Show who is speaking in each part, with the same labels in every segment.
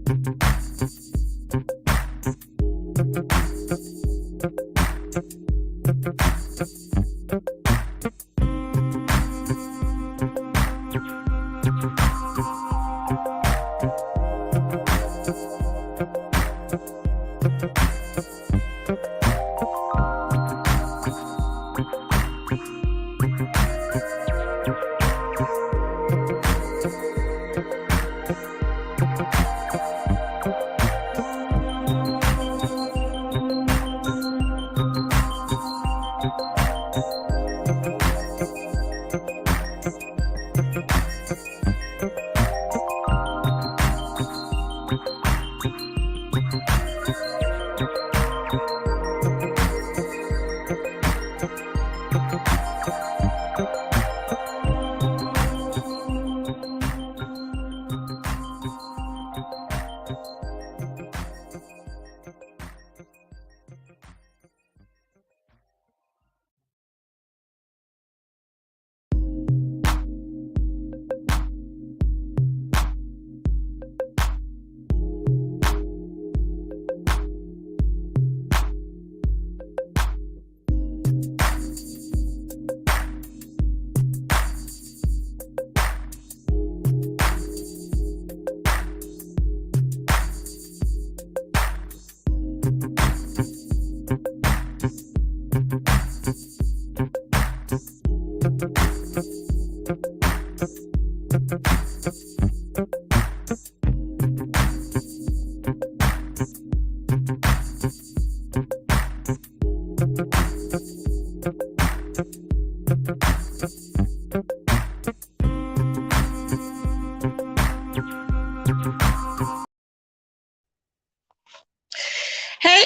Speaker 1: Hey,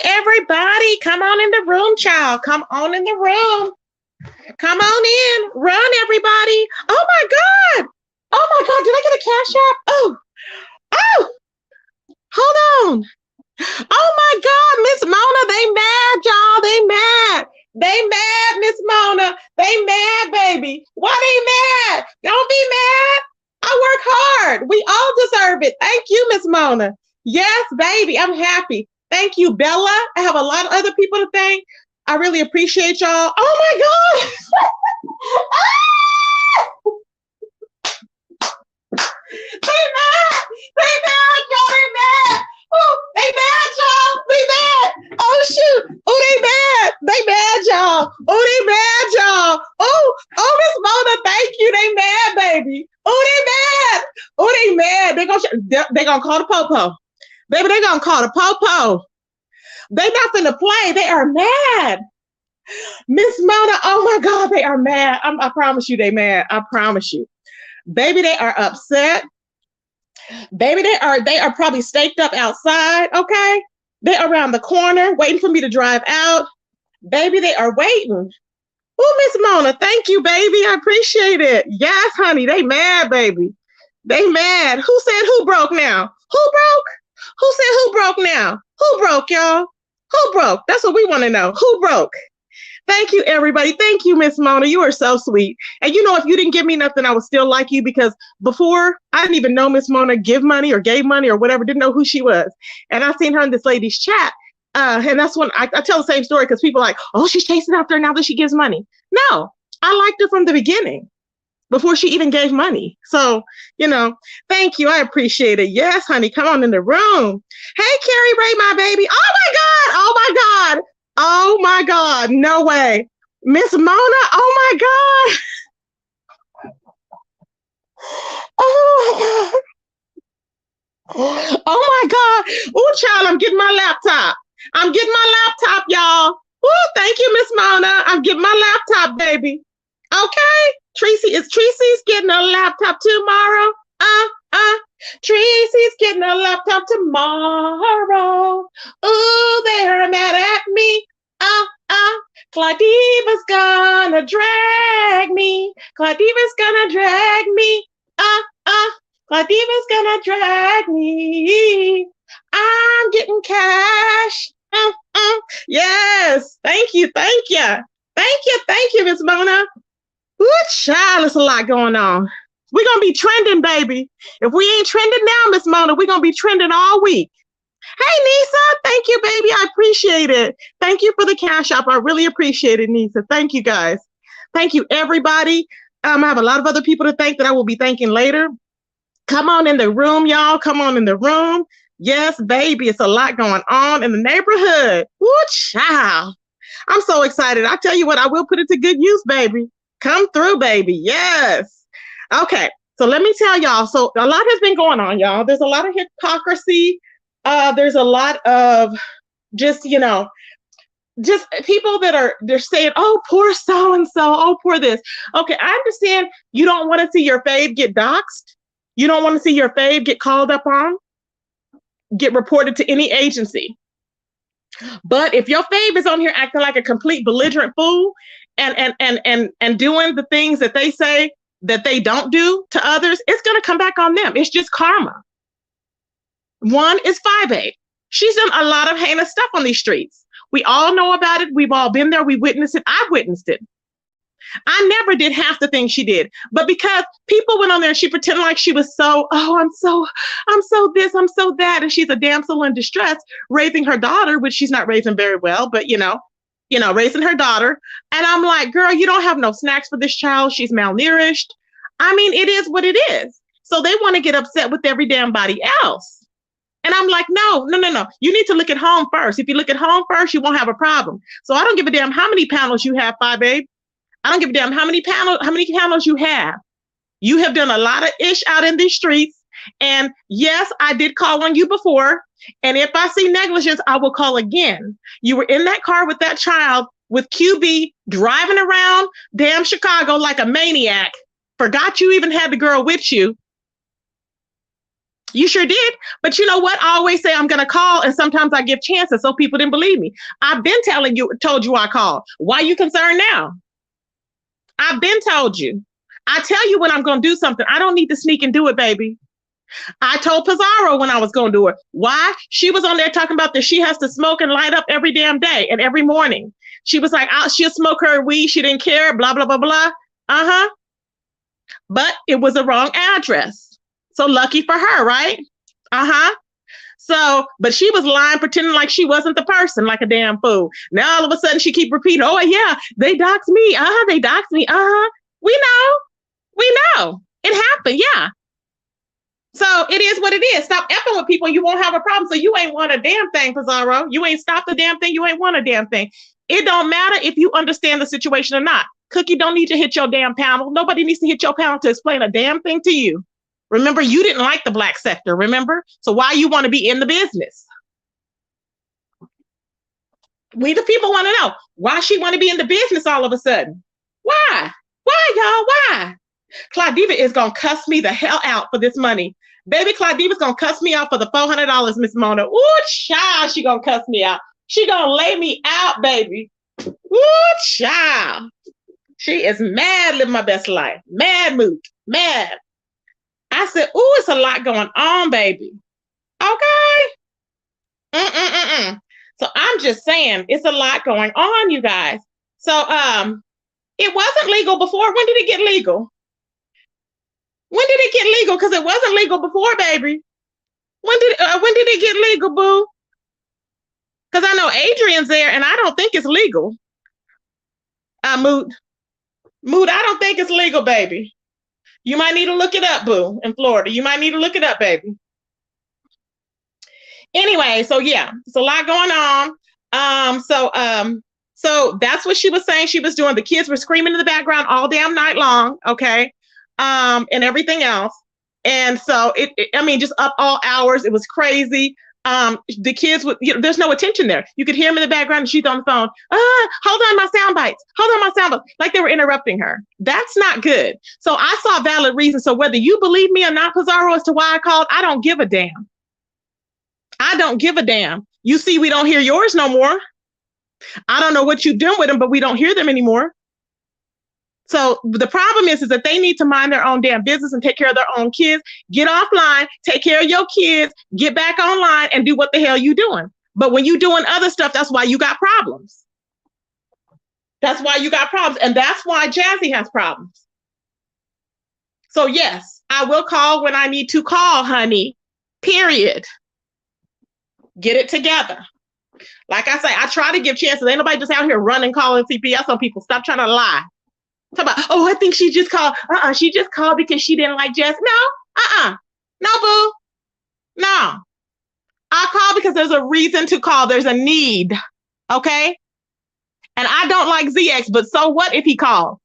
Speaker 1: everybody, come on in the room, child. Come on in the room. Come on in. Run, everybody. Oh, my God. Oh, my God. Did I get a cash app? Oh, hold on. Oh, my God, Miss Mona, they mad, y'all. They mad. They mad, Miss Mona. They mad, baby. Why they mad? Don't be mad. I work hard. We all deserve it. Thank you, Miss Mona. Yes, baby. I'm happy. Thank you, Bella. I have a lot of other people to thank. I really appreciate y'all. Oh my God. They mad. They mad, y'all. They mad. Oh, they mad, y'all. They mad. Oh, shoot. Oh, they mad. They mad, y'all. Oh, they mad, y'all. Oh, Miss Mona, thank you. They mad, baby. Oh, they mad. Oh, they mad. They gonna call the popo. Baby, they gonna call the popo. They not finna play. They are mad. Miss Mona, oh my God, they are mad. I promise you they mad. I promise you. Baby, they are upset. Baby, they are probably staked up outside, okay? They're around the corner waiting for me to drive out. Baby, they are waiting. Oh, Miss Mona, thank you, baby. I appreciate it. Yes, honey, they mad, baby. They mad. Who said who broke now? Who broke? Who said who broke now? Who broke, y'all? Who broke? That's what we want to know. Who broke? Thank you, everybody. Thank you, Miss Mona. You are so sweet. And you know, if you didn't give me nothing, I would still like you, because before I didn't even know Miss Mona give money or gave money or whatever, didn't know who she was. And I seen her in this lady's chat. And that's when I tell the same story, because people are like, oh, she's chasing after her now that she gives money. No, I liked her from the beginning, before she even gave money. So, you know, thank you. I appreciate it. Yes, honey, come on in the room. Hey, Carrie Ray, my baby. Oh my God. Oh my God. Oh my God. No way. Miss Mona. Oh my God. Oh my God. Oh my God. Oh, child, I'm getting my laptop. I'm getting my laptop, y'all. Oh, thank you, Miss Mona. I'm getting my laptop, baby. Okay. Tracy's getting a laptop tomorrow. Tracy's getting a laptop tomorrow. Ooh, they're mad at me. Claudiva's gonna drag me. Claudiva's gonna drag me. Claudiva's gonna drag me. I'm getting cash. Yes. Thank you. Thank you. Thank you. Thank you, Miss Mona. Ooh, child, there's a lot going on. We're going to be trending, baby. If we ain't trending now, Miss Mona, we're going to be trending all week. Hey, Nisa. Thank you, baby. I appreciate it. Thank you for the cash app. I really appreciate it, Nisa. Thank you, guys. Thank you, everybody. I have a lot of other people to thank that I will be thanking later. Come on in the room, y'all. Come on in the room. Yes, baby. It's a lot going on in the neighborhood. Woo, child. I'm so excited. I tell you what, I will put it to good use, baby. Come through, baby. Yes. Okay. So let me tell y'all. So a lot has been going on, y'all. There's a lot of hypocrisy. There's a lot of just, just people they're saying, oh, poor so-and-so. Oh, poor this. Okay. I understand you don't want to see your fave get doxxed. You don't want to see your fave get called up on, get reported to any agency. But if your fave is on here acting like a complete belligerent fool and doing the things that they say that they don't do to others, it's going to come back on them. It's just karma. One is 5'8". She's done a lot of heinous stuff on these streets. We all know about it. We've all been there. We witnessed it. I've witnessed it. I never did half the things she did, but because people went on there and she pretended like she was I'm so this, I'm so that. And she's a damsel in distress raising her daughter, which she's not raising very well, but raising her daughter. And I'm like, girl, you don't have no snacks for this child. She's malnourished. I mean, it is what it is. So they want to get upset with every damn body else. And I'm like, no. You need to look at home first. If you look at home first, you won't have a problem. So I don't give a damn how many panels you have, 5'8". I don't give a damn how many panels you have. You have done a lot of ish out in these streets. And yes, I did call on you before. And if I see negligence, I will call again. You were in that car with that child with QB driving around damn Chicago like a maniac. Forgot you even had the girl with you. You sure did. But you know what? I always say I'm going to call, and sometimes I give chances so people didn't believe me. I've been told you I called. Why are you concerned now? I've been told you. I tell you when I'm going to do something. I don't need to sneak and do it, baby. I told Pizarro when I was going to do it. Why? She was on there talking about that she has to smoke and light up every damn day and every morning. She was like, she'll smoke her weed. She didn't care, blah, blah, blah, blah. Uh-huh. But it was the wrong address. So lucky for her, right? Uh-huh. So, but she was lying, pretending like she wasn't the person, like a damn fool. Now all of a sudden she keep repeating, oh yeah, they doxed me. They doxed me. We know. It happened, yeah. So it is what it is. Stop effing with people. You won't have a problem. So you ain't want a damn thing, Pizarro. You ain't stopped a damn thing. You ain't want a damn thing. It don't matter if you understand the situation or not. Cookie don't need to hit your damn panel. Nobody needs to hit your panel to explain a damn thing to you. Remember, you didn't like the black sector, remember? So why you want to be in the business? We the people want to know why she want to be in the business all of a sudden. Why? Why, y'all? Why? Claudiva is going to cuss me the hell out for this money. Baby, Claudiva's going to cuss me out for the $400, Miss Mona. Ooh, child, she going to cuss me out. She going to lay me out, baby. Ooh, child. She is mad living my best life. Mad mood. Mad. I said, ooh, it's a lot going on, baby. Okay. So I'm just saying, it's a lot going on, you guys. So it wasn't legal before. When did it get legal? When did it get legal? Because it wasn't legal before, baby. When did it get legal, boo? Because I know Adrian's there, and I don't think it's legal. Mood, I don't think it's legal, baby. You might need to look it up, boo, in Florida. You might need to look it up, baby. Anyway, so yeah, it's a lot going on. So that's what she was saying she was doing. The kids were screaming in the background all damn night long, okay? And everything else. And so just up all hours. It was crazy. The kids would, there's no attention there. You could hear them in the background and she's on the phone. Hold on my sound bites. Like they were interrupting her. That's not good. So I saw valid reasons. So whether you believe me or not, Pizarro, as to why I called, I don't give a damn. I don't give a damn. You see, we don't hear yours no more. I don't know what you've done with them, but we don't hear them anymore. So the problem is that they need to mind their own damn business and take care of their own kids. Get offline, take care of your kids, get back online and do what the hell you doing. But when you doing other stuff, that's why you got problems. That's why you got problems. And that's why Jassy has problems. So yes, I will call when I need to call, honey. Period. Get it together. Like I say, I try to give chances. Ain't nobody just out here running, calling CPS on people. Stop trying to lie. Talk about, oh, I think she just called. She just called because she didn't like Jess. No, no, boo. No. I call because there's a reason to call. There's a need. Okay? And I don't like ZX, but so what if he called?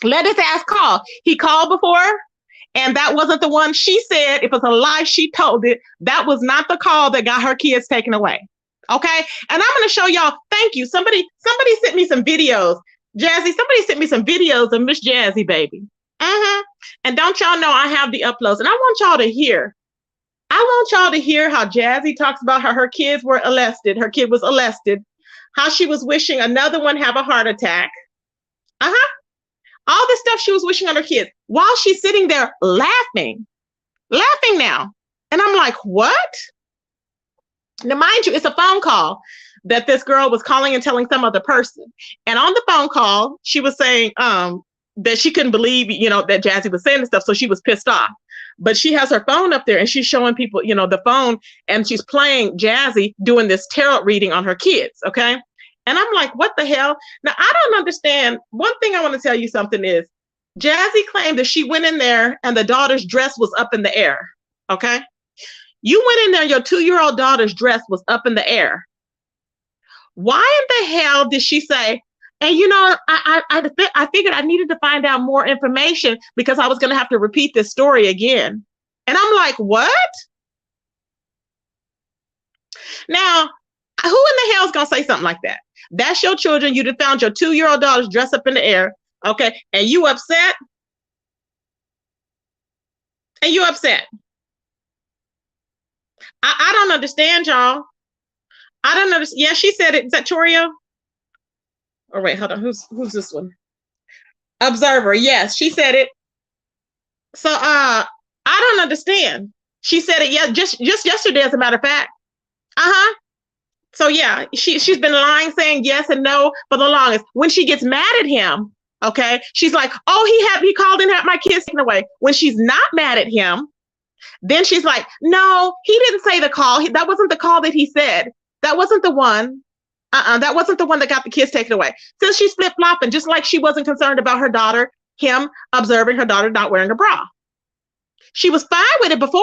Speaker 1: Let his ass call. He called before, and that wasn't the one she said. If it's a lie, she told it. That was not the call that got her kids taken away. Okay? And I'm going to show y'all. Thank you. Somebody sent me some videos. Jassy, somebody sent me some videos of Miss Jassy, baby. And don't y'all know I have the uploads. And I want y'all to hear. I want y'all to hear how Jassy talks about how her kids were arrested. Her kid was arrested. How she was wishing another one have a heart attack. All this stuff she was wishing on her kids while she's sitting there laughing now. And I'm like, what? Now, mind you, it's a phone call that this girl was calling and telling some other person. And on the phone call, she was saying that she couldn't believe, that Jassy was saying this stuff. So she was pissed off. But she has her phone up there and she's showing people, the phone, and she's playing Jassy doing this tarot reading on her kids. Okay. And I'm like, what the hell? Now, I don't understand. One thing I want to tell you something is Jassy claimed that she went in there and the daughter's dress was up in the air. Okay. You went in there, your 2-year-old daughter's dress was up in the air. Why in the hell did she say, and I figured I needed to find out more information because I was going to have to repeat this story again. And I'm like, what? Now, who in the hell is going to say something like that? That's your children. You just found your 2-year-old daughter's dress up in the air. Okay. And you upset? I don't understand, y'all. I don't understand. Yeah, she said it. Is that Torio? Oh, wait, hold on. Who's this one? Observer. Yes, she said it. So I don't understand. She said it, yeah, just yesterday, as a matter of fact. So yeah, she's been lying, saying yes and no for the longest. When she gets mad at him, okay, she's like, oh, he called and had my kids taken away. When she's not mad at him, then she's like, no, he didn't say the call. That wasn't the call that he said. That wasn't the one. That wasn't the one that got the kids taken away. Since she's flip-flopping, just like she wasn't concerned about her daughter, him observing her daughter not wearing a bra. She was fine with it before.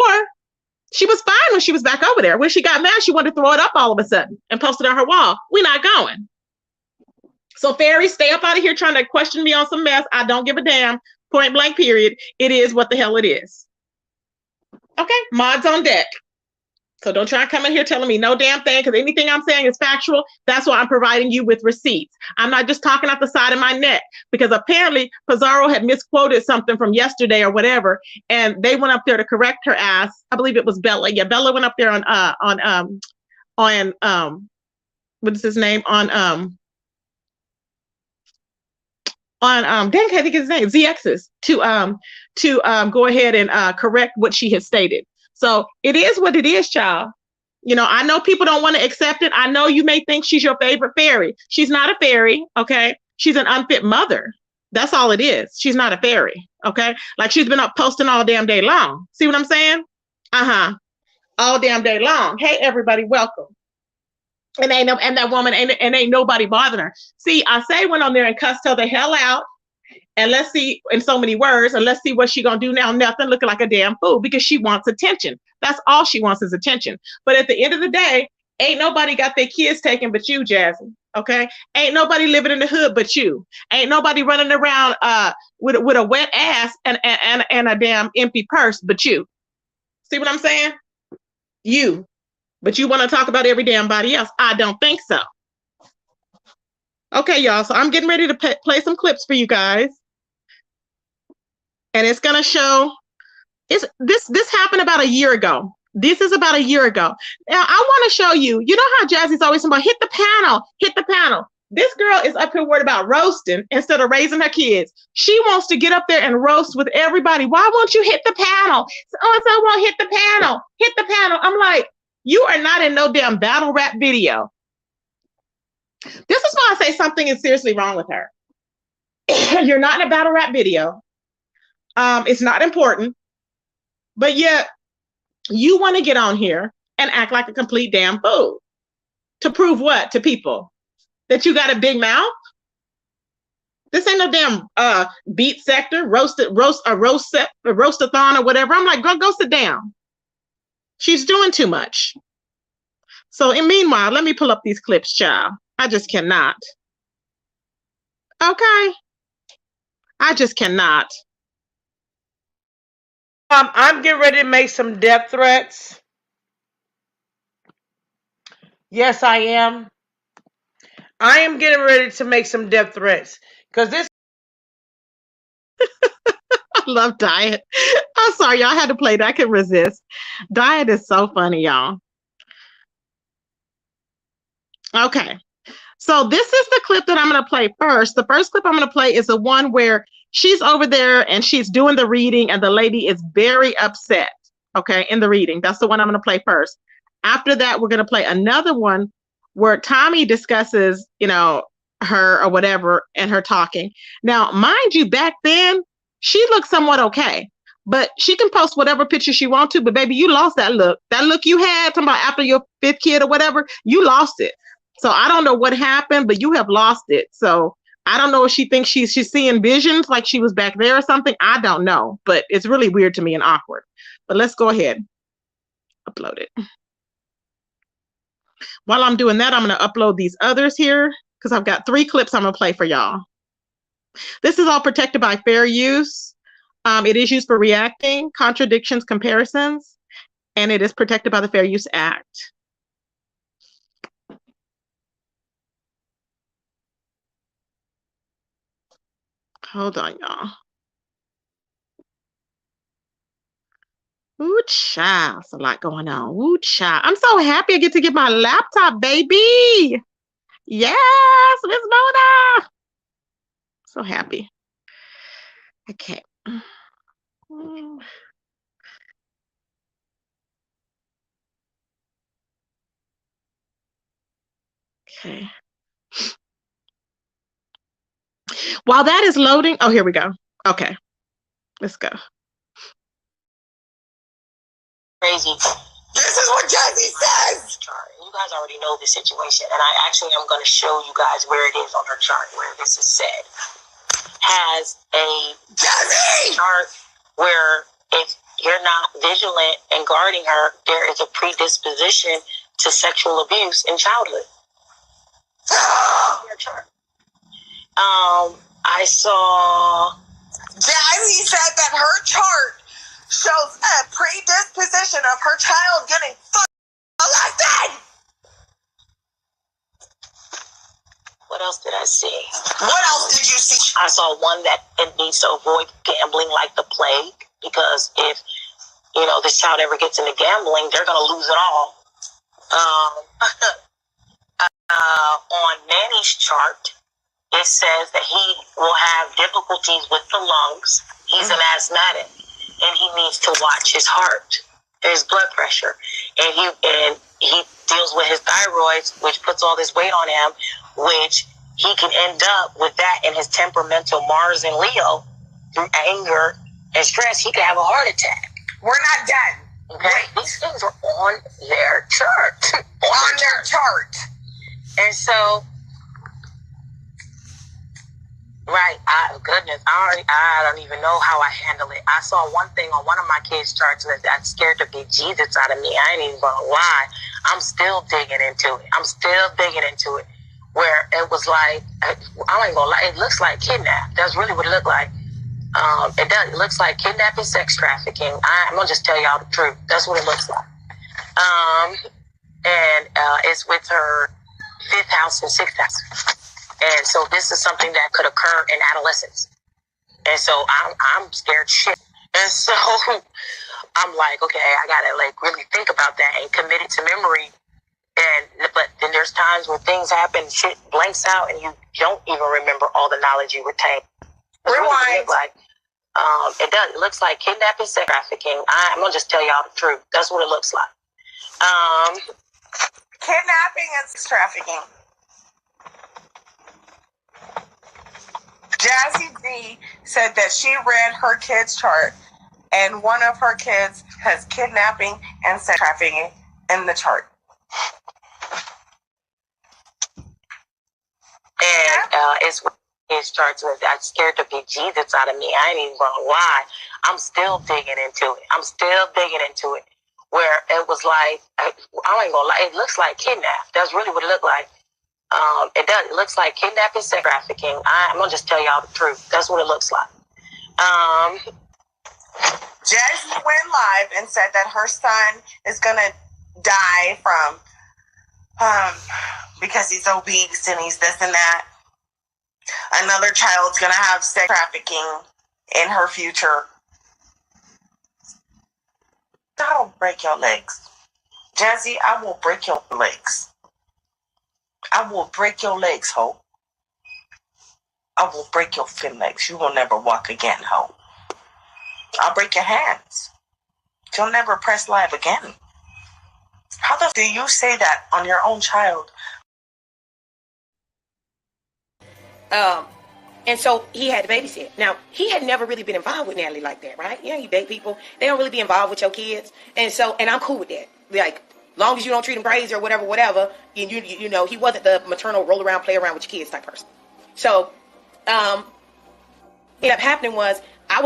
Speaker 1: She was fine when she was back over there. When she got mad, she wanted to throw it up all of a sudden and post it on her wall. We're not going. So fairies, stay up out of here trying to question me on some mess. I don't give a damn. Point blank, period. It is what the hell it is. Okay, mods on deck. So don't try to come in here telling me no damn thing, because anything I'm saying is factual. That's why I'm providing you with receipts. I'm not just talking off the side of my neck, because apparently Pizarro had misquoted something from yesterday or whatever, and they went up there to correct her ass. I believe it was Bella. Yeah, Bella went up there on what is his name? On dang, I think his name ZX's to go ahead and correct what she had stated. So it is what it is, child. I know people don't want to accept it. I know you may think she's your favorite fairy. She's not a fairy, okay? She's an unfit mother. That's all it is. She's not a fairy, okay? Like, she's been up posting all damn day long. See what I'm saying? All damn day long. Hey, everybody, welcome. And that woman ain't nobody bothering her. See, I say went on there and cussed her the hell out. And let's see, in so many words, and let's see what she gonna do now. Nothing, looking like a damn fool, because she wants attention. That's all she wants is attention. But at the end of the day, ain't nobody got their kids taken but you, Jassy. Okay? Ain't nobody living in the hood but you. Ain't nobody running around with a wet ass and a damn empty purse but you. See what I'm saying? You. But you want to talk about every damn body else. I don't think so. Okay, y'all. So I'm getting ready to play some clips for you guys. And it's going to show, this happened about a year ago. This is about a year ago. Now, I want to show you, how Jassy's always talking about, hit the panel. This girl is up here worried about roasting instead of raising her kids. She wants to get up there and roast with everybody. Why won't you hit the panel? So-and-so won't hit the panel. Hit the panel. I'm like, you are not in no damn battle rap video. This is why I say something is seriously wrong with her. You're not in a battle rap video. It's not important, but yet you want to get on here and act like a complete damn fool to prove what to people? That you got a big mouth? This ain't no damn beat sector, roastathon or whatever. I'm like, go sit down. She's doing too much. So, meanwhile, let me pull up these clips, child. I just cannot. Okay. I just cannot.
Speaker 2: I'm getting ready to make some death threats. Yes, I am. I am getting ready to make some death threats because this.
Speaker 1: I love Diet. I'm sorry, y'all had to play that. I can resist. Diet is so funny, y'all. Okay. So this is the clip that I'm going to play first. The first clip I'm going to play is the one where she's over there and she's doing the reading and the lady is very upset. Okay, in the reading. That's the one I'm going to play first. After that, we're going to play another one where Tommy discusses, her or whatever and her talking. Now, mind you, back then, she looked somewhat okay. But she can post whatever picture she wants to, but baby, you lost that look. That look you had, talking about after your fifth kid or whatever, you lost it. So I don't know what happened, but you have lost it. So I don't know if she thinks she's seeing visions like she was back there or something. I don't know, but it's really weird to me and awkward. But let's go ahead. Upload it. While I'm doing that, I'm going to upload these others here because I've got 3 clips I'm going to play for y'all. This is all protected by fair use. It is used for reacting, contradictions, comparisons, and it is protected by the Fair Use Act. Hold on, y'all. Ooh, child. It's a lot going on. Ooh, child. I'm so happy I get to get my laptop, baby. Yes, Miss Mona. So happy. Okay. Okay. While that is loading, oh, here we go. Okay. Let's go.
Speaker 3: Crazy. This is what Jassy says. You guys already know the situation, and I actually am going to show you guys where it is on her chart where this is said. Has a Jassy chart where if you're not vigilant and guarding her, there is a predisposition to sexual abuse in childhood. Your chart. I saw
Speaker 4: Jassy said that her chart shows a predisposition of her child getting molested.
Speaker 3: What else did I see?
Speaker 4: What else did you see?
Speaker 3: I saw one that it needs to avoid gambling like the plague, because if this child ever gets into gambling, they're gonna lose it all. On Manny's chart, it says that he will have difficulties with the lungs. He's an asthmatic, and he needs to watch his heart, his blood pressure, and he deals with his thyroid, which puts all this weight on him, which he can end up with that in his temperamental Mars and Leo through anger and stress. He could have a heart attack.
Speaker 4: We're not done.
Speaker 3: Okay, these things are on their chart.
Speaker 4: On their chart.
Speaker 3: And so, right, I don't even know how I handle it. I saw one thing on one of my kids' charts that scared the big Jesus out of me. I ain't even gonna lie. I'm still digging into it. Where it was like, I ain't gonna lie, it looks like kidnap. That's really what it looked like. It does. It looks like kidnapping, sex trafficking. I'm gonna just tell y'all the truth. That's what it looks like. And it's with her 5th house and 6th house. And so this is something that could occur in adolescence. And so I'm scared shit. And so I'm like, okay, I gotta really think about that and commit it to memory. But then there's times when things happen, shit blanks out, and you don't even remember all the knowledge you retained.
Speaker 4: Rewind.
Speaker 3: It does. It looks like kidnapping, sex trafficking. I'm gonna just tell y'all the truth. That's what it looks like.
Speaker 4: Kidnapping and sex trafficking. Jassy D said that she read her kid's chart, and one of her kids has kidnapping and sex trafficking in the chart.
Speaker 3: And it's his charts with that scared the bejesus out of me. I ain't even gonna lie. I'm still digging into it. Where it was like, I ain't gonna lie, it looks like kidnap. That's really what it looked like. It does. It looks like kidnapping, sex trafficking. I'm gonna just tell y'all the truth. That's what it looks like.
Speaker 4: Jassy went live and said that her son is gonna die from because he's obese and he's this and that. Another child's gonna have sex trafficking in her future. I'll break your legs. Jassy, I will break your legs. I will break your legs, ho. I will break your fin legs. You will never walk again, ho. I'll break your hands. You'll never press live again. How the do you say that on your own child?
Speaker 1: And so he had to babysit. Now, he had never really been involved with Natalie like that, right? You know, you date people. They don't really be involved with your kids. And I'm cool with that. Like, long as you don't treat them crazy or whatever, you know, he wasn't the maternal roll around, play around with your kids type person. So, what ended up happening was, I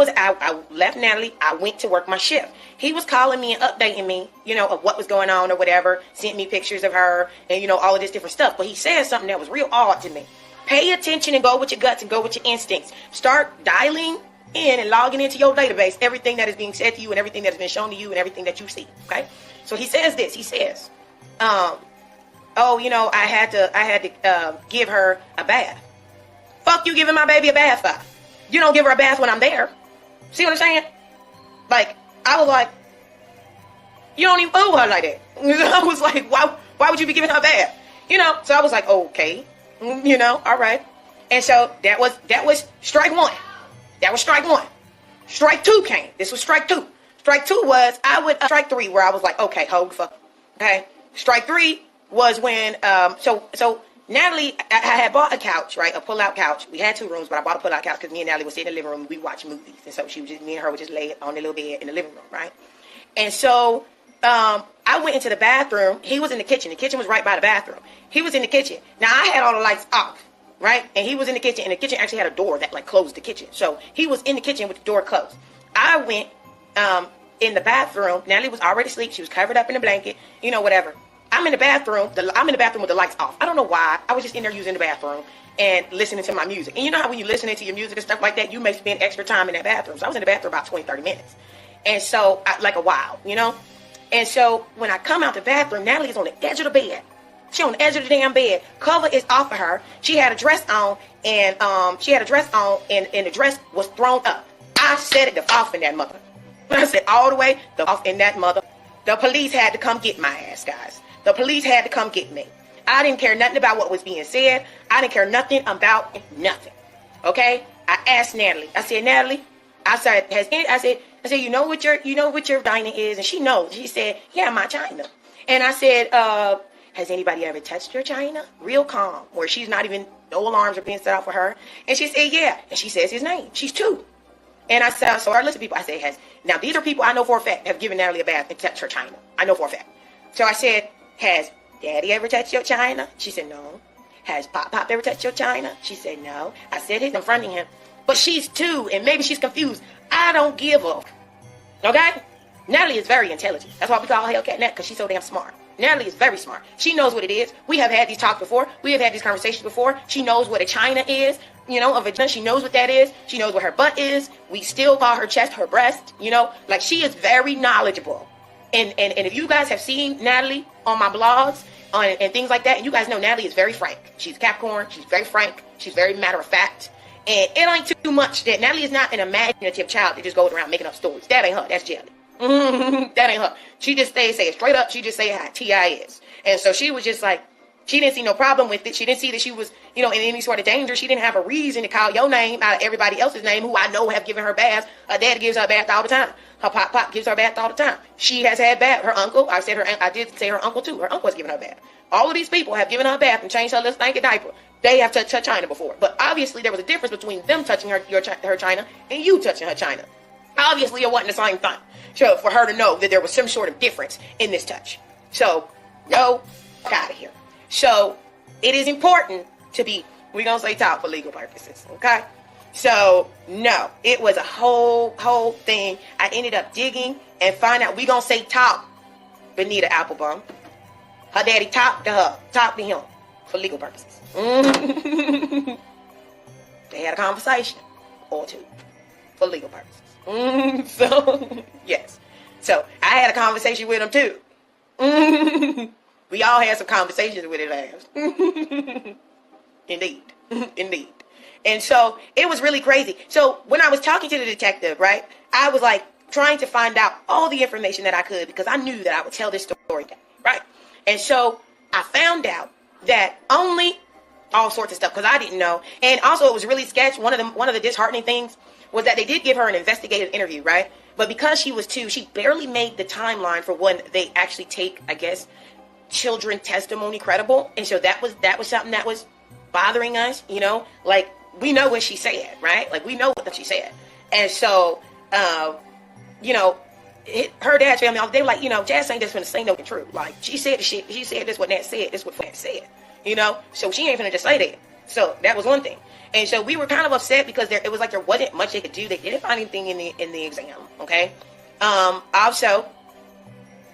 Speaker 1: left Natalie. I went to work my shift. He was calling me and updating me, you know, of what was going on or whatever, sent me pictures of her and, you know, all of this different stuff. But he said something that was real odd to me. Pay attention and go with your guts and go with your instincts. Start dialing in and logging into your database everything that is being said to you and everything that has been shown to you and everything that you see. Okay. So he says this. He says, "Oh, you know, I had to give her a bath. Fuck you, giving my baby a bath for? You don't give her a bath when I'm there. See what I'm saying? Like, I was like, you don't even owe her like that. I was like, why would you be giving her a bath? You know. So I was like, okay." You know, all right. And so that was strike one. That was strike one. Strike two came. This was strike two. Strike two was strike three where I was like, okay, hold the fuck. Okay. Strike three was when so Natalie, I had bought a couch, right? A pull-out couch. We had 2 rooms, but I bought a pull-out couch because me and Natalie would sit in the living room and we watch movies. And so me and her would just lay on the little bed in the living room, right? And so I went into the bathroom. He was in the kitchen. The kitchen was right by the bathroom. He was in the kitchen. Now, I had all the lights off, right? And he was in the kitchen. And the kitchen actually had a door that, like, closed the kitchen. So he was in the kitchen with the door closed. I went in the bathroom. Natalie was already asleep. She was covered up in a blanket, you know, whatever. I'm in the bathroom. I'm in the bathroom with the lights off. I don't know why. I was just in there using the bathroom and listening to my music. And you know how when you're listening to your music and stuff like that, you may spend extra time in that bathroom. So I was in the bathroom about 20, 30 minutes. And so, like a while, you know? And so when I come out the bathroom, Natalie is on the edge of the bed. She on the edge of the damn bed. Cover is off of her. She had a dress on, and the dress was thrown up. I said it the off in that mother. I said all the way the off in that mother. The police had to come get my ass, guys. The police had to come get me. I didn't care nothing about what was being said. I didn't care nothing about nothing. Okay? I asked Natalie. I said, Natalie, I said, you know what your vagina is? And she knows. She said, yeah, my china. And I said, has anybody ever touched your china? Real calm, where she's not even, no alarms are being set off for her. And she said, yeah. And she says his name. She's 2. And I said, so I listen to people. I said, now these are people I know for a fact have given Natalie a bath and touched her china. I know for a fact. So I said, has Daddy ever touched your china? She said, no. Has Pop ever touched your china? She said, no. I said, he's confronting him. But she's 2, and maybe she's confused. I don't give a. Okay? Natalie is very intelligent. That's why we call her Hellcat Nat, because she's so damn smart. Natalie is very smart. She knows what it is. We have had these talks before. We have had these conversations before. She knows what a china is. You know, a vagina. She knows what that is. She knows what her butt is. We still call her chest her breast. You know, like she is very knowledgeable. And if you guys have seen Natalie on my blogs and things like that, and you guys know Natalie is very frank. She's Capricorn. She's very frank. She's very matter of fact. And it ain't too much that Natalie is not an imaginative child that just goes around making up stories. That ain't her. That's jelly. That ain't her. She just say it straight up. She just say how T.I. is. And so she was just like, She didn't see no problem with it. She didn't see that she was, in any sort of danger. She didn't have a reason to call your name out of everybody else's name who I know have given her baths. Her dad gives her a bath all the time. Her pop gives her a bath all the time. She has had bath. Her uncle, I did say her uncle too. Her uncle has given her a bath. All of these people have given her a bath and changed her little stinky diaper. They have touched her china before. But obviously there was a difference between them touching her china and you touching her china. Obviously it wasn't the same thing. So for her to know that there was some sort of difference in this touch. So, no, out of here. So, it is important to be, we're going to say talk for legal purposes, okay? So, no, it was a whole thing. I ended up digging and find out, we're going to say talk Benita Applebum. Her daddy talked to him for legal purposes. They had a conversation or two for legal purposes. So, yes. So, I had a conversation with him too. We all had some conversations with his ass. Indeed. And so it was really crazy. So when I was talking to the detective, right, I was like trying to find out all the information that I could because I knew that I would tell this story, right? And so I found out that only all sorts of stuff because I didn't know. And also it was really sketchy. One of the disheartening things was that they did give her an investigative interview, right? But because she was 2, she barely made the timeline for when they actually take, I guess, children testimony credible. And so that was something that was bothering us, like we know what she said, right? Like we know what she said. And so, her dad's family, they were like, Jazz ain't just finna say no true. Like she said the shit, she said this what Nat said, this what Nat said, so she ain't finna just say that. So that was one thing. And so we were kind of upset because it was like there wasn't much they could do. They didn't find anything in the exam, okay? Also,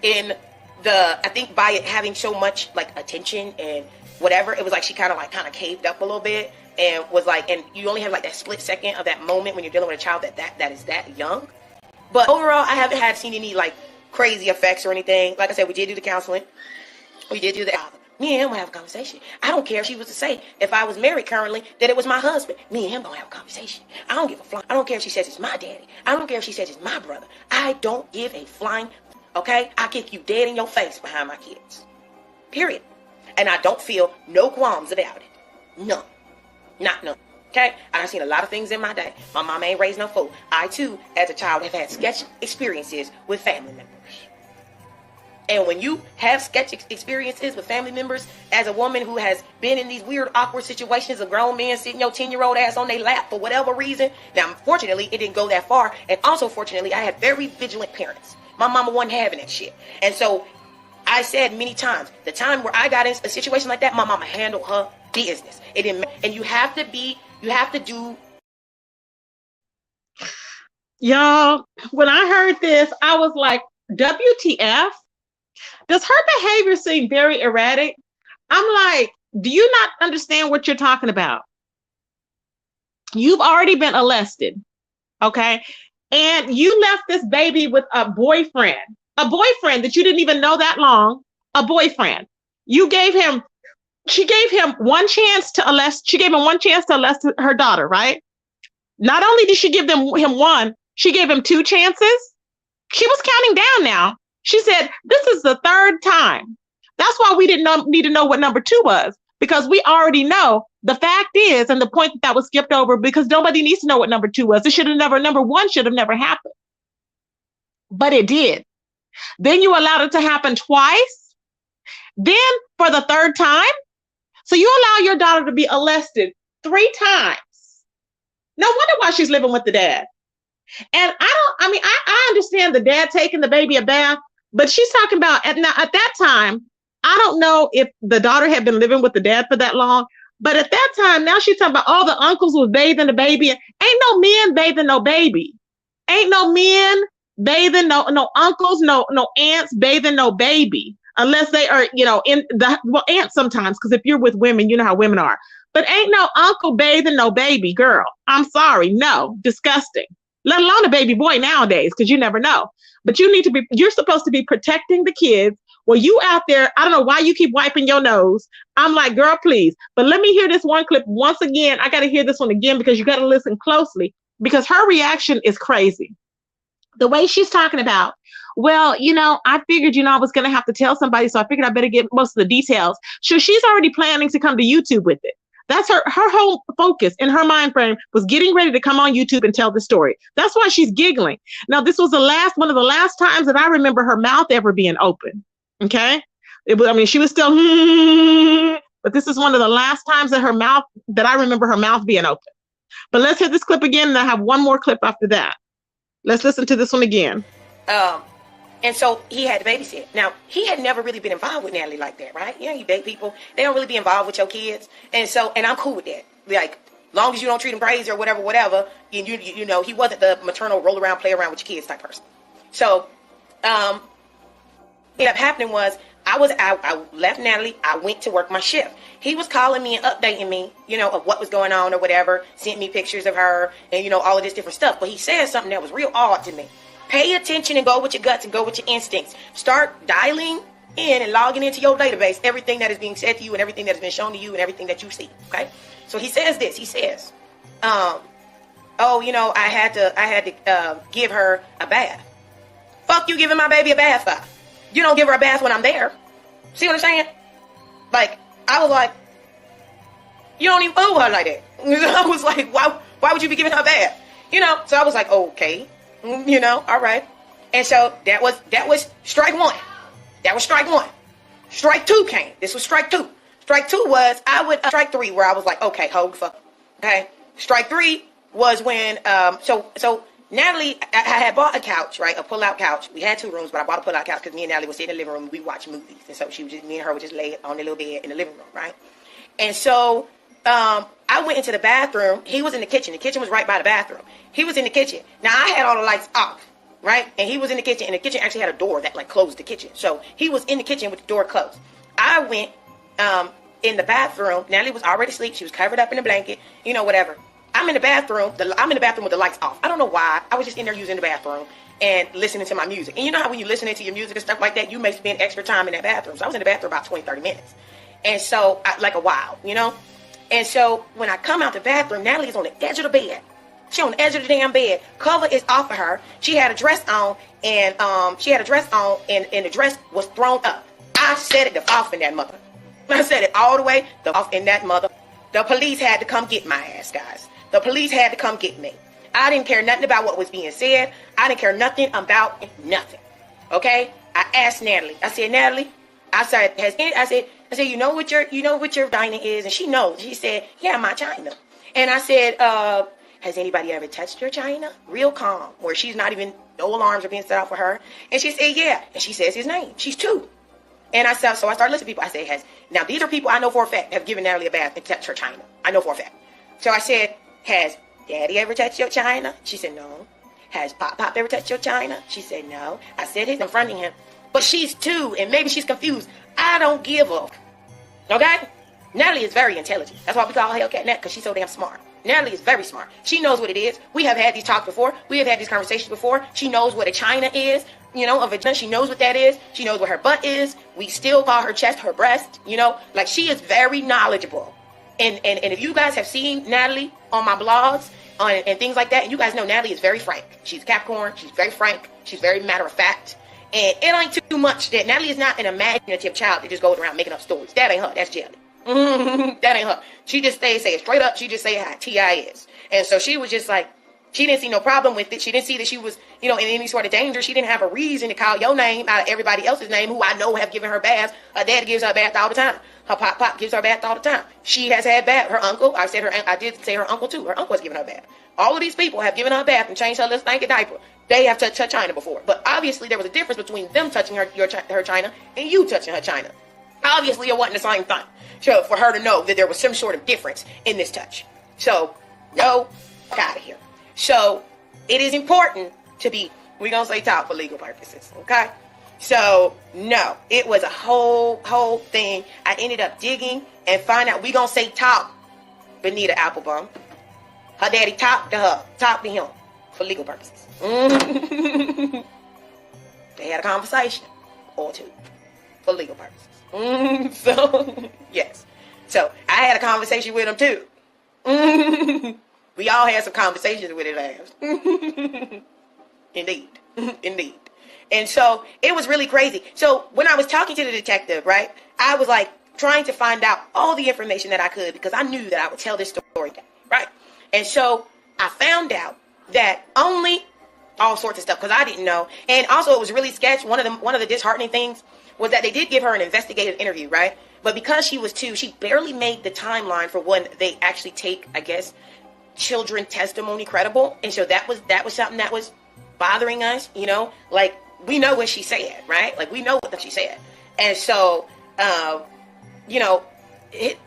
Speaker 1: I think by it having so much like attention and whatever, it was like she kind of caved up a little bit and was like, and you only have like that split second of that moment when you're dealing with a child that is that young. But overall, I haven't seen any like crazy effects or anything. Like I said, we did do the counseling. We did do the me and him will have a conversation. I don't care if she was to say, if I was married currently, that it was my husband. Me and him gonna have a conversation. I don't give a flying. I don't care if she says it's my daddy. I don't care if she says it's my brother. I don't give a flying. Okay? I kick you dead in your face behind my kids. Period. And I don't feel no qualms about it. None. Not none. Okay? I've seen a lot of things in my day. My mama ain't raised no fool. I too, as a child, have had sketch experiences with family members. And when you have sketch experiences with family members, as a woman who has been in these weird, awkward situations of grown men sitting your 10-year-old ass on their lap for whatever reason. Now, fortunately, it didn't go that far. And also, fortunately, I had very vigilant parents. My mama wasn't having that shit. And so, I said many times, the time where I got in a situation like that, my mama handled her business. It didn't matter. And you have to do.
Speaker 2: Y'all, when I heard this, I was like, WTF? Does her behavior seem very erratic? I'm like, do you not understand what you're talking about? You've already been arrested, okay? And you left this baby with a boyfriend that you didn't even know that long, a boyfriend. She gave him one chance to arrest her daughter, right? Not only did she give him one, she gave him 2 chances. She was counting down now. She said, this is the 3rd time. That's why we didn't need to know what number 2 was, because we already know. The fact is, and the point that was skipped over, because nobody needs to know what number 2 was. Number 1 should have never happened. But it did. Then you allowed it to happen twice. Then for the 3rd time. So you allow your daughter to be arrested 3 times. No wonder why she's living with the dad. And I understand the dad taking the baby a bath, but she's talking about at that time, I don't know if the daughter had been living with the dad for that long, but at that time, now she's talking about all the uncles was bathing the baby. Ain't no men bathing no baby. Ain't no men bathing no uncles, no aunts bathing no baby. Unless they are, aunts sometimes, because if you're with women, you know how women are. But ain't no uncle bathing no baby girl. I'm sorry. No, disgusting. Let alone a baby boy nowadays, because you never know. But you're supposed to be protecting the kids. Well, you out there, I don't know why you keep wiping your nose. I'm like, girl, please. But let me hear this one clip once again. I got to hear this one again because you got to listen closely, because her reaction is crazy. The way she's talking about, Well, I figured, I was going to have to tell somebody, so I figured I better get most of the details. So she's already planning to come to YouTube with it. That's her whole focus in her mind frame was getting ready to come on YouTube and tell the story. That's why she's giggling. Now, this was one of the last times that I remember her mouth ever being open. Okay. She was still, but this is one of the last times that I remember her mouth being open. But let's hit this clip again, and I have one more clip after that. Let's listen to this one again.
Speaker 5: And so he had to babysit. Now, he had never really been involved with Natalie like that, right? You date people. They don't really be involved with your kids. And I'm cool with that. Like, long as you don't treat him crazy or whatever, he wasn't the maternal roll around, play around with your kids type person. So, what ended up happening was, I left Natalie. I went to work my shift. He was calling me and updating me, of what was going on or whatever, sent me pictures of her and, all of this different stuff. But he said something that was real odd to me. Pay attention and go with your guts and go with your instincts. Start dialing in and logging into your database everything that is being said to you and everything that has been shown to you and everything that you see. Okay? So he says this. He says, I had to give her a bath. Fuck you giving my baby a bath for? You don't give her a bath when I'm there. See what I'm saying? Like, I was like, you don't even fool her like that. I was like, why would you be giving her a bath? So I was like, okay. All right. And so that was strike one. That was strike one. Strike two came. This was strike two. Strike two was strike three where I was like, okay, hold the fuck. Okay. Strike three was when so Natalie, I had bought a couch, right? A pull-out couch. We had 2 rooms, but I bought a pull-out couch because me and Natalie would sit in the living room and we watch movies. And so me and her would just lay on the little bed in the living room, right? And so I went into the bathroom. He was in the kitchen. The kitchen was right by the bathroom. He was in the kitchen. Now, I had all the lights off, right? And he was in the kitchen. And the kitchen actually had a door that, closed the kitchen. So he was in the kitchen with the door closed. I went in the bathroom. Natalie was already asleep. She was covered up in a blanket, whatever. I'm in the bathroom. I'm in the bathroom with the lights off. I don't know why. I was just in there using the bathroom and listening to my music. And you know how when you're listening to your music and stuff like that, you may spend extra time in that bathroom. So I was in the bathroom about 20, 30 minutes. And so, a while, And so when I come out the bathroom, Natalie is on the edge of the bed. She on the edge of the damn bed. Cover is off of her. She had a dress on, and the dress was thrown up. I said it off in that mother. I said it all the way off in that mother. The police had to come get my ass, guys. The police had to come get me. I didn't care nothing about what was being said. I didn't care nothing about nothing. Okay? I asked Natalie. I said, Natalie, I said, you know what your vagina is? And she knows. She said, yeah, my china. And I said, has anybody ever touched your china? Real calm, where she's not even, no alarms are being set off for her. And she said, yeah. And she says his name. She's 2. And so I started listening to people. I said, now these are people I know for a fact have given Natalie a bath and touched her china. I know for a fact. So I said, has Daddy ever touched your china? She said, no. Has Pop ever touched your china? She said, no. I said, he's confronting him. But she's 2, and maybe she's confused. I don't give a. Okay? Natalie is very intelligent. That's why we call her Hellcat Nat, because she's so damn smart. Natalie is very smart. She knows what it is. We have had these talks before. We have had these conversations before. She knows what a china is. A vagina. She knows what that is. She knows what her butt is. We still call her chest her breast. She is very knowledgeable. And if you guys have seen Natalie on my blogs and things like that, and you guys know Natalie is very frank. She's Capricorn. She's very frank. She's very matter of fact. And it ain't too much that Natalie is not an imaginative child that just goes around making up stories. That ain't her. That's jelly. That ain't her. She just say it straight up. She just say how T.I. is. And so she was just like, she didn't see no problem with it. She didn't see that she was, in any sort of danger. She didn't have a reason to call your name out of everybody else's name who I know have given her baths. Her dad gives her a bath all the time. Her pop gives her a bath all the time. She has had bath. Her uncle, I did say her uncle too. Her uncle has given her a bath. All of these people have given her a bath and changed her little stinky diaper. They have touched her china before. But obviously there was a difference between them touching her china and you touching her china. Obviously it wasn't the same thing. So for her to know that there was some sort of difference in this touch. So, no, out of here. So it is important to be, we're going to say talk for legal purposes, okay? So, no, it was a whole thing. I ended up digging and find out, we're going to say talk Benita Applebum. Her daddy talked to him for legal purposes. They had a conversation or 2 for legal purposes. So, yes. So, I had a conversation with him too. We all had some conversations with his ass. Indeed. And so it was really crazy. So when I was talking to the detective, right, I was like trying to find out all the information that I could because I knew that I would tell this story, right? And so I found out that only all sorts of stuff because I didn't know. And also it was really sketch. One of the disheartening things was that they did give her an investigative interview, right? But because she was 2, she barely made the timeline for when they actually take, I guess, children testimony credible. And so that was something that was bothering us, you know, like we know what she said, right? Like we know what she said. And so, you know,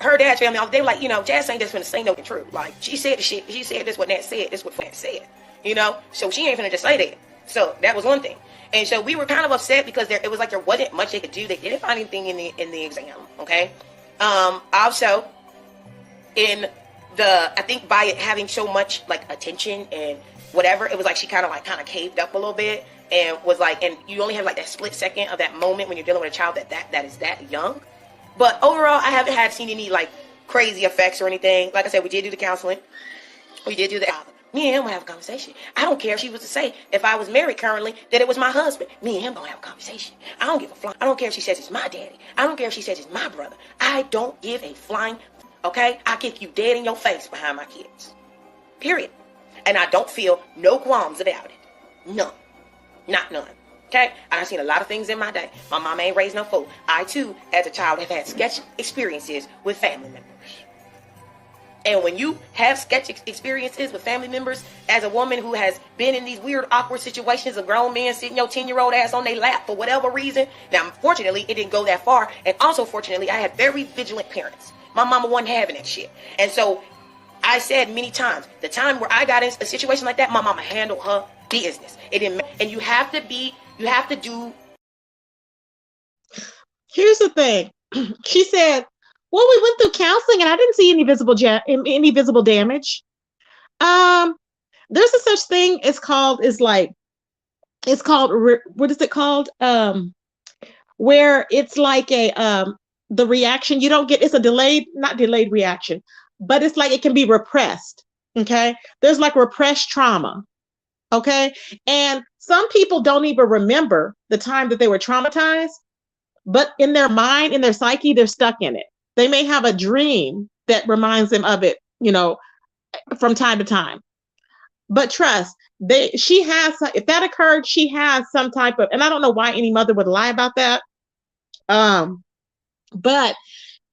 Speaker 5: her dad's family, they were like, you know, Jazz ain't just gonna say no true. Like she said the shit, she said this what Nat said, this what Nat said, you know? So she ain't gonna just say that. So that was one thing. And so we were kind of upset because it was like there wasn't much they could do. They didn't find anything in the exam, okay? Also, I think by it having so much like attention and whatever, it was like she kind of caved up a little bit and was like, and you only have like that split second of that moment when you're dealing with a child that is that young. But overall, I haven't seen any like crazy effects or anything. Like I said, we did do the counseling. We did do the me and him will have a conversation. I don't care if she was to say, if I was married currently, that it was my husband. Me and him gonna have a conversation. I don't give a flying. I don't care if she says it's my daddy. I don't care if she says it's my brother. I don't give a flying. Okay? I kick you dead in your face behind my kids. Period. And I don't feel no qualms about it. None. Not none. Okay? And I've seen a lot of things in my day. My mama ain't raised no fool. I too, as a child, have had sketch experiences with family members. And when you have sketch experiences with family members, as a woman who has been in these weird, awkward situations, a grown man sitting your 10-year-old ass on their lap for whatever reason. Now, fortunately, it didn't go that far. And also, fortunately, I had very vigilant parents. My mama wasn't having that shit. And so I said many times, the time where I got in a situation like that, my mama handled her business. It didn't, and you have to do.
Speaker 2: Here's the thing. She said, well, we went through counseling and I didn't see any visible damage. There's a such thing. It's called, what is it called? Where it's like the reaction you don't get, it's a not delayed reaction, but it's like it can be repressed. Okay. There's like repressed trauma. Okay. And some people don't even remember the time that they were traumatized, but in their mind, in their psyche, they're stuck in it. They may have a dream that reminds them of it, you know, from time to time. But trust, if that occurred, she has some type of, and I don't know why any mother would lie about that. But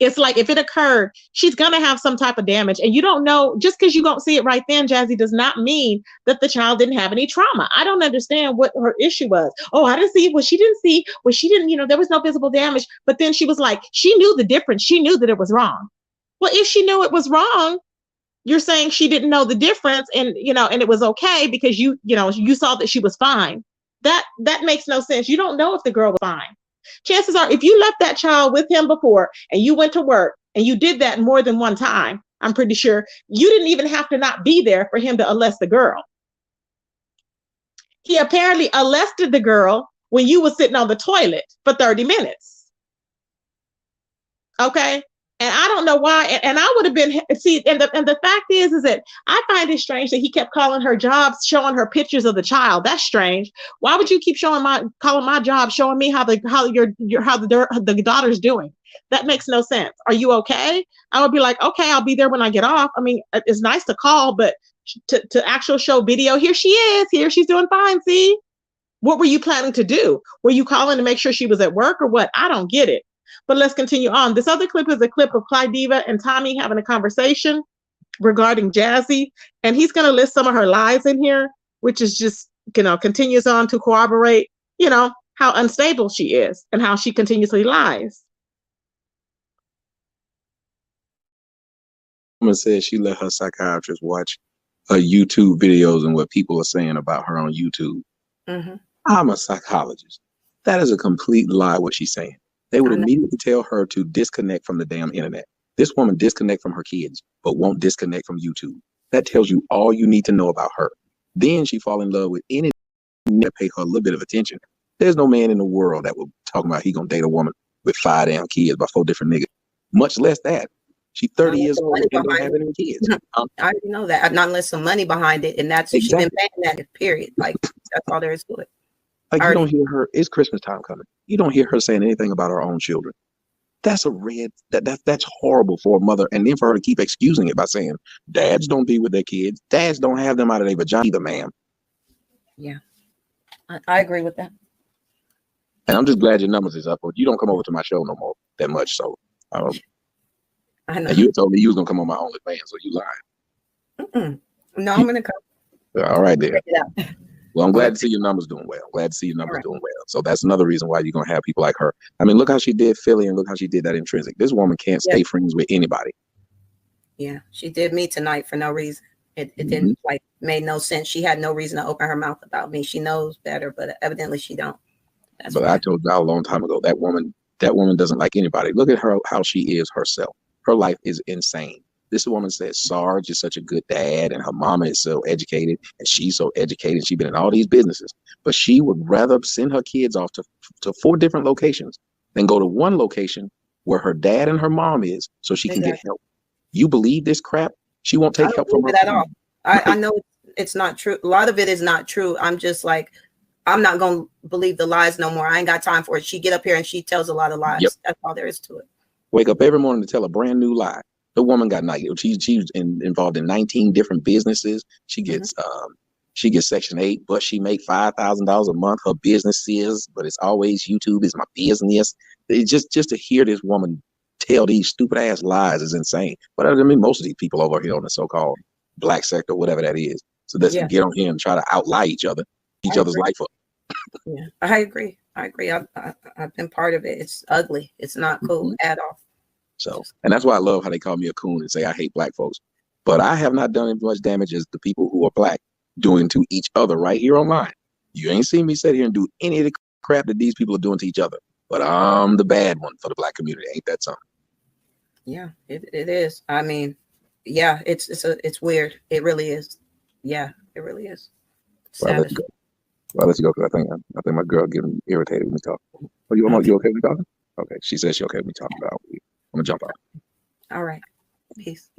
Speaker 2: it's like if it occurred, she's gonna have some type of damage, and you don't know, just because you don't see it right then, Jassy, does not mean that the child didn't have any trauma. I don't understand what her issue was. Oh, I didn't see what she didn't see. Well, she didn't, you know, there was no visible damage. But then she was like, she knew the difference. She knew that it was wrong. Well, if she knew it was wrong, you're saying she didn't know the difference, and you know, and it was okay because you saw that she was fine. That makes no sense. You don't know if the girl was fine. Chances are, if you left that child with him before and you went to work and you did that more than one time, I'm pretty sure you didn't even have to not be there for him to arrest the girl. He apparently arrested the girl when you were sitting on the toilet for 30 minutes. Okay. And I don't know why. And I would have been, and the fact is that I find it strange that he kept calling her jobs, showing her pictures of the child. That's strange. Why would you keep calling my job, showing me how the daughter's doing? That makes no sense. Are you okay? I would be like, okay, I'll be there when I get off. I mean, it's nice to call, but to actual show video, here she is, here she's doing fine. See, what were you planning to do? Were you calling to make sure she was at work or what? I don't get it. But let's continue on. This other clip is a clip of Clyde Diva and Tommy having a conversation regarding Jassy. And he's going to list some of her lies in here, which is just, continues on to corroborate, how unstable she is and how she continuously lies.
Speaker 6: Woman said she let her psychiatrist watch her YouTube videos and what people are saying about her on YouTube. Mm-hmm. I'm a psychologist. That is a complete lie, what she's saying. They would immediately tell her to disconnect from the damn internet. This woman disconnect from her kids, but won't disconnect from YouTube. That tells you all you need to know about her. Then she fall in love with any that pay her a little bit of attention. There's no man in the world that will talk about he gonna date a woman with 5 damn kids by 4 different niggas. Much less that. She's 30 years old and don't have any kids.
Speaker 1: I already know that. Not unless some money behind it, and that's exactly. She's been paying that, period. Like, that's all there is to it.
Speaker 6: Like you don't hear her. It's Christmas time coming. You don't hear her saying anything about her own children. That's a red. That's horrible for a mother, and then for her to keep excusing it by saying, "Dads don't be with their kids. Dads don't have them out of their vagina either, ma'am."
Speaker 1: Yeah, I agree with that.
Speaker 6: And I'm just glad your numbers is up. But you don't come over to my show no more that much. So
Speaker 1: I know.
Speaker 6: and you told me you was gonna come on my OnlyFans, so you lied.
Speaker 1: No, I'm gonna come.
Speaker 6: All right, there. Well, I'm glad to see your numbers doing well. Glad to see your numbers doing well. So that's another reason why you're gonna have people like her. I mean, look how she did Philly, and look how she did that Intrinsic. This woman can't stay friends with anybody.
Speaker 1: Yeah, she did me tonight for no reason. It didn't made no sense. She had no reason to open her mouth about me. She knows better, but evidently she don't.
Speaker 6: But I told y'all a long time ago that woman doesn't like anybody. Look at her, how she is herself. Her life is insane. This woman says Sarge is such a good dad, and her mama is so educated, and she's so educated. She's been in all these businesses, but she would rather send her kids off to 4 different locations than go to one location where her dad and her mom is, so she can get help. You believe this crap? She won't take help from her
Speaker 1: at all. I know it's not true. A lot of it is not true. I'm just like, I'm not going to believe the lies no more. I ain't got time for it. She get up here and she tells a lot of lies. Yep. That's all there is to it.
Speaker 6: Wake up every morning to tell a brand new lie. The woman got she's involved in 19 different businesses. She gets Section 8, but she make $5,000 a month. Her business is, but it's always YouTube is my business. It just to hear this woman tell these stupid ass lies is insane. But I mean, most of these people over here on the so-called black sector, whatever that is, so let's get on here and try to outlie each other's life up.
Speaker 1: Yeah, I agree. I've been part of it. It's ugly. It's not cool at all.
Speaker 6: So, and that's why I love how they call me a coon and say I hate black folks. But I have not done as much damage as the people who are black doing to each other right here online. You ain't seen me sit here and do any of the crap that these people are doing to each other. But I'm the bad one for the black community. Ain't that something?
Speaker 1: Yeah, it is. I mean, yeah, it's weird. It really is. Yeah, it really is.
Speaker 6: Well, let's go. Well, let's go because I think my girl getting irritated with me talking. Are you okay with me talking? Okay, she says she okay with me talking about. I'm gonna jump out.
Speaker 1: All right. Peace.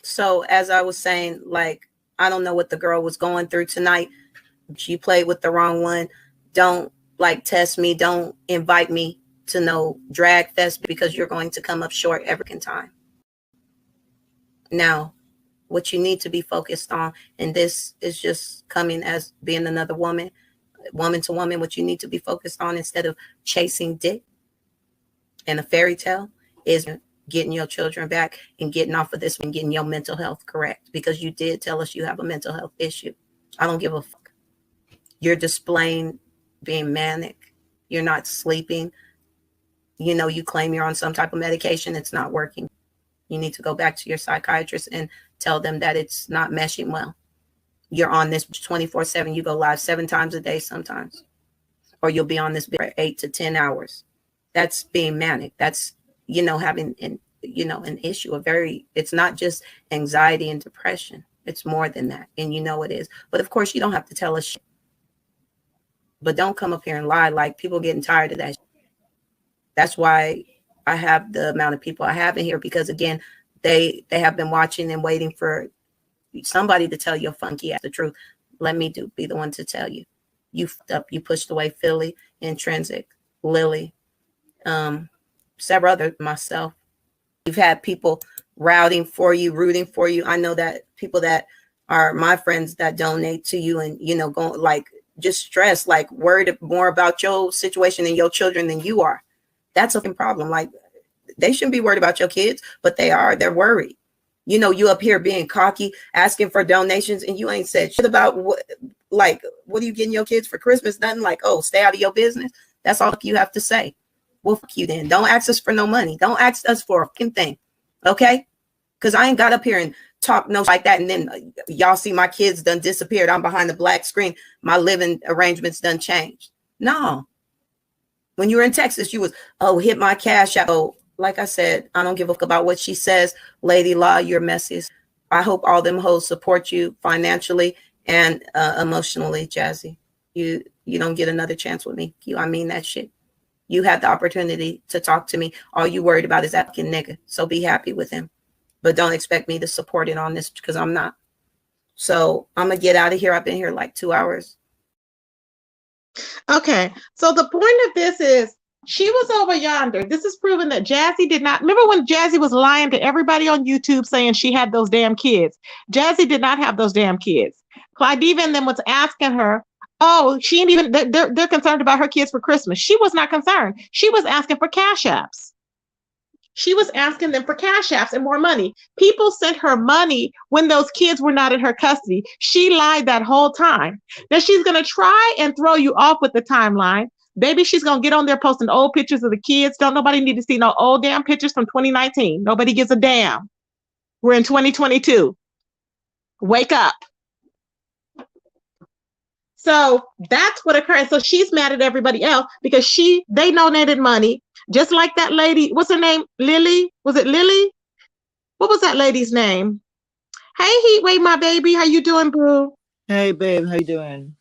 Speaker 1: So as I was saying, like, I don't know what the girl was going through tonight. She played with the wrong one. Don't test me. Don't invite me to no drag fest because you're going to come up short every time. Now, what you need to be focused on, and this is just coming as being another woman to woman, what you need to be focused on instead of chasing dick and a fairy tale is getting your children back and getting off of this and getting your mental health correct, because you did tell us you have a mental health issue. I don't give a fuck. You're displaying being manic. You're not sleeping. You know, you claim you're on some type of medication. It's not working. You need to go back to your psychiatrist and tell them that it's not meshing well. You're on this 24/7. You go live 7 times a day sometimes, or you'll be on this for 8 to 10 hours. That's being manic. That's, having an issue. It's not just anxiety and depression. It's more than that. And it is. But of course, you don't have to tell us shit. But don't come up here and lie. Like, people getting tired of that. That's why I have the amount of people I have in here, because again, they have been watching and waiting for somebody to tell your funky ass the truth. Let me be the one to tell you. You fucked up. You pushed away Philly, Intrinsic, Lily, several other, myself. You've had people rooting for you. I know that people that are my friends that donate to you and, going just stressed, worried more about your situation and your children than you are. That's a problem. They shouldn't be worried about your kids, but they are. They're worried. You up here being cocky, asking for donations, and you ain't said shit about what are you getting your kids for Christmas? Nothing stay out of your business. That's all you have to say. Well, fuck you then. Don't ask us for no money. Don't ask us for a fucking thing. Okay? Because I ain't got up here and talk no like that. And then y'all see my kids done disappeared. I'm behind the black screen. My living arrangements done changed. No. When you were in Texas, you was, hit my cash out. Oh, like I said, I don't give a fuck about what she says. Lady Law, you're messy. I hope all them hoes support you financially and emotionally, Jassy. You don't get another chance with me. I mean that shit. You had the opportunity to talk to me. All you worried about is that fucking nigga. So be happy with him. But don't expect me to support it on this, because I'm not. So I'm gonna get out of here. I've been here like 2 hours.
Speaker 2: Okay. So the point of this is she was over yonder. This is proven that Jassy did not. Remember when Jassy was lying to everybody on YouTube saying she had those damn kids? Jassy did not have those damn kids. Clydiva and them was asking her, oh, she ain't even, they're concerned about her kids for Christmas. She was not concerned. She was asking for cash apps. She was asking them for cash apps and more money. People sent her money when those kids were not in her custody. She lied that whole time. Now she's going to try and throw you off with the timeline. Baby, she's going to get on there posting old pictures of the kids. Don't nobody need to see no old damn pictures from 2019. Nobody gives a damn. We're in 2022. Wake up. So that's what occurred. So she's mad at everybody else because they donated money. Just like that lady, what's her name? Lily? Was it Lily? What was that lady's name? Hey, Heatwave, my baby. How you doing, boo?
Speaker 7: Hey, babe. How you doing?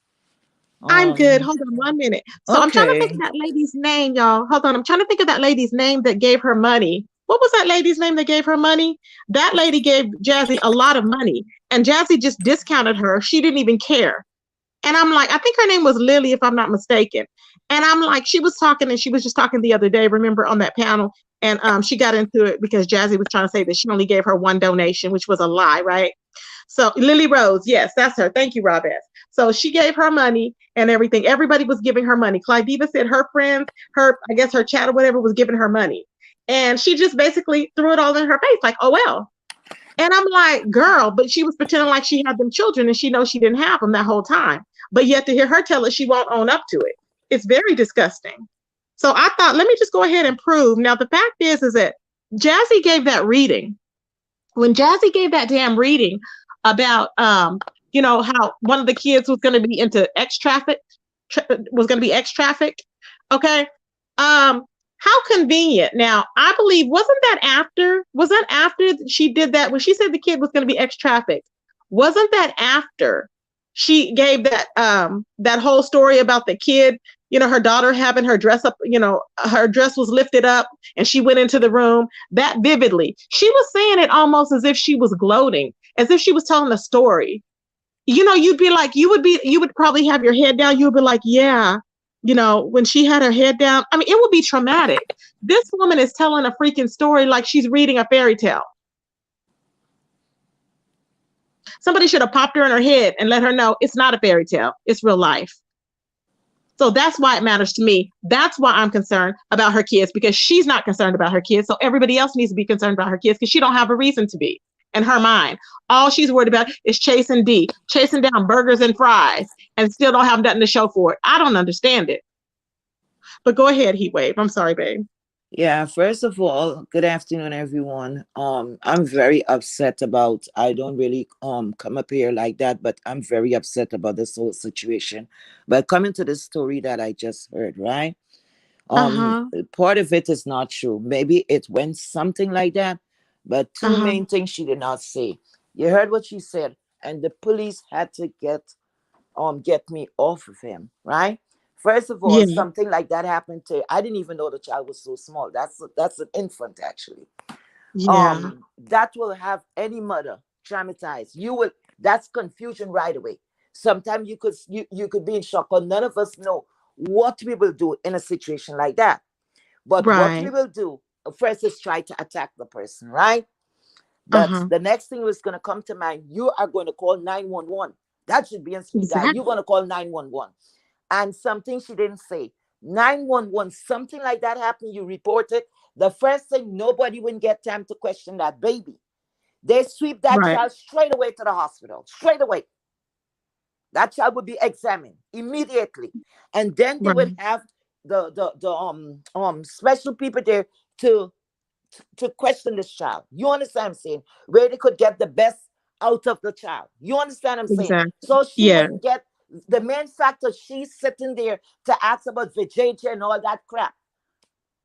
Speaker 2: I'm good. Hold on 1 minute. So I'm trying to think of that lady's name, y'all. Hold on. I'm trying to think of that lady's name that gave her money. What was that lady's name that gave her money? That lady gave Jassy a lot of money, and Jassy just discounted her. She didn't even care. And I'm like, I think her name was Lily, if I'm not mistaken. And I'm like, she was talking, and she was just talking the other day, remember, on that panel. And she got into it because Jassy was trying to say that she only gave her one donation, which was a lie, right? So Lily Rose, yes, that's her. Thank you, Rob S. So she gave her money and everything. Everybody was giving her money. Clydiva said her friends, I guess her chat or whatever was giving her money. And she just basically threw it all in her face, like, oh, well. And I'm like, girl, but she was pretending like she had them children and she knows she didn't have them that whole time. But yet to hear her tell it, she won't own up to it. It's very disgusting. So I thought, let me just go ahead and prove. Now, the fact is that Jassy gave that reading. When Jassy gave that damn reading about, how one of the kids was going to be into ex-traffic, okay? How convenient. Now, I believe, was that after she did that, when she said the kid was going to be ex-trafficked? Wasn't that after she gave that whole story about the kid, her daughter having her dress up, her dress was lifted up and she went into the room that vividly. She was saying it almost as if she was gloating, as if she was telling a story. You'd be like, you would probably have your head down. You would be like, yeah, when she had her head down, I mean, it would be traumatic. This woman is telling a freaking story like she's reading a fairy tale. Somebody should have popped her in her head and let her know it's not a fairy tale. It's real life. So that's why it matters to me. That's why I'm concerned about her kids, because she's not concerned about her kids. So everybody else needs to be concerned about her kids because she don't have a reason to be in her mind. All she's worried about is chasing down burgers and fries, and still don't have nothing to show for it. I don't understand it. But go ahead, Heatwave. I'm sorry, babe.
Speaker 7: Yeah, first of all, good afternoon, everyone. I'm very upset about, I don't really come up here like that, but I'm very upset about this whole situation. But coming to the story that I just heard, right? Part of it is not true. Maybe it went something like that, but two main things she did not say. You heard what she said, and the police had to get me off of him, right? First of all, something like that happened to, I didn't even know the child was so small. That's an infant, actually.
Speaker 2: Yeah.
Speaker 7: That will have any mother traumatized. That's confusion right away. Sometimes you could be in shock, or none of us know what we will do in a situation like that. But what we will do first is try to attack the person, right? But the next thing was going to come to mind, you are going to call 911. That should be in speed dial. You're going to call 911. And something she didn't say. 911, something like that happened, you report it. The first thing, nobody wouldn't get time to question that baby. They sweep that child straight away to the hospital. Straight away. That child would be examined immediately. And then they would have the special people there to question this child. You understand what I'm saying? Where they could get the best out of the child. You understand what I'm saying?
Speaker 2: Exactly.
Speaker 7: So she wouldn't get the main factor. She's sitting there to ask about vijayjay and all that crap.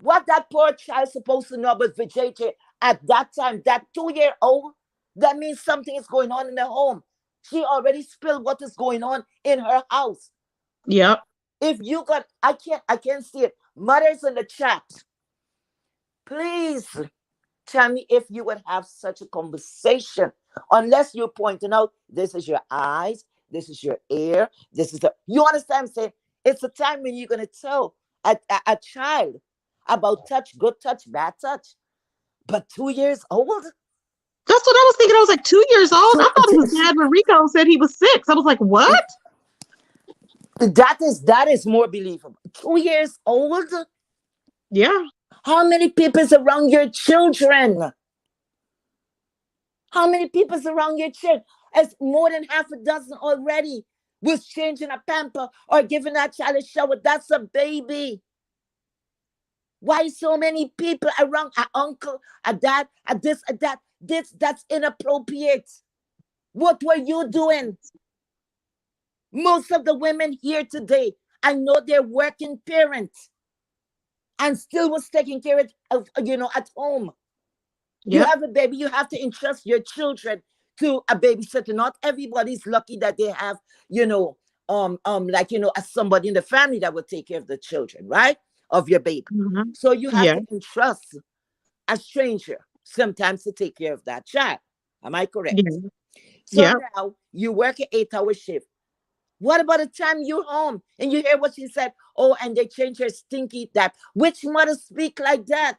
Speaker 7: What that poor child supposed to know about vijayjay at that time, that 2-year-old, that means something is going on in the home. She already spilled what is going on in her house.
Speaker 2: Yep.
Speaker 7: If you got, I can't see it. Mothers in the chat, please Tell me if you would have such a conversation, unless you're pointing out, this is your eyes, this is your ear, this is the, you understand what I'm saying? It's a time when you're going to tell a child about touch, good touch, bad touch. But 2 years old?
Speaker 2: That's what I was thinking. I was like, 2 years old?
Speaker 7: So-
Speaker 2: I thought he was bad when Rico said he was 6. I was like, what?
Speaker 7: That is more believable. 2 years old?
Speaker 2: Yeah.
Speaker 7: How many people's around your children? How many people's around your children? As more than half a dozen already was changing a pamper or giving that child a shower. That's a baby. Why so many people around? A uncle, a dad, a this, a that. That's inappropriate. What were you doing? Most of the women here today, I know they're working parents and still was taking care of at home. You
Speaker 2: Yeah.
Speaker 7: have a baby, you have to entrust your children to a babysitter. Not everybody's lucky that they have, as somebody in the family that will take care of the children, right? Of your baby.
Speaker 2: Mm-hmm.
Speaker 7: So you have
Speaker 2: Yeah.
Speaker 7: to entrust a stranger sometimes to take care of that child. Am I correct?
Speaker 2: Yeah.
Speaker 7: So
Speaker 2: Yeah.
Speaker 7: now you work an 8-hour shift. What about the time you're home and you hear what she said? Oh, and they change her stinky that. Which mother speak like that?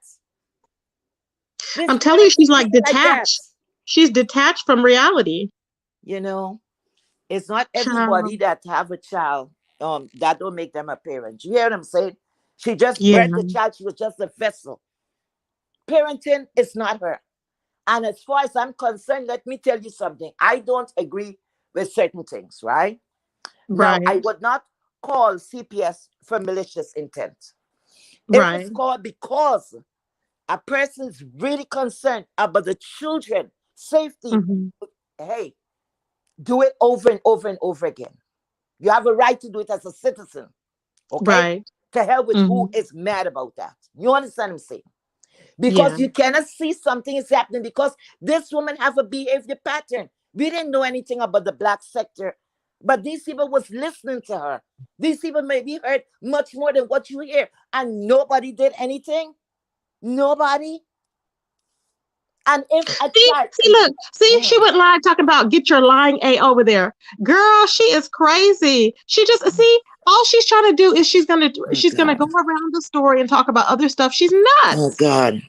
Speaker 7: Which
Speaker 2: I'm telling you, she's
Speaker 7: mother
Speaker 2: like
Speaker 7: speak
Speaker 2: detached.
Speaker 7: that?
Speaker 2: She's detached from reality.
Speaker 7: It's not everybody
Speaker 2: Child.
Speaker 7: that have a child that don't make them a parent. You hear what I'm saying? She just
Speaker 2: Yeah.
Speaker 7: birthed the child. She was just a vessel. Parenting is not her. And as far as I'm concerned, let me tell you something. I don't agree with certain things, right? Now, I
Speaker 2: Right.
Speaker 7: would not call CPS for malicious intent. If
Speaker 2: Right.
Speaker 7: it's called because a person's really concerned about the children safety,
Speaker 2: Mm-hmm.
Speaker 7: hey, do it over and over and over again. You have a right to do it as a citizen, okay?
Speaker 2: Right.
Speaker 7: To hell with who
Speaker 2: Mm-hmm.
Speaker 7: is mad about that. You understand what I'm saying?
Speaker 2: Yeah.
Speaker 7: Because you cannot see something is happening because this woman have a behavior pattern. We didn't know anything about the black sector, but these people was listening to her. These people maybe heard much more than what you hear, and nobody did anything. Nobody. And if a child,
Speaker 2: Look, she went live talking about get your lying A over there. Girl, she is crazy. She just all she's trying to do is she's gonna go around the story and talk about other stuff. She's nuts.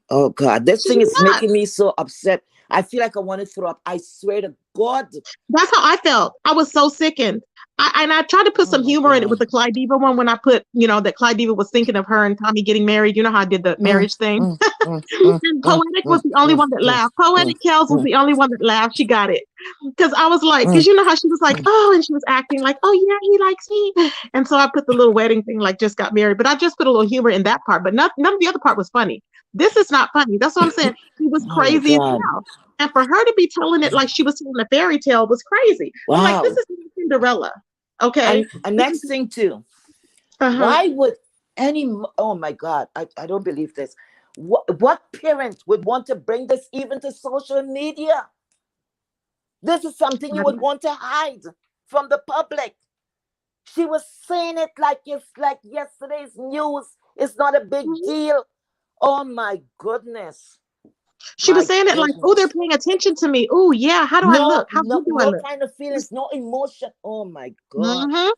Speaker 7: Oh God, this
Speaker 2: She's
Speaker 7: thing is
Speaker 2: nuts.
Speaker 7: making me so upset. I feel like I want to throw up. I swear to God.
Speaker 2: That's how I felt. I was so sickened. I tried to put some humor in it with the Clyde Diva one when I put, that Clyde Diva was thinking of her and Tommy getting married. You know how I did the marriage thing. And Poetic was the only one that laughed. Poetic Kels was the only one that laughed. She got it. Because I was like, because you know how she was like, oh, and she was acting like, oh yeah, he likes me. And so I put the little wedding thing, like just got married. But I just put a little humor in that part. But none of the other part was funny. This is not funny. That's what I'm saying. He was crazy as hell. And for her to be telling it like she was telling a fairy tale was crazy.
Speaker 7: Wow.
Speaker 2: I'm like, this is Cinderella. Okay.
Speaker 7: And next thing too, why would oh my God, I don't believe this. What parent would want to bring this even to social media? This is something you would want to hide from the public. She was saying it like it's like yesterday's news. It's not a big deal. Oh my goodness.
Speaker 2: She was saying it like, oh, they're paying attention to me. Oh, yeah. How do I look? How do I look?
Speaker 7: No kind of feelings, no emotion. Oh my God.
Speaker 2: Mm-hmm.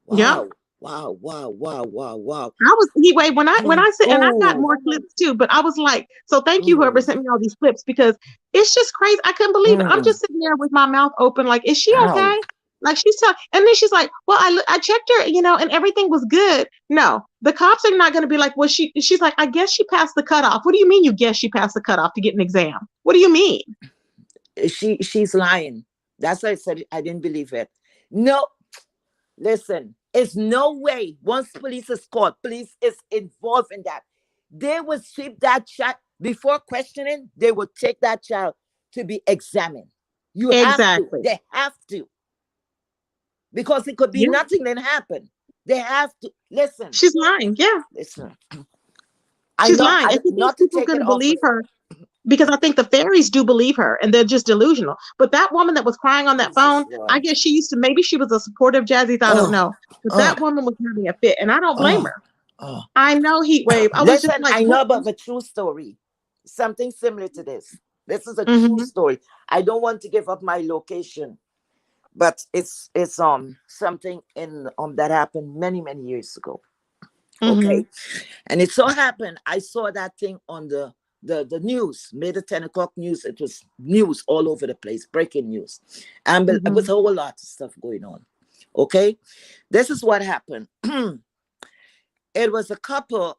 Speaker 7: Wow.
Speaker 2: Yeah.
Speaker 7: Wow.
Speaker 2: I was anyway when I said, and I got more clips too, but I was like, so thank you whoever sent me all these clips because it's just crazy. I couldn't believe it. I'm just sitting there with my mouth open, like, is she okay? Like she's telling, and then she's like, well, I checked her, and everything was good. No, the cops are not going to be like, well, she's like, I guess she passed the cutoff. What do you mean you guess she passed the cutoff to get an exam? What do you mean?
Speaker 7: She's lying. That's why I said I didn't believe it. No, listen, it's no way once police is called, police is involved in that. They will sweep that child before questioning. They will take that child to be examined. You have to. They have to. Because it could be nothing that happened. They have to listen.
Speaker 2: She's lying. Yeah.
Speaker 7: Listen.
Speaker 2: She's lying. I think most people going to believe her because I think the fairies do believe her and they're just delusional. But that woman that was crying on that phone, I guess maybe she was a supportive Jassy. I don't know. But that woman was having a fit and I don't blame her. I know Heatwave.
Speaker 7: I know about the true story. something similar to this. This is a true
Speaker 2: Mm-hmm.
Speaker 7: story. I don't want to give up my location, but it's something in that happened many many years ago.
Speaker 2: Mm-hmm.
Speaker 7: Okay, and it so happened I saw that thing on the news, made the 10 o'clock news. It was news all over the place, breaking news, and it
Speaker 2: Mm-hmm.
Speaker 7: was a whole lot of stuff going on. Okay, this is what happened. It was a couple.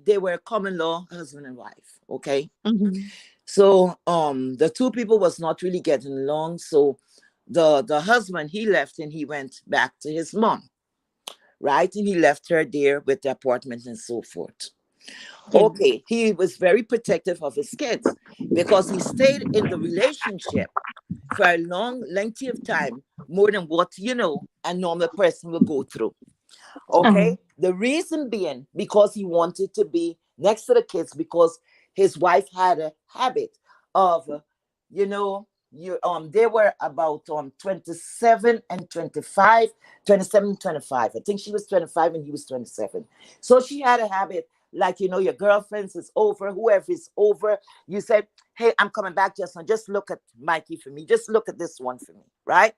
Speaker 7: They were common law husband and wife. Okay,
Speaker 2: Mm-hmm.
Speaker 7: so the two people was not really getting along. So the husband, he left and he went back to his mom, right? And he left her there with the apartment and so forth.
Speaker 2: Yeah.
Speaker 7: Okay, he was very protective of his kids because he stayed in the relationship for a long, lengthy of time, more than what a normal person will go through.
Speaker 2: Uh-huh.
Speaker 7: Okay, the reason being because he wanted to be next to the kids because his wife had a habit of, they were about 27 and 25, 27 and 25. I think she was 25 and he was 27. So she had a habit, like, your girlfriends is over, whoever is over, you said, hey, I'm coming back, just look at Mikey for me, just look at this one for me, right?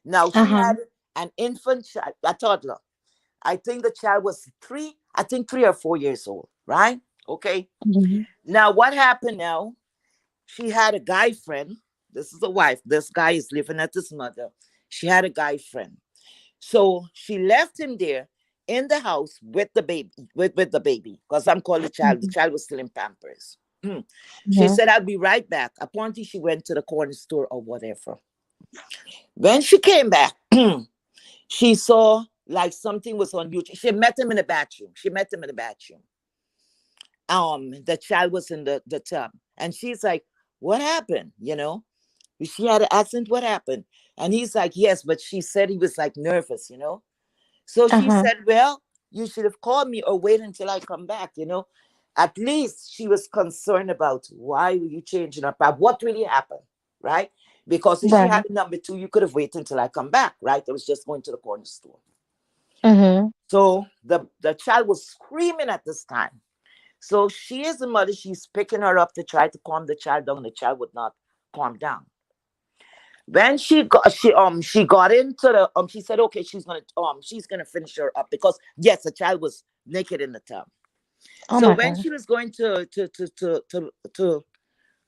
Speaker 7: Now she
Speaker 2: Uh-huh.
Speaker 7: had an infant child, a toddler. I think the child was 3 or 4 years old, right? Okay.
Speaker 2: Mm-hmm.
Speaker 7: Now, what happened now? She had a guy friend. This is a wife. This guy is living at his mother. She had a guy friend. So she left him there in the house with the baby, with the baby, because I'm calling the child. The child was still in Pampers. She
Speaker 2: Mm-hmm.
Speaker 7: said, I'll be right back. Apparently, she went to the corner store or whatever. When she came back, she saw like something was on YouTube. She met him in the bathroom. The child was in the tub. And she's like, what happened? She had an accident. What happened? And he's like, yes, but she said he was like nervous. So she
Speaker 2: Uh-huh.
Speaker 7: said, well, you should have called me or wait until I come back. At least she was concerned about why were you changing her path? What really happened? Right? Because if she
Speaker 2: Right.
Speaker 7: had a number two, you could have waited until I come back, right? I was just going to the corner store.
Speaker 2: Mm-hmm.
Speaker 7: So the child was screaming at this time. So she is the mother. She's picking her up to try to calm the child down. The child would not calm down. When she got into the she said, okay, she's gonna finish her up because yes, the child was naked in the tub.
Speaker 2: Oh
Speaker 7: So
Speaker 2: my
Speaker 7: when
Speaker 2: God.
Speaker 7: she was going to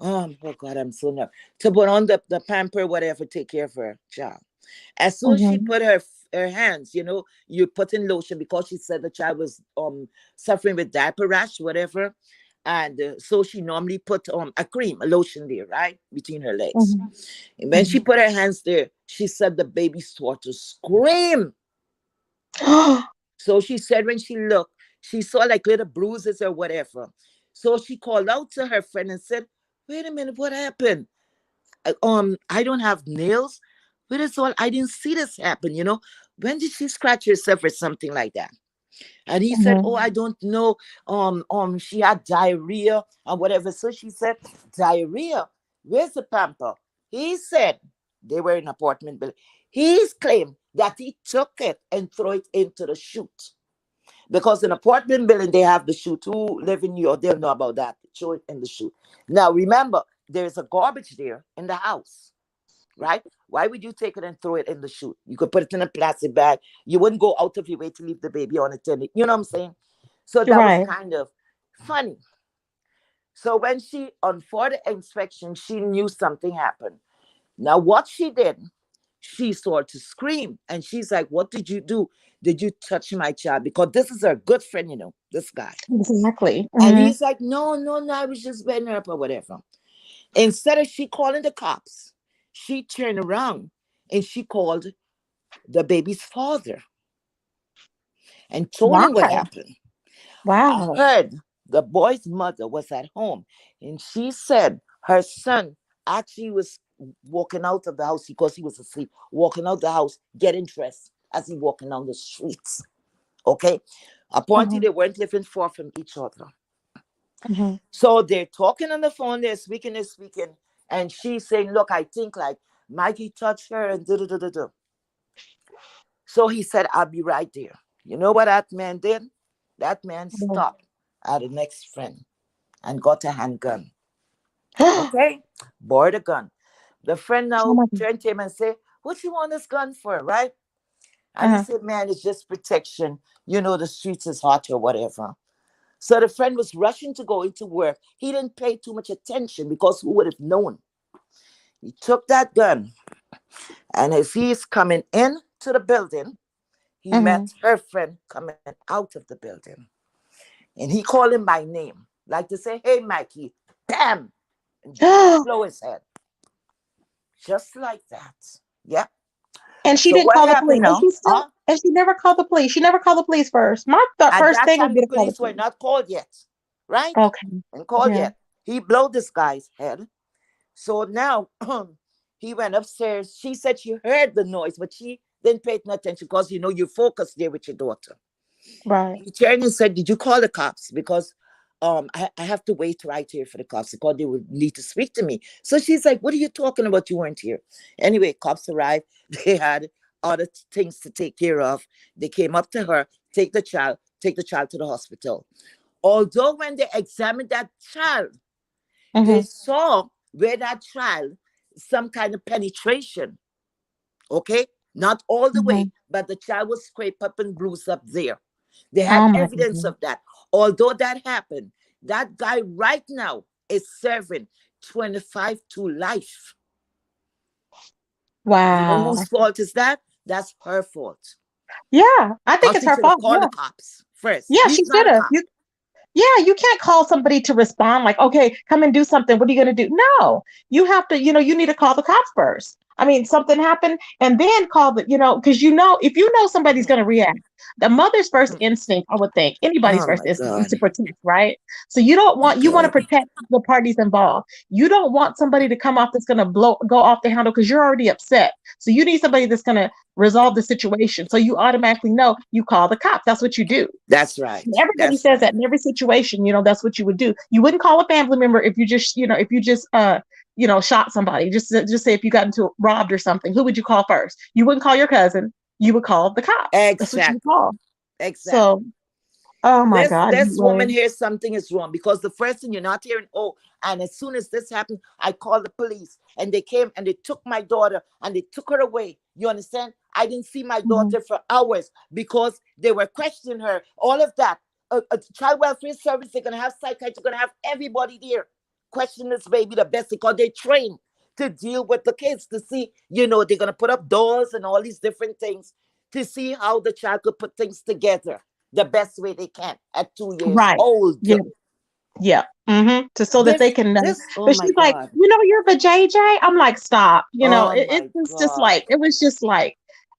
Speaker 7: oh God, I'm so nervous, to put on the pamper, whatever, take care of her child. As soon as she
Speaker 2: Mm-hmm.
Speaker 7: put her hands, you put in lotion because she said the child was suffering with diaper rash, whatever. And so she normally put a lotion there, right? Between her legs.
Speaker 2: Mm-hmm.
Speaker 7: And when she put her hands there, she said the baby started to scream.
Speaker 2: Mm-hmm.
Speaker 7: So she said when she looked, she saw like little bruises or whatever. So she called out to her friend and said, wait a minute, what happened? I don't have nails. But it's all I didn't see this happen. When did she scratch herself or something like that? And he said, oh, I don't know. She had diarrhea or whatever. So she said, diarrhea? Where's the pamper? He said they were in an apartment building. He's claimed that he took it and threw it into the chute. Because in apartment building, they have the chute. Who live in New York, they'll know about that. Throw it in the chute. Now, remember, there's a garbage there in the house, right? Why would you take it and throw it in the chute? You could put it in a plastic bag. You wouldn't go out of your way to leave the baby on it. You know what I'm saying? So that was
Speaker 2: Right.
Speaker 7: kind of funny. So when on for the inspection, she knew something happened. Now, what she did, she started to scream. And she's like, what did you do? Did you touch my child? Because this is her good friend, this guy.
Speaker 2: Exactly.
Speaker 7: And
Speaker 2: Mm-hmm.
Speaker 7: he's like, no, no, no, I was just bedding her up or whatever. Instead of she calling the cops, she turned around and she called the baby's father and told him what
Speaker 2: Wow.
Speaker 7: happened. I
Speaker 2: Wow.
Speaker 7: heard the boy's mother was at home and she said her son actually was walking out of the house because he was asleep, walking out the house, getting dressed as he walking down the streets. Okay. Apparently,
Speaker 2: Mm-hmm.
Speaker 7: they weren't living far from each other.
Speaker 2: Mm-hmm.
Speaker 7: So they're talking on the phone, they're speaking, and she's saying, look, I think like Mikey touched her and da da da da da. So he said, I'll be right there. You know what that man did? That man stopped at the next friend and got a handgun. Okay, bought a gun. The friend
Speaker 2: Oh
Speaker 7: now
Speaker 2: my God.
Speaker 7: turned to him and say, "What you want this gun for, right?" And he
Speaker 2: Uh-huh.
Speaker 7: said, "Man, it's just protection. You know, the streets is hot or whatever." So the friend was rushing to go into work. He didn't pay too much attention because who would have known? He took that gun, and as he is coming in to the building, he met her friend coming out of the building. And he called him by name, like to say, "Hey, Mikey," bam, and blow his head. Just like that. Yeah.
Speaker 2: And she
Speaker 7: So
Speaker 2: didn't
Speaker 7: what
Speaker 2: call the
Speaker 7: happened
Speaker 2: police. And
Speaker 7: now?
Speaker 2: she still, and she never called the police. She never called the police first. My
Speaker 7: At
Speaker 2: first
Speaker 7: that
Speaker 2: thing would
Speaker 7: time,
Speaker 2: be
Speaker 7: the
Speaker 2: to call the
Speaker 7: police were
Speaker 2: police.
Speaker 7: not called yet, right?
Speaker 2: Okay.
Speaker 7: And called
Speaker 2: Yeah.
Speaker 7: yet. He blew this guy's head. So now he went upstairs. She said she heard the noise, but she didn't pay no attention because you know you focus there with your daughter.
Speaker 2: Right.
Speaker 7: He turned and said, "Did you call the cops? Because I have to wait right here for the cops because they would need to speak to me." So she's like, "What are you talking about? You weren't here." Anyway, cops arrived. They had other things to take care of. They came up to her, take the child to the hospital. Although when they examined that child, they saw where that child, some kind of penetration, okay? Not all the way, but the child was scraped up and bruised up there. They had
Speaker 2: Oh my
Speaker 7: evidence
Speaker 2: goodness.
Speaker 7: of that. Although that happened, that guy right now is serving 25 to life. You know
Speaker 2: Wow.
Speaker 7: whose fault is that? That's her fault.
Speaker 2: Yeah, I think
Speaker 7: Because
Speaker 2: it's
Speaker 7: she
Speaker 2: her
Speaker 7: should have
Speaker 2: fault.
Speaker 7: called
Speaker 2: Yeah.
Speaker 7: the cops first.
Speaker 2: Yeah,
Speaker 7: He's
Speaker 2: she
Speaker 7: not
Speaker 2: should
Speaker 7: a
Speaker 2: have.
Speaker 7: cop.
Speaker 2: Yeah, you can't call somebody to respond like, okay, come and do something. What are you going to do? No, you have to, you need to call the cops first. I mean, something happened and then call the, because if you know somebody's going to react, the mother's first instinct, I would think, anybody's
Speaker 7: Oh
Speaker 2: first
Speaker 7: my
Speaker 2: instinct is
Speaker 7: God.
Speaker 2: to protect, right? So you want to
Speaker 7: God.
Speaker 2: protect the parties involved. You don't want somebody to come off that's going to go off the handle because you're already upset. So you need somebody that's going to resolve the situation. So you automatically know you call the cops. That's what you do.
Speaker 7: That's right.
Speaker 2: Everybody
Speaker 7: That's
Speaker 2: says
Speaker 7: right.
Speaker 2: that in every situation, that's what you would do. You wouldn't call a family member if you just, shot somebody. Just say if you got into robbed or something, who would you call first? You wouldn't call your cousin. You would call the cops. That's what you would
Speaker 7: Exactly.
Speaker 2: call.
Speaker 7: Exactly.
Speaker 2: So, oh my God.
Speaker 7: This woman hears something is wrong because the first thing you're not hearing, and as soon as this happened, I called the police and they came and they took my daughter and they took her away. You understand? I didn't see my daughter for hours because they were questioning her. All of that. A child welfare service, they're going to have psychiatrists, they're going to have everybody there. Question this baby the best because they train to deal with the kids to see, they're going to put up doors and all these different things to see how the child could put things together the best way they can at 2 years
Speaker 2: right.
Speaker 7: old.
Speaker 2: Yeah. Yeah. So that they can know.
Speaker 7: Oh
Speaker 2: But
Speaker 7: my
Speaker 2: she's like,
Speaker 7: God.
Speaker 2: you're the JJ. I'm like, stop.
Speaker 7: Oh
Speaker 2: It
Speaker 7: my
Speaker 2: was just
Speaker 7: God.
Speaker 2: like,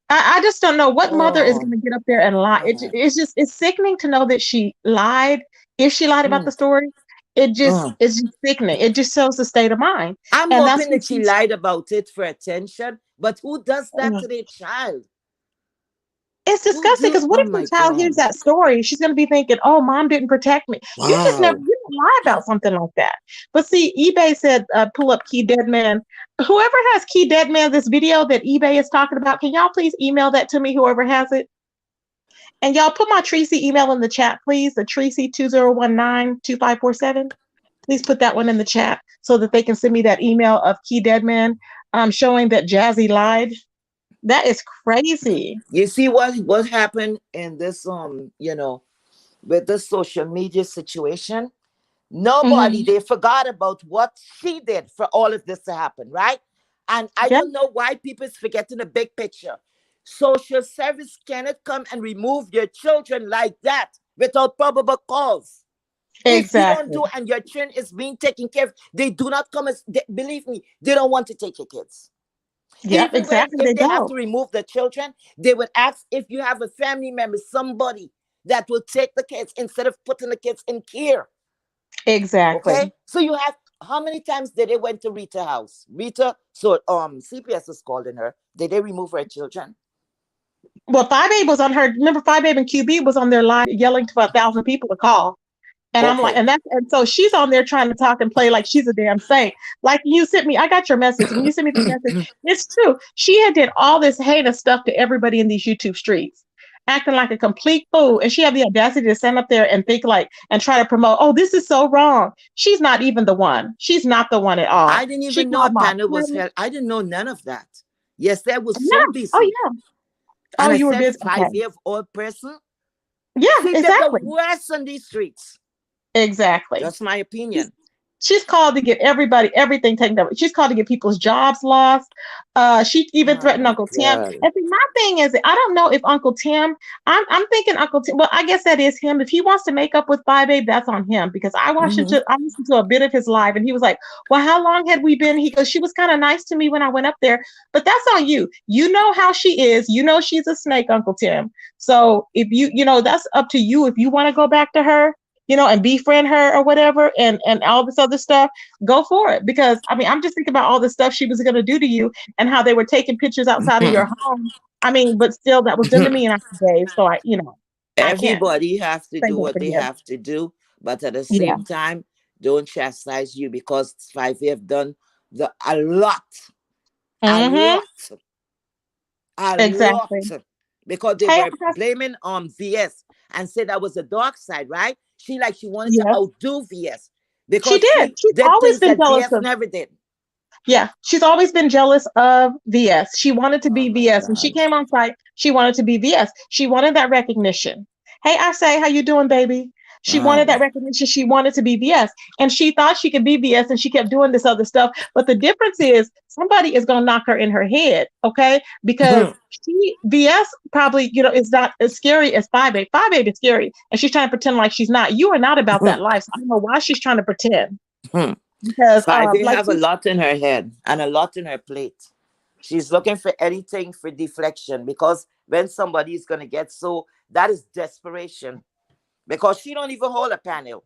Speaker 2: I just don't know what mother is going to get up there and lie.
Speaker 7: God.
Speaker 2: It's sickening to know that she lied. If she lied about the story, it's just sickening. It just shows the state of mind.
Speaker 7: I'm
Speaker 2: And that's
Speaker 7: hoping
Speaker 2: what
Speaker 7: that she lied about it for attention, but who does that to their child?
Speaker 2: It's disgusting because what if the child hears that story? She's going to be thinking, "Oh, mom didn't protect me."
Speaker 7: Wow.
Speaker 2: You don't lie about something like that. But see, eBay said, "Pull up Key Dead Man." Whoever has Key Dead Man, this video that eBay is talking about, can y'all please email that to me? Whoever has it, and y'all put my Tracy email in the chat, please. The Tracy 2019-2547. Please put that one in the chat so that they can send me that email of Key Dead Man, showing that Jassy lied. That is crazy.
Speaker 7: You see what happened in this with this social media situation? Nobody, they forgot about what she did for all of this to happen, right? And I don't know why people is forgetting the big picture. Social service cannot come and remove your children like that without probable cause. If you don't do and your children is being taken care of, they do not come believe me, they don't want to take your kids.
Speaker 2: Yeah,
Speaker 7: Even
Speaker 2: exactly.
Speaker 7: if they have to remove the children, they would ask if you have a family member, somebody that will take the kids instead of putting the kids in care.
Speaker 2: Exactly.
Speaker 7: Okay. So you have, how many times did they went to Rita's house? So CPS was calling her. Did they remove her children?
Speaker 2: Well, 5A was on her. Remember, 5A and QB was on their line yelling to 1,000 people to call. And I'm like, and so she's on there trying to talk and play like she's a damn saint. Like you sent me, I got your message. When you sent me the message, it's true. She had did all this heinous stuff to everybody in these YouTube streets. acting like a complete fool, and she had the audacity to stand up there and think like and try to promote, oh, this is so wrong. She's not even the one. She's not the one at all.
Speaker 7: I didn't
Speaker 2: She
Speaker 7: even know
Speaker 2: called
Speaker 7: a
Speaker 2: my
Speaker 7: panel was
Speaker 2: friend.
Speaker 7: held. I didn't know none of that. Yes, I was
Speaker 2: Yeah.
Speaker 7: so
Speaker 2: Oh
Speaker 7: busy.
Speaker 2: yeah.
Speaker 7: And
Speaker 2: Oh,
Speaker 7: I
Speaker 2: you were
Speaker 7: said,
Speaker 2: busy. Okay.
Speaker 7: 5-year-old person.
Speaker 2: Yeah,
Speaker 7: She did
Speaker 2: exactly.
Speaker 7: the worst on these streets.
Speaker 2: Exactly.
Speaker 7: That's my opinion.
Speaker 2: She's called to get everybody everything taken over. She's called to get people's jobs lost. She even
Speaker 7: Oh
Speaker 2: threatened
Speaker 7: my
Speaker 2: Uncle Tim.
Speaker 7: God.
Speaker 2: And see, my thing is, I don't know if Uncle Tim. I'm thinking Uncle Tim. Well, I guess that is him. If he wants to make up with Five Babe, that's on him. Because I listened to a bit of his live, and he was like, "Well, how long had we been?" He goes, "She was kind of nice to me when I went up there, but that's on you. You know how she is. You know she's a snake, Uncle Tim. So if that's up to you. If you want to go back to her." And befriend her or whatever, and all this other stuff, go for it. Because I mean, I'm just thinking about all the stuff she was going to do to you, and how they were taking pictures outside of your home. I mean, but still, that was done to me in days. So I can't
Speaker 7: Everybody has to
Speaker 2: say
Speaker 7: do
Speaker 2: that
Speaker 7: what
Speaker 2: for
Speaker 7: they
Speaker 2: you.
Speaker 7: have to do, but at the
Speaker 2: Yeah.
Speaker 7: same time, don't chastise you, because 5 have done a lot.
Speaker 2: Exactly.
Speaker 7: Because they
Speaker 2: Hey,
Speaker 7: were blaming on VS and said that was the dark side, right? She wanted to
Speaker 2: yes,
Speaker 7: outdo VS
Speaker 2: she
Speaker 7: because
Speaker 2: did.
Speaker 7: she
Speaker 2: She's
Speaker 7: did
Speaker 2: always
Speaker 7: things
Speaker 2: been
Speaker 7: that
Speaker 2: jealous
Speaker 7: VS
Speaker 2: of.
Speaker 7: never did.
Speaker 2: Yeah, she's always been jealous of VS. She wanted to
Speaker 7: Oh
Speaker 2: be
Speaker 7: my
Speaker 2: VS. When she
Speaker 7: God.
Speaker 2: came on site, she wanted to be VS. She wanted that recognition. Hey, I say, how you doing, baby? She wanted that recognition. She wanted to be VS. And she thought she could be VS, and she kept doing this other stuff. But the difference is somebody is going to knock her in her head, okay? Because VS probably, is not as scary as 5'8". 5'8" is scary. And she's trying to pretend like she's not. You are not about that life. So I don't know why she's trying to pretend. Because
Speaker 7: 5 have a lot in her head and a lot in her plate. She's looking for anything for deflection, because when somebody is going to get that is desperation, because she don't even hold a panel.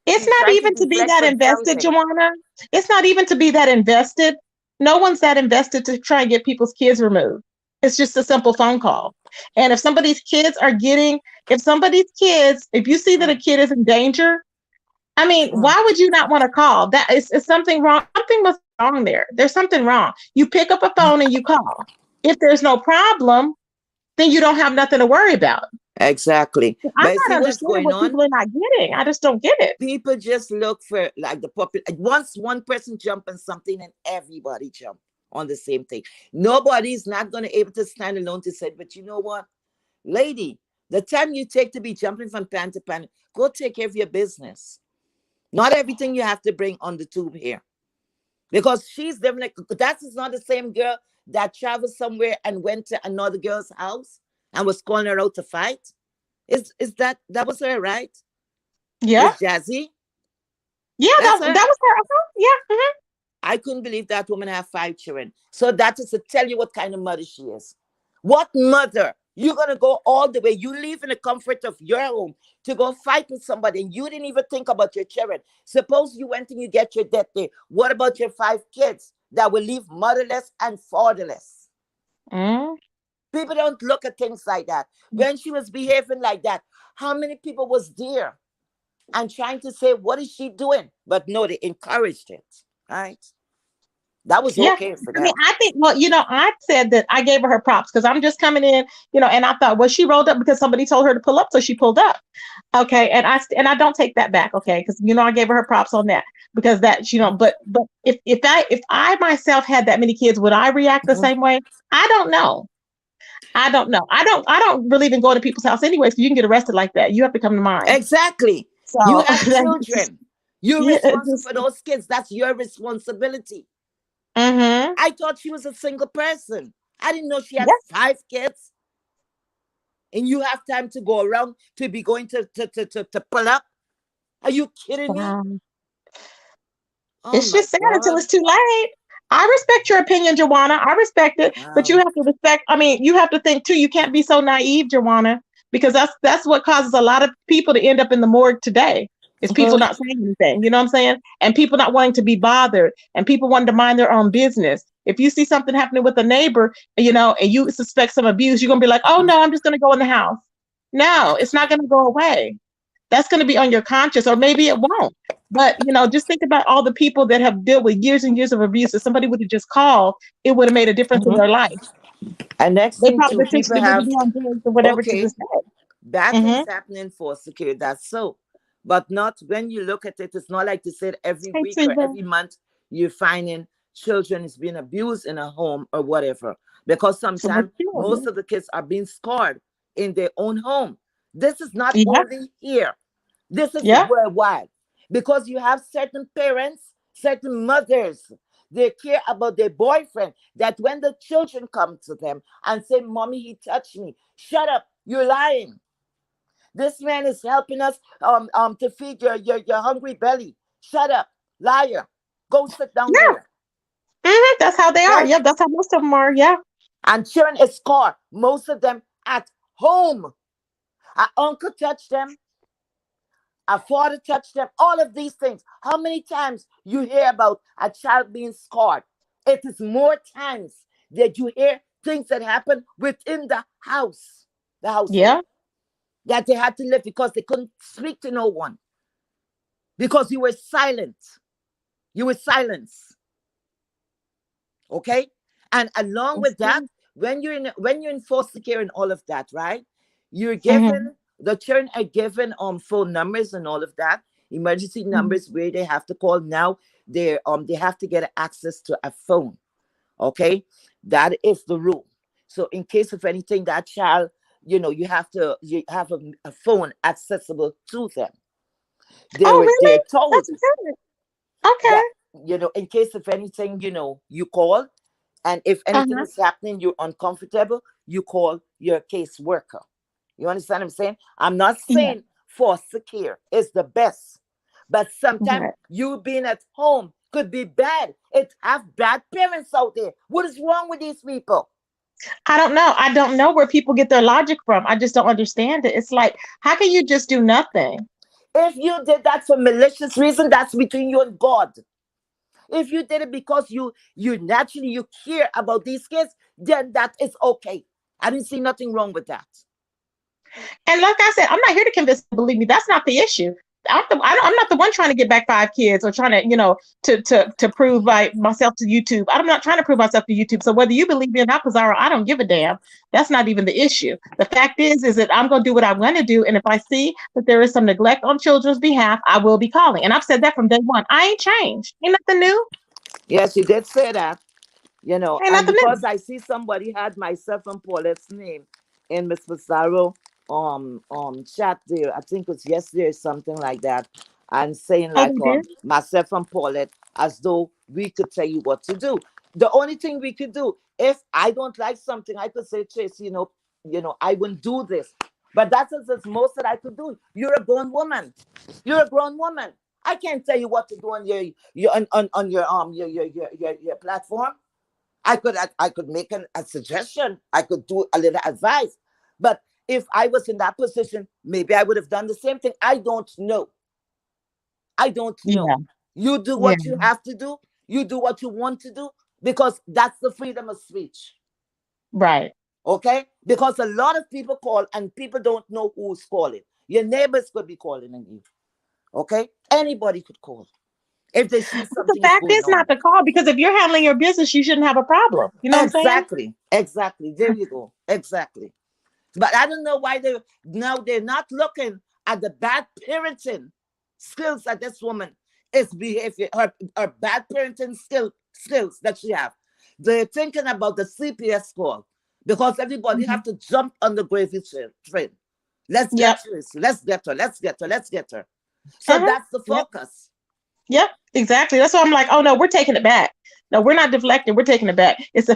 Speaker 2: It's not even to be that invested, Joanna. It's not even to be that invested. No one's that invested to try and get people's kids removed. It's just a simple phone call. And if somebody's kids, if you see that a kid is in danger, I mean, why would you not want to call? That is something wrong. Something must be wrong there. There's something wrong. You pick up a phone and you call. If there's no problem, then you don't have nothing to worry about.
Speaker 7: Exactly.
Speaker 2: I'm not understanding what people are not getting. I just don't get it.
Speaker 7: People just look for like the popular. Once one person jump on something and everybody jump on the same thing. Nobody's not going to able to stand alone to say, but you know what, lady, the time you take to be jumping from pan to pan, go take care of your business. Not everything you have to bring on the tube here. Because she's definitely, that is not the same girl that traveled somewhere and went to another girl's house and was calling her out to fight. Is that was her, right?
Speaker 2: Yeah.
Speaker 7: With Jassy?
Speaker 2: Yeah, that was her. Yeah.
Speaker 7: I couldn't believe that woman had 5 children. So that is to tell you what kind of mother she is. What mother? You're going to go all the way. You live in the comfort of your home to go fight with somebody, and you didn't even think about your children. Suppose you went and you get your death day. What about your 5 kids that will leave motherless and fatherless? People don't look at things like that. When she was behaving like that, how many people was there and trying to say, what is she doing? But no, they encouraged it, right? That was okay for them.
Speaker 2: I mean, I think, I said that I gave her props because I'm just coming in, and I thought, well, she rolled up because somebody told her to pull up, so she pulled up. Okay, and I don't take that back, okay, because I gave her props on that because that, but if I myself had that many kids, would I react the same way? I don't know. I don't really even go to people's house anyway, so you can get arrested like that. You have to come to mine.
Speaker 7: Exactly. So, you have children. You're responsible for those kids. That's your responsibility. I thought she was a single person. I didn't know she had 5 kids. And you have time to go around to be going to pull up? Are you kidding me?
Speaker 2: It's just sad until it's too late. I respect your opinion, Joanna. I respect it. But you have to respect, you have to think too, you can't be so naive, Joanna, because that's what causes a lot of people to end up in the morgue today. Is people not saying anything, you know what I'm saying? And people not wanting to be bothered, and people wanting to mind their own business. If you see something happening with a neighbor, and you suspect some abuse, you're going to be like, oh no, I'm just going to go in the house. No, it's not going to go away. That's going to be on your conscience, or maybe it won't. But, just think about all the people that have dealt with years and years of abuse. If somebody would have just called, it would have made a difference in their life.
Speaker 7: And next
Speaker 2: They
Speaker 7: thing
Speaker 2: probably
Speaker 7: too,
Speaker 2: think
Speaker 7: people
Speaker 2: they need to
Speaker 7: have,
Speaker 2: be on drugs or whatever to
Speaker 7: okay,
Speaker 2: decide.
Speaker 7: bad things
Speaker 2: Mm-hmm.
Speaker 7: happening for security. That's so. But not when you look at it, it's not like they said every
Speaker 2: Hey,
Speaker 7: week or
Speaker 2: Susan.
Speaker 7: every month you're finding children is being abused in a home or whatever. Because
Speaker 2: So much
Speaker 7: sometimes
Speaker 2: children.
Speaker 7: most of the kids are being scarred in their own home. This is not
Speaker 2: Yeah.
Speaker 7: only here. This is
Speaker 2: Yeah.
Speaker 7: worldwide. Because you have certain parents, certain mothers, they care about their boyfriend, that when the children come to them and say, Mommy, he touched me. Shut up. You're lying. This man is helping us to feed your hungry belly. Shut up. Liar. Go sit down
Speaker 2: Yeah.
Speaker 7: there.
Speaker 2: Mm-hmm. That's how they are.
Speaker 7: Okay?
Speaker 2: Yeah, that's how most of them are. Yeah.
Speaker 7: And children is scarred. Most of them at home. An uncle touched them. A father touched them. All of these things. How many times you hear about a child being scarred? It is more times that you hear things that happen within the house, the household,
Speaker 2: Yeah.
Speaker 7: that they had to live because they couldn't speak to no one, because you were silent. You were silenced. Okay? And along with that, when you're in foster care and all of that, right? You're
Speaker 2: Mm-hmm.
Speaker 7: given, the children are given phone numbers and all of that, emergency
Speaker 2: Mm-hmm.
Speaker 7: numbers where they have to call. Now they have to get access to a phone. Okay? That is the rule. So in case of anything, that child, you have a phone accessible to them.
Speaker 2: Oh,
Speaker 7: They're
Speaker 2: really?
Speaker 7: told
Speaker 2: That's good. Okay.
Speaker 7: that, in case of anything, you call. And if anything
Speaker 2: Uh-huh.
Speaker 7: is happening, you're uncomfortable, you call your caseworker. You understand what I'm saying? I'm not
Speaker 2: Yeah.
Speaker 7: saying foster care is the best, but sometimes
Speaker 2: Right.
Speaker 7: you being at home could be bad. It have bad parents out there. What is wrong with these people?
Speaker 2: I don't know. I don't know where people get their logic from. I just don't understand it. It's like, how can you just do nothing?
Speaker 7: If you did that for malicious reason, that's between you and God. If you did it because you naturally you care about these kids, then that is okay. I didn't see nothing wrong with that.
Speaker 2: And like I said, I'm not here to convince. Believe me, that's not the issue. I'm not the one trying to get back 5 kids or trying to, to prove myself to YouTube. I'm not trying to prove myself to YouTube. So whether you believe me or not, Pizarro, I don't give a damn. That's not even the issue. The fact is that I'm going to do what I want to do. And if I see that there is some neglect on children's behalf, I will be calling. And I've said that from day one. I ain't changed. Ain't nothing new.
Speaker 7: Yes, you did say that.
Speaker 2: Ain't
Speaker 7: And
Speaker 2: nothing new.
Speaker 7: because I see somebody had myself and Paulette's name in Miss Pizarro chat there, I think it was yesterday or something like that, and saying
Speaker 2: Oh,
Speaker 7: like
Speaker 2: they did?
Speaker 7: myself and Paulette, as though we could tell you what to do. The only thing we could do, if I don't like something, I could say, Tracy, I wouldn't do this. But that's the most that I could do. You're a grown woman. You're a grown woman. I can't tell you what to do on your platform. I could make a suggestion. I could do a little advice. But if I was in that position, maybe I would have done the same thing. I don't know. I don't know.
Speaker 2: Yeah.
Speaker 7: You do
Speaker 2: Yeah.
Speaker 7: what you have to do. You do what you want to do, because that's the freedom of speech.
Speaker 2: Right.
Speaker 7: Okay? Because a lot of people call and people don't know who's calling. Your neighbors could be calling on you. Okay? Anybody could call if they see
Speaker 2: But the
Speaker 7: something is
Speaker 2: fact
Speaker 7: going
Speaker 2: is not
Speaker 7: on.
Speaker 2: to call, because if you're handling your business, you shouldn't have a problem. You know what I'm saying?
Speaker 7: Exactly. There you go. Exactly. But I don't know why they're not looking at the bad parenting skills that this woman is behavior, her bad parenting skills that she have. They're thinking about the CPS call, because everybody
Speaker 2: Mhm.
Speaker 7: have to jump on the gravy train. Let's
Speaker 2: Yep.
Speaker 7: get her. Let's get her. Let's get her. So
Speaker 2: Uh-huh.
Speaker 7: that's the
Speaker 2: Yep.
Speaker 7: focus.
Speaker 2: Yep, exactly. That's why I'm like, oh no, we're taking it back. No, we're not deflecting. We're taking it back. It's the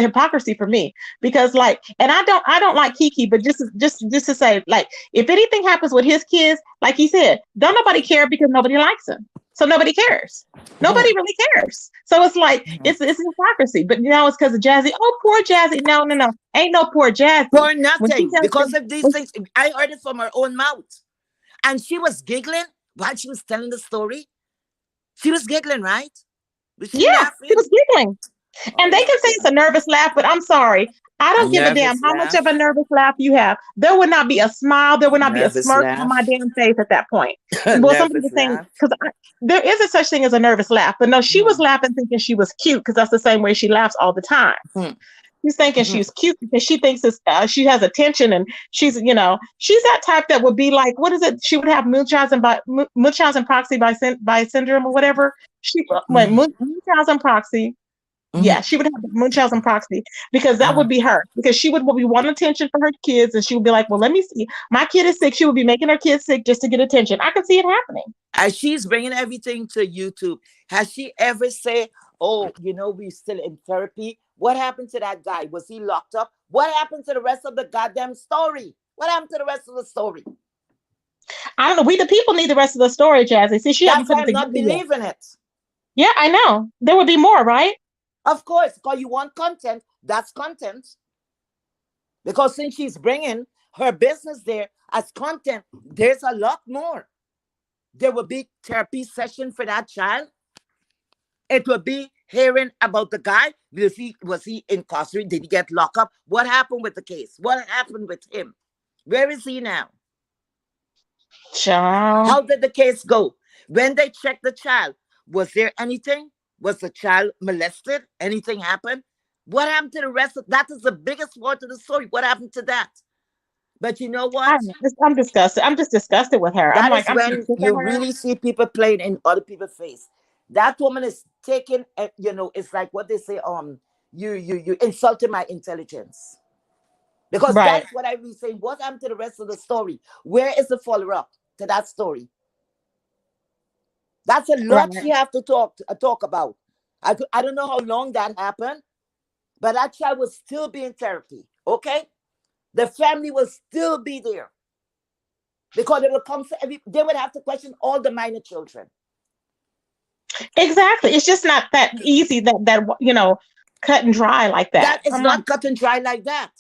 Speaker 2: hypocrisy for me, because and I don't like Kiki, but just to say, like, if anything happens with his kids, like he said, don't nobody care, because nobody likes him, so nobody cares. Nobody really cares. So it's like it's hypocrisy. But it's because of Jassy. Oh, poor Jassy. No, ain't no poor Jassy.
Speaker 7: For
Speaker 2: When she
Speaker 7: nothing,
Speaker 2: tells
Speaker 7: because
Speaker 2: them,
Speaker 7: of these things. I heard it from her own mouth. And she was giggling while she was telling the story. She was giggling, right? Was she
Speaker 2: yeah, she
Speaker 7: laughing?
Speaker 2: was giggling.
Speaker 7: Oh
Speaker 2: And they
Speaker 7: my
Speaker 2: can say it's a
Speaker 7: God.
Speaker 2: nervous laugh, but I'm sorry. I
Speaker 7: A
Speaker 2: don't give a damn
Speaker 7: nervous
Speaker 2: how much of
Speaker 7: laugh.
Speaker 2: a nervous laugh you have. There would not be a smile. There would not be a
Speaker 7: Nervous
Speaker 2: smirk on my
Speaker 7: laugh.
Speaker 2: damn face at that point. Well, somebody
Speaker 7: Nervous
Speaker 2: was saying,
Speaker 7: laugh.
Speaker 2: because there is a such thing as a nervous laugh, but no, she was laughing thinking she was cute, because that's the same way she laughs all the time.
Speaker 7: Hmm.
Speaker 2: She's thinking she's cute because she thinks she has attention, and she's she's that type that would be like, what is it? She would have Munchausen proxy by syndrome or whatever. She went Munchausen proxy. Yeah, she would have Munchausen proxy because that would be her. Because she would be wanting attention for her kids, and she would be like, "Well, let me see. My kid is sick." She would be making her kids sick just to get attention. I can see it happening.
Speaker 7: As she's bringing everything to YouTube, has she ever said, "Oh, we're still in therapy"? What happened to that guy? Was he locked up? What happened to the rest of the goddamn story? What happened to the rest of the story?
Speaker 2: I don't know. We the people need the rest of the story, Jassy. See, she hasn't
Speaker 7: That's
Speaker 2: put
Speaker 7: why
Speaker 2: it
Speaker 7: I'm not
Speaker 2: together yet.
Speaker 7: believing it.
Speaker 2: Yeah, I know. There would be more, right?
Speaker 7: Of course, because you want content. That's content. Because since she's bringing her business there as content, there's a lot more. There will be therapy session for that child. It will be hearing about the guy. Was he incarcerated? Did he get locked up? What happened with the case? What happened with him? Where is he now?
Speaker 2: Child.
Speaker 7: How did the case go? When they checked the child, was there anything? Was the child molested? Anything happened? What happened to the rest of that? Is the biggest part of the story. What happened to that? But you know what?
Speaker 2: I'm disgusted. I'm just disgusted with her.
Speaker 7: That
Speaker 2: I'm
Speaker 7: is
Speaker 2: like, I'm
Speaker 7: when
Speaker 2: sick of
Speaker 7: you
Speaker 2: her.
Speaker 7: really see people playing in other people's face. That woman is taking, it's like what they say, you insulted my intelligence. Because
Speaker 2: Right.
Speaker 7: that's what I be saying. What happened to the rest of the story? Where is the follow-up to that story? That's a lot
Speaker 2: Right.
Speaker 7: she have to talk about. I don't know how long that happened, but that child will still be in therapy, okay? The family will still be there. Because it will come to they would have to question all the minor children.
Speaker 2: Exactly. It's just not that easy that cut and dry like that.
Speaker 7: That is not cut and dry like that.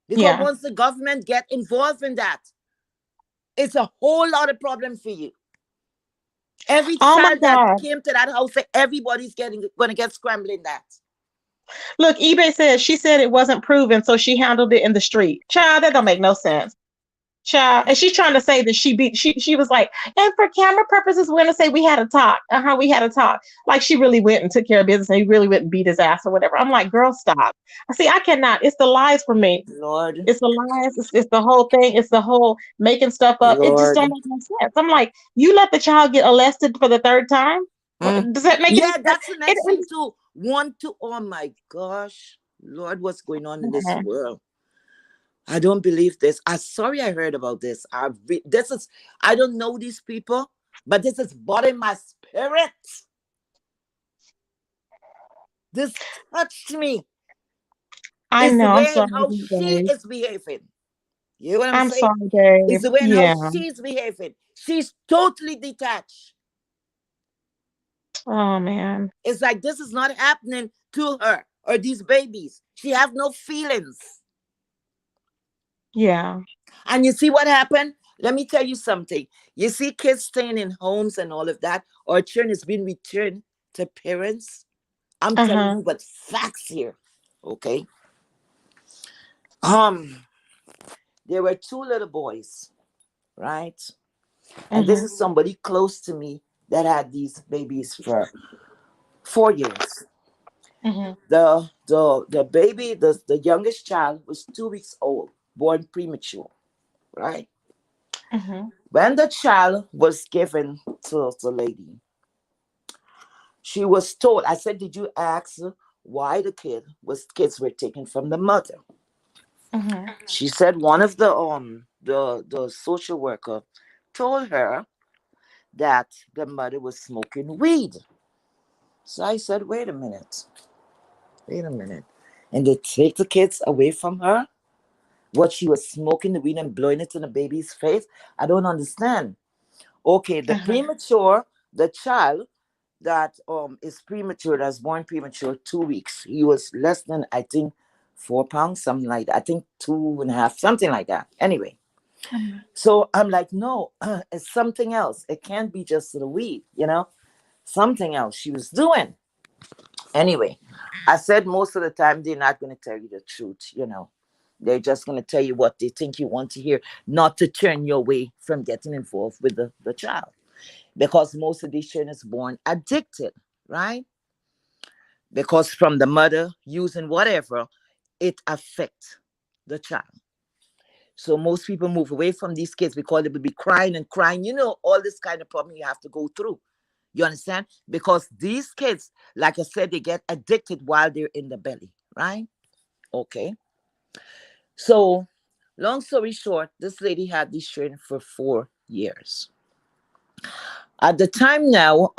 Speaker 7: Because once the government get involved in that, it's a whole lot of problem for you. Every child that came to that house, everybody's going to get scrambling that.
Speaker 2: Look, eBay says she said it wasn't proven, so she handled it in the street. Child, that don't make no sense. Child, and she's trying to say that she was like, and for camera purposes, we're gonna say we had a talk. We had a talk. Like she really went and took care of business, and he really went and beat his ass or whatever. I'm like, girl, stop. See, I cannot. It's the lies for me.
Speaker 7: Lord,
Speaker 2: it's the lies. It's the whole thing. It's the whole making stuff up.
Speaker 7: Lord.
Speaker 2: It just don't make no sense. I'm like, you let the child get arrested for the third time. Does that make
Speaker 7: any sense? That's the next thing too. Oh my gosh, Lord, what's going on in this world? I don't believe this. I'm sorry I heard about this. I don't know these people, but this is bothering my spirit. This touched me.
Speaker 2: I know. I'm sorry,
Speaker 7: how she is behaving. You know what I'm saying?
Speaker 2: Sorry, Dave.
Speaker 7: It's the way how she's behaving. She's totally detached.
Speaker 2: Oh man.
Speaker 7: It's like this is not happening to her or these babies. She has no feelings.
Speaker 2: Yeah.
Speaker 7: And you see what happened? Let me tell you something. You see kids staying in homes and all of that, or children is being returned to parents. I'm telling you what facts here. Okay. There were 2 little boys, right? And this is somebody close to me that had these babies for 4 years. The baby, the youngest child was 2 weeks old, born premature, right? When the child was given to the lady, she was told, I said, did you ask why the kids were taken from the mother? She said one of the social worker told her that the mother was smoking weed. So I said, wait a minute. And they take the kids away from her? What, she was smoking the weed and blowing it in the baby's face? I don't understand. Okay, the the child that is premature, that's born premature, 2 weeks. He was less than, I think, 4 pounds, something like that. I think 2.5, something like that. Anyway. So I'm like, no, it's something else. It can't be just the weed, something else she was doing. Anyway, I said most of the time they're not going to tell you the truth, They're just going to tell you what they think you want to hear, not to turn your way from getting involved with the child. Because most of these children is born addicted, right? because from the mother using whatever, it affects the child. So most people move away from these kids because they will be crying and crying. You know, all this kind of problem you have to go through. You understand? Because these kids, like I said, they get addicted while they're in the belly, right? Okay. So, long story short, this lady had these children for 4 years. At the time now,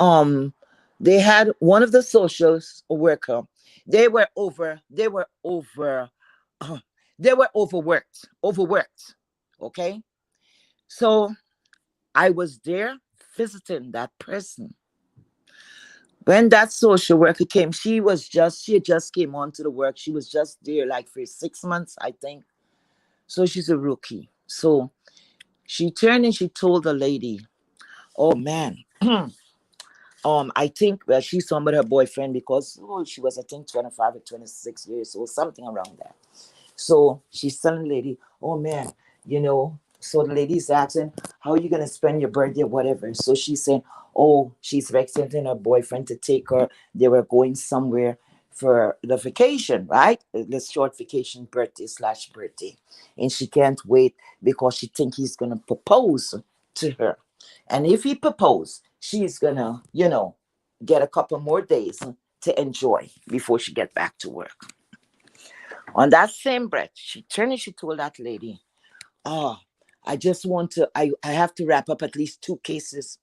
Speaker 7: they had one of the social worker. They were over. They were over. They were overworked. Overworked. Okay. So I was there visiting that person. When that social worker came, she had just came on to the work. She was just there like for 6 months, I think. So she's a rookie. So she turned and she told the lady, "Oh man, I think she's on with her boyfriend because she was I think 25 or 26 years old, something around that." So she's telling the lady, "Oh man, you know." So the lady's asking, "How are you gonna spend your birthday or whatever?" So she's saying, "Oh, she's expecting her boyfriend to take her. They were going somewhere for the vacation, right? The short vacation, birthday/birthday, and she can't wait because she think he's gonna propose to her, and if he propose, she's gonna, get a couple more days to enjoy before she get back to work." On that same breath, she turned and she told that lady, "Oh, I just want to, I have to wrap up at least 2 cases.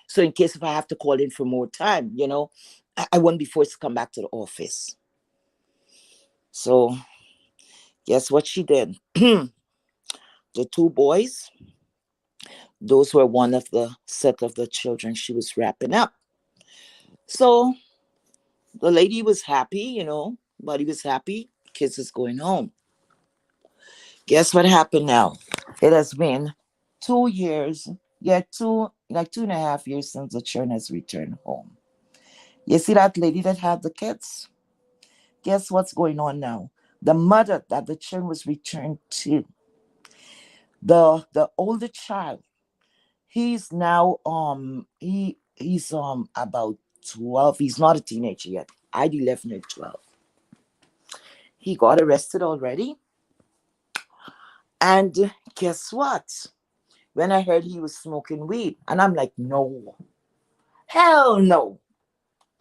Speaker 7: So in case if I have to call in for more time, I won't be forced to come back to the office." So guess what she did? The 2 boys, those were one of the set of the children she was wrapping up. So the lady was happy, but he was happy. Kids is going home. Guess what happened now? It has been 2 years, yeah, like 2.5 years since the children has returned home. You see that lady that had the kids? Guess what's going on now? The mother that the children was returned to, the older child, he's now he's about 12. He's not a teenager yet. I'd 11 or 12. He got arrested already. And guess what? When I heard he was smoking weed, and I'm like, no, hell no.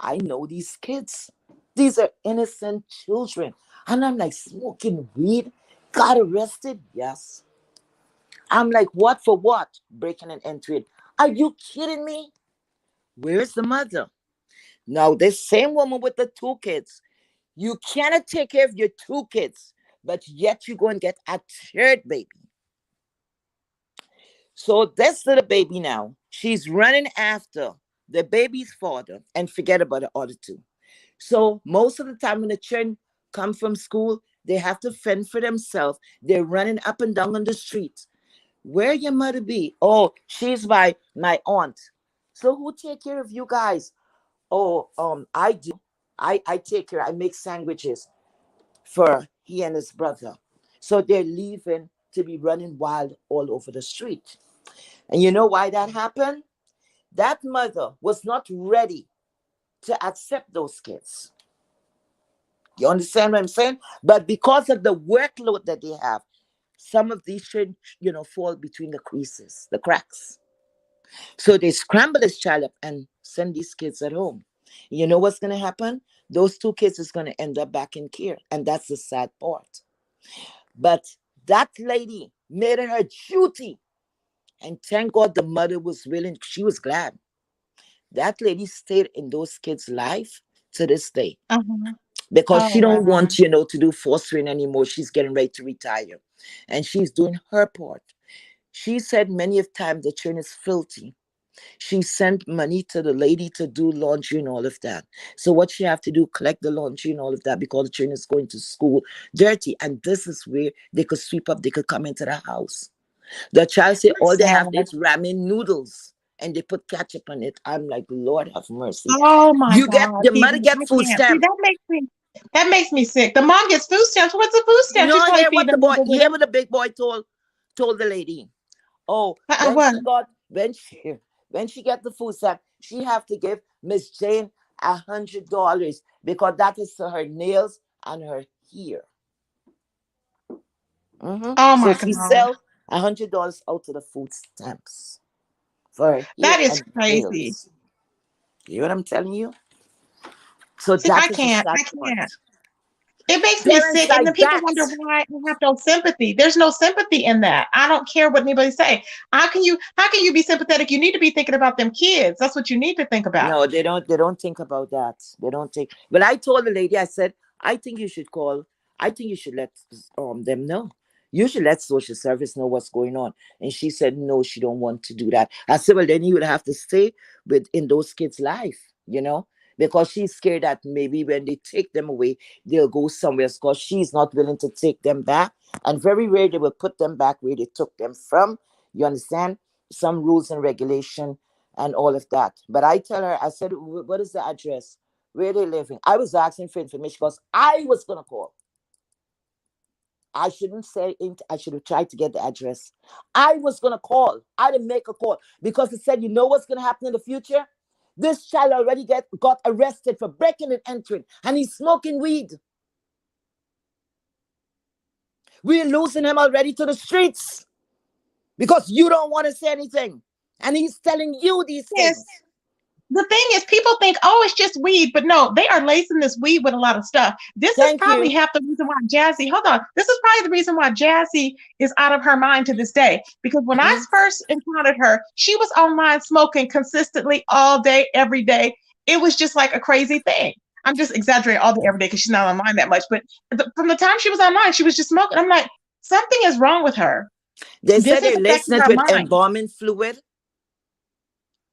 Speaker 7: I know these kids. These are innocent children. And I'm like, smoking weed? Got arrested? Yes. I'm like, what for what? Breaking and entering. Are you kidding me? Where's the mother? Now, this same woman with the 2 kids, you cannot take care of your 2 kids, but yet you go and get a third baby. So this little baby now, she's running after the baby's father and forget about the other 2. So most of the time when the children come from school, they have to fend for themselves. They're running up and down on the streets. Where your mother be? Oh, she's by my aunt. So who take care of you guys? Oh, I do. I take care. I make sandwiches for he and his brother. So they're leaving to be running wild all over the street. And you know why that happened? That mother was not ready to accept those kids. You understand what I'm saying? But because of the workload that they have, some of these children, fall between the creases, the cracks. So they scramble this child up and send these kids at home. You know what's going to happen? Those 2 kids is going to end up back in care. And that's the sad part. But that lady made it her duty. And thank God the mother was willing. She was glad. That lady stayed in those kids' life to this day.
Speaker 2: Uh-huh.
Speaker 7: Because
Speaker 2: Oh
Speaker 7: she don't
Speaker 2: wow.
Speaker 7: want, to do fostering anymore. She's getting ready to retire. And she's doing her part. She said many of times the children is filthy. She sent money to the lady to do laundry and all of that. So what she have to do, collect the laundry and all of that because the children is going to school dirty. And this is where they could sweep up, they could come into the house. The child said all
Speaker 2: That's
Speaker 7: they have
Speaker 2: sad.
Speaker 7: is ramen noodles and they put ketchup on it. I'm like, Lord have mercy.
Speaker 2: Oh my
Speaker 7: You get
Speaker 2: God,
Speaker 7: the mother
Speaker 2: people,
Speaker 7: get
Speaker 2: I
Speaker 7: food
Speaker 2: can't. See,
Speaker 7: stamp.
Speaker 2: that makes me sick. The mom gets food stamps. What's the food
Speaker 7: You
Speaker 2: stamps? She's
Speaker 7: know,
Speaker 2: probably
Speaker 7: hear what
Speaker 2: feeding
Speaker 7: the
Speaker 2: the
Speaker 7: boy,
Speaker 2: mother with
Speaker 7: hear
Speaker 2: them.
Speaker 7: what the big boy told the lady. Oh, when
Speaker 2: What?
Speaker 7: she got when she get the food stamp, she have to give Miss Jane $100 because that is to her nails and her hair.
Speaker 2: Oh
Speaker 7: So
Speaker 2: my
Speaker 7: she
Speaker 2: God.
Speaker 7: sell $100 out of the food stamps for her
Speaker 2: That
Speaker 7: hair
Speaker 2: is
Speaker 7: and
Speaker 2: crazy.
Speaker 7: nails. You know what I'm telling you? So
Speaker 2: See, I
Speaker 7: that is the
Speaker 2: can't.
Speaker 7: sad
Speaker 2: I
Speaker 7: part.
Speaker 2: can't. It makes me
Speaker 7: Parents
Speaker 2: sick. And then
Speaker 7: like
Speaker 2: people
Speaker 7: that.
Speaker 2: wonder why I have no sympathy. There's no sympathy in that. I don't care what anybody say. How can you be sympathetic? You need to be thinking about them kids. That's what you need to think about.
Speaker 7: No, they don't. They don't think about that. They don't think. But I told the lady, I said, I think you should call. I think you should let them know. You should let social service know what's going on. And she said, no, she don't want to do that. I said, well, then you would have to stay within those kids' life, because she's scared that maybe when they take them away, they'll go somewhere else because she's not willing to take them back. And very rare they will put them back where they took them from. You understand? Some rules and regulation and all of that. But I tell her, I said, what is the address? Where they living? I was asking for information because I was going to call. I shouldn't say it. I should have tried to get the address. I was going to call. I didn't make a call because it said, you know what's going to happen in the future? This child already got arrested for breaking and entering, and he's smoking weed. We're losing him already to the streets because you don't want to say anything. And he's telling you these
Speaker 2: Yes.
Speaker 7: things.
Speaker 2: The thing is, people think, oh, it's just weed, but no, they are lacing this weed with a lot of stuff. This is
Speaker 7: Thank
Speaker 2: probably
Speaker 7: you.
Speaker 2: half the reason why Jassy, hold on, this is probably the reason why Jassy is out of her mind to this day. Because when I first encountered her, she was online smoking consistently all day, every day. It was just like a crazy thing. I'm just exaggerating all day, every day because she's not online that much. But from the time she was online, she was just smoking. I'm like, something is wrong with her.
Speaker 7: They
Speaker 2: This
Speaker 7: said
Speaker 2: is
Speaker 7: they're
Speaker 2: affecting
Speaker 7: lacing it
Speaker 2: her
Speaker 7: with
Speaker 2: mind.
Speaker 7: embalming fluid.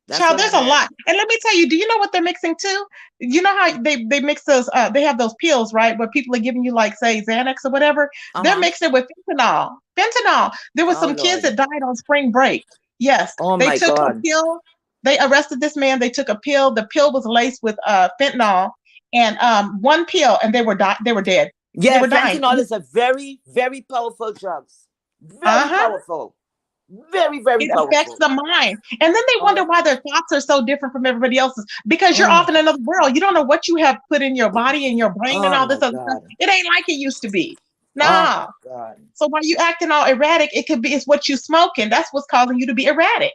Speaker 7: That's
Speaker 2: Child,
Speaker 7: what I
Speaker 2: there's a
Speaker 7: heard.
Speaker 2: lot. And let me tell you, do you know what they're mixing too? You know how they mix those, they have those pills, right? Where people are giving you like, say, Xanax or whatever. They're
Speaker 7: Uh-huh.
Speaker 2: mixing it with fentanyl. Fentanyl. There was
Speaker 7: Oh,
Speaker 2: some kids
Speaker 7: Lord.
Speaker 2: that died on spring break. Yes.
Speaker 7: Oh,
Speaker 2: They
Speaker 7: my
Speaker 2: took a
Speaker 7: God.
Speaker 2: pill. They arrested this man. They took a pill. The pill was laced with fentanyl and one pill, and they were dead. They
Speaker 7: Yeah,
Speaker 2: were dying.
Speaker 7: fentanyl is a very, very powerful drug. Very
Speaker 2: Uh-huh.
Speaker 7: powerful. Very, very
Speaker 2: It affects
Speaker 7: powerful.
Speaker 2: the mind. And then they wonder
Speaker 7: Oh,
Speaker 2: why their thoughts are so different from everybody else's because you're
Speaker 7: oh,
Speaker 2: off in another world. You don't know what you have put in your body and your brain and
Speaker 7: oh
Speaker 2: all
Speaker 7: my
Speaker 2: this other stuff.
Speaker 7: God.
Speaker 2: It ain't like it used to be.
Speaker 7: Oh,
Speaker 2: Nah.
Speaker 7: my God.
Speaker 2: So while you acting all erratic, it could be it's what you smoking. That's what's causing you to be erratic.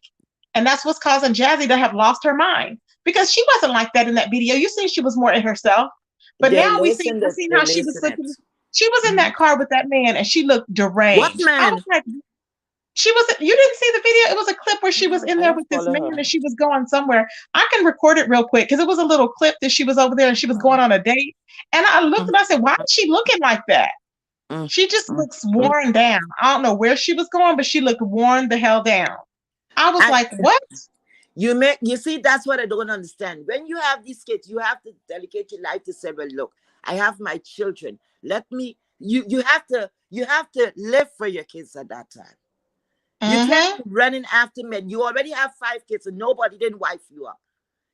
Speaker 2: And that's what's causing Jassy to have lost her mind. Because she wasn't like that in that video. You see she was more in herself. But
Speaker 7: They're
Speaker 2: now
Speaker 7: lacing
Speaker 2: I
Speaker 7: it.
Speaker 2: seen
Speaker 7: They're
Speaker 2: how she was
Speaker 7: lacing it.
Speaker 2: looking. She was in that car with that man and she looked
Speaker 7: What
Speaker 2: deranged. I was
Speaker 7: man?
Speaker 2: like, you didn't see the video. It was a clip where she was
Speaker 7: No,
Speaker 2: in
Speaker 7: I
Speaker 2: there
Speaker 7: don't
Speaker 2: with this
Speaker 7: follow
Speaker 2: man
Speaker 7: her.
Speaker 2: and she was going somewhere. I can record it real quick because it was a little clip that she was over there and she was going on a date. And I looked and I said, why is she looking like that? She just looks worn down. I don't know where she was going, but she looked worn the hell down. I was
Speaker 7: And
Speaker 2: like, what?
Speaker 7: you see, that's what I don't understand. When you have these kids, you have to dedicate your life to say, well, look, I have my children. Let me you have to live for your kids at that time. You can't
Speaker 2: Mm-hmm.
Speaker 7: be running after men. You already have 5 kids and nobody didn't wife you up.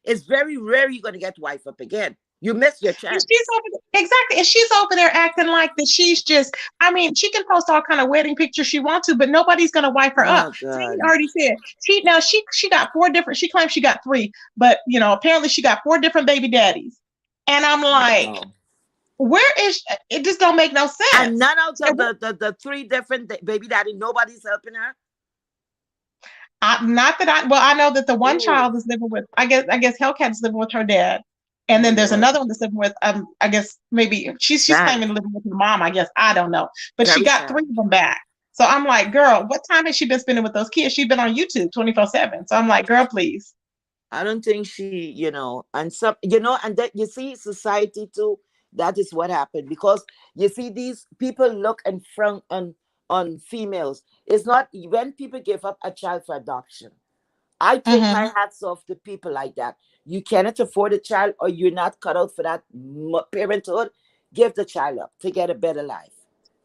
Speaker 7: It's very rare you're gonna get wife up again. You missed your
Speaker 2: And she's
Speaker 7: chance.
Speaker 2: over exactly, and she's over there acting like that. She's just, I mean, she can post all kind of wedding pictures she wants to, but nobody's gonna wipe her up.
Speaker 7: Oh
Speaker 2: Tanya
Speaker 7: God.
Speaker 2: already said she got 4 different. She claims she got 3, but apparently she got 4 different baby daddies. And I'm like,
Speaker 7: Wow.
Speaker 2: where is it? Just don't make no
Speaker 7: And
Speaker 2: sense.
Speaker 7: none out
Speaker 2: So
Speaker 7: of the 3 different baby daddy, nobody's helping her.
Speaker 2: not that I know that the one
Speaker 7: Oh,
Speaker 2: child is living with, I guess Hellcat's living with her dad. And
Speaker 7: oh
Speaker 2: then there's
Speaker 7: Lord.
Speaker 2: another one that's living with I guess maybe she's
Speaker 7: Sad.
Speaker 2: claiming living with her mom, I guess. I don't know. But she
Speaker 7: Very
Speaker 2: got
Speaker 7: sad.
Speaker 2: 3 of them back. So I'm like, girl, what time has she been spending with those kids? She's been on YouTube 24/7. So I'm like, girl, please.
Speaker 7: I don't think and some, and that you see society too. That is what happened because you see these people look and front on females. It's not when people give up a child for adoption. I take my
Speaker 2: Mm-hmm.
Speaker 7: hats off to people like that. You cannot afford a child or you're not cut out for that parenthood. Give the child up to get a better life.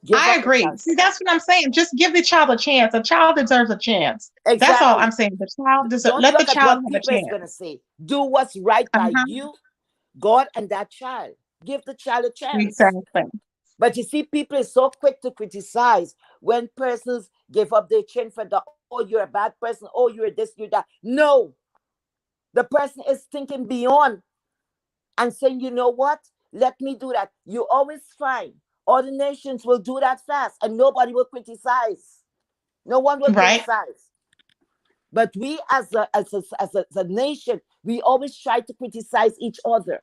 Speaker 7: Give
Speaker 2: I
Speaker 7: up the
Speaker 2: agree.
Speaker 7: child
Speaker 2: See,
Speaker 7: for that.
Speaker 2: that's what I'm saying. Just give the child a chance. A child deserves a chance. That's all I'm
Speaker 7: Exactly.
Speaker 2: saying. The child deserves.
Speaker 7: Don't
Speaker 2: Let the
Speaker 7: look at
Speaker 2: child
Speaker 7: what
Speaker 2: have a
Speaker 7: people is
Speaker 2: chance.
Speaker 7: gonna say. Do what's right by
Speaker 2: Uh-huh.
Speaker 7: you, God, and that child. Give the child a chance.
Speaker 2: Exactly.
Speaker 7: But you see, people is so quick to criticize when persons give up their chin for the, oh, you're a bad person, oh, you're this, you're that. No, the person is thinking beyond. and saying, you know what? Let me do that. You always find other nations will do that fast and nobody will criticize. No one will
Speaker 2: Right.
Speaker 7: criticize. But we as a nation, we always try to criticize each other.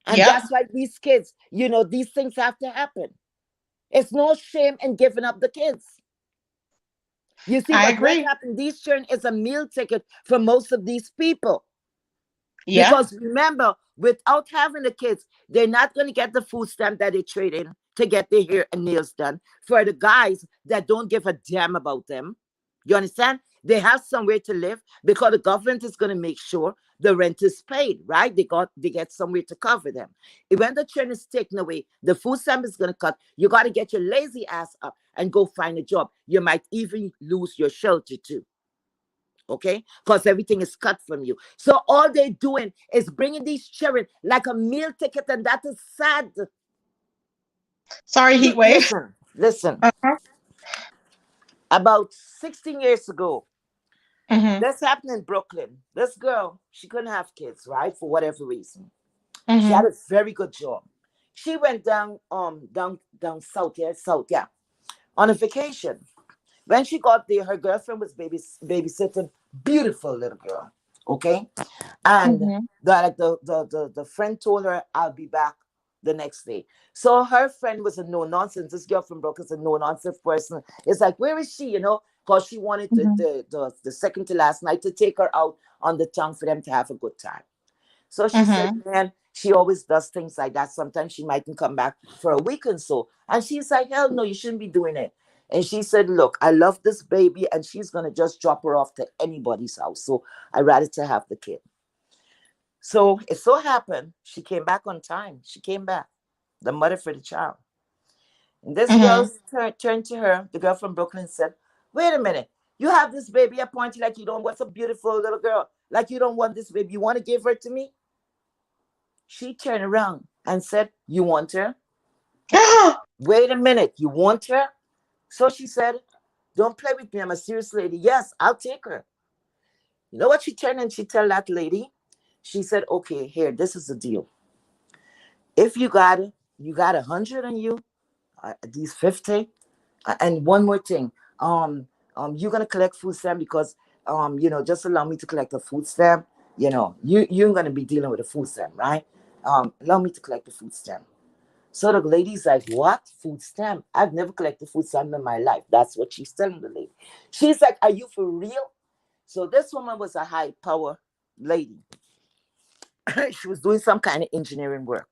Speaker 7: And
Speaker 2: Yep.
Speaker 7: that's why these kids, these things have to happen. It's no shame in giving up the kids. You see,
Speaker 2: I
Speaker 7: but what
Speaker 2: agree.
Speaker 7: happened? This children is a meal ticket for most of these people.
Speaker 2: Yeah.
Speaker 7: Because remember, without having the kids, they're not going to get the food stamp that they trade in to get their hair and nails done. For the guys that don't give a damn about them, you understand? They have somewhere to live because the government is going to make sure the rent is paid, right? They get somewhere to cover them. When the children is taken away, the food stamp is going to cut. You got to get your lazy ass up and go find a job. You might even lose your shelter too. Okay, because everything is cut from you. So all they're doing is bringing these children like a meal ticket, and that is sad.
Speaker 2: Sorry, heat wave.
Speaker 7: Listen.
Speaker 2: Uh-huh.
Speaker 7: About 16 years ago,
Speaker 2: Mm-hmm.
Speaker 7: this happened in Brooklyn. This girl, she couldn't have kids, right? For whatever reason. She
Speaker 2: Mm-hmm.
Speaker 7: had a very good job. She went down south, yeah, on a vacation. When she got there, her girlfriend was babysitting. Beautiful little girl. Okay. And
Speaker 2: Mm-hmm.
Speaker 7: the friend told her, I'll be back the next day. So her friend was a no nonsense. This girl from Brooklyn is a no nonsense person. It's like, where is she? Because she wanted
Speaker 2: Mm-hmm.
Speaker 7: the second to last night to take her out on the tongue for them to have a good time. So she said,
Speaker 2: Mm-hmm.
Speaker 7: man, she always does things like that. Sometimes she mightn't come back for a week and so. And she's like, hell no, you shouldn't be doing it. And she said, look, I love this baby and she's going to just drop her off to anybody's house. So I rather to have the kid. So it so happened she came back on time. She came back, the mother for the child. And this girl
Speaker 2: Mm-hmm.
Speaker 7: turned to her, the girl from Brooklyn, and said, wait a minute. You have this baby appointed like you don't want a beautiful little girl. Like you don't want this baby. You want to give her to me? She turned around and said, you want her? Wait a minute. You want her? So she said, don't play with me. I'm a serious lady. Yes, I'll take her. You know what she turned and she tell that lady? She said, okay, here, this is the deal. If you got 100 on you, these 50, and one more thing, you're gonna collect food stamp because just allow me to collect a food stamp. You're gonna be dealing with a food stamp, right? Allow me to collect the food stamp. So the lady's like, what? Food stamp? I've never collected food stamp in my life. That's what she's telling the lady. She's like, are you for real? So this woman was a high power lady. She was doing some kind of engineering work.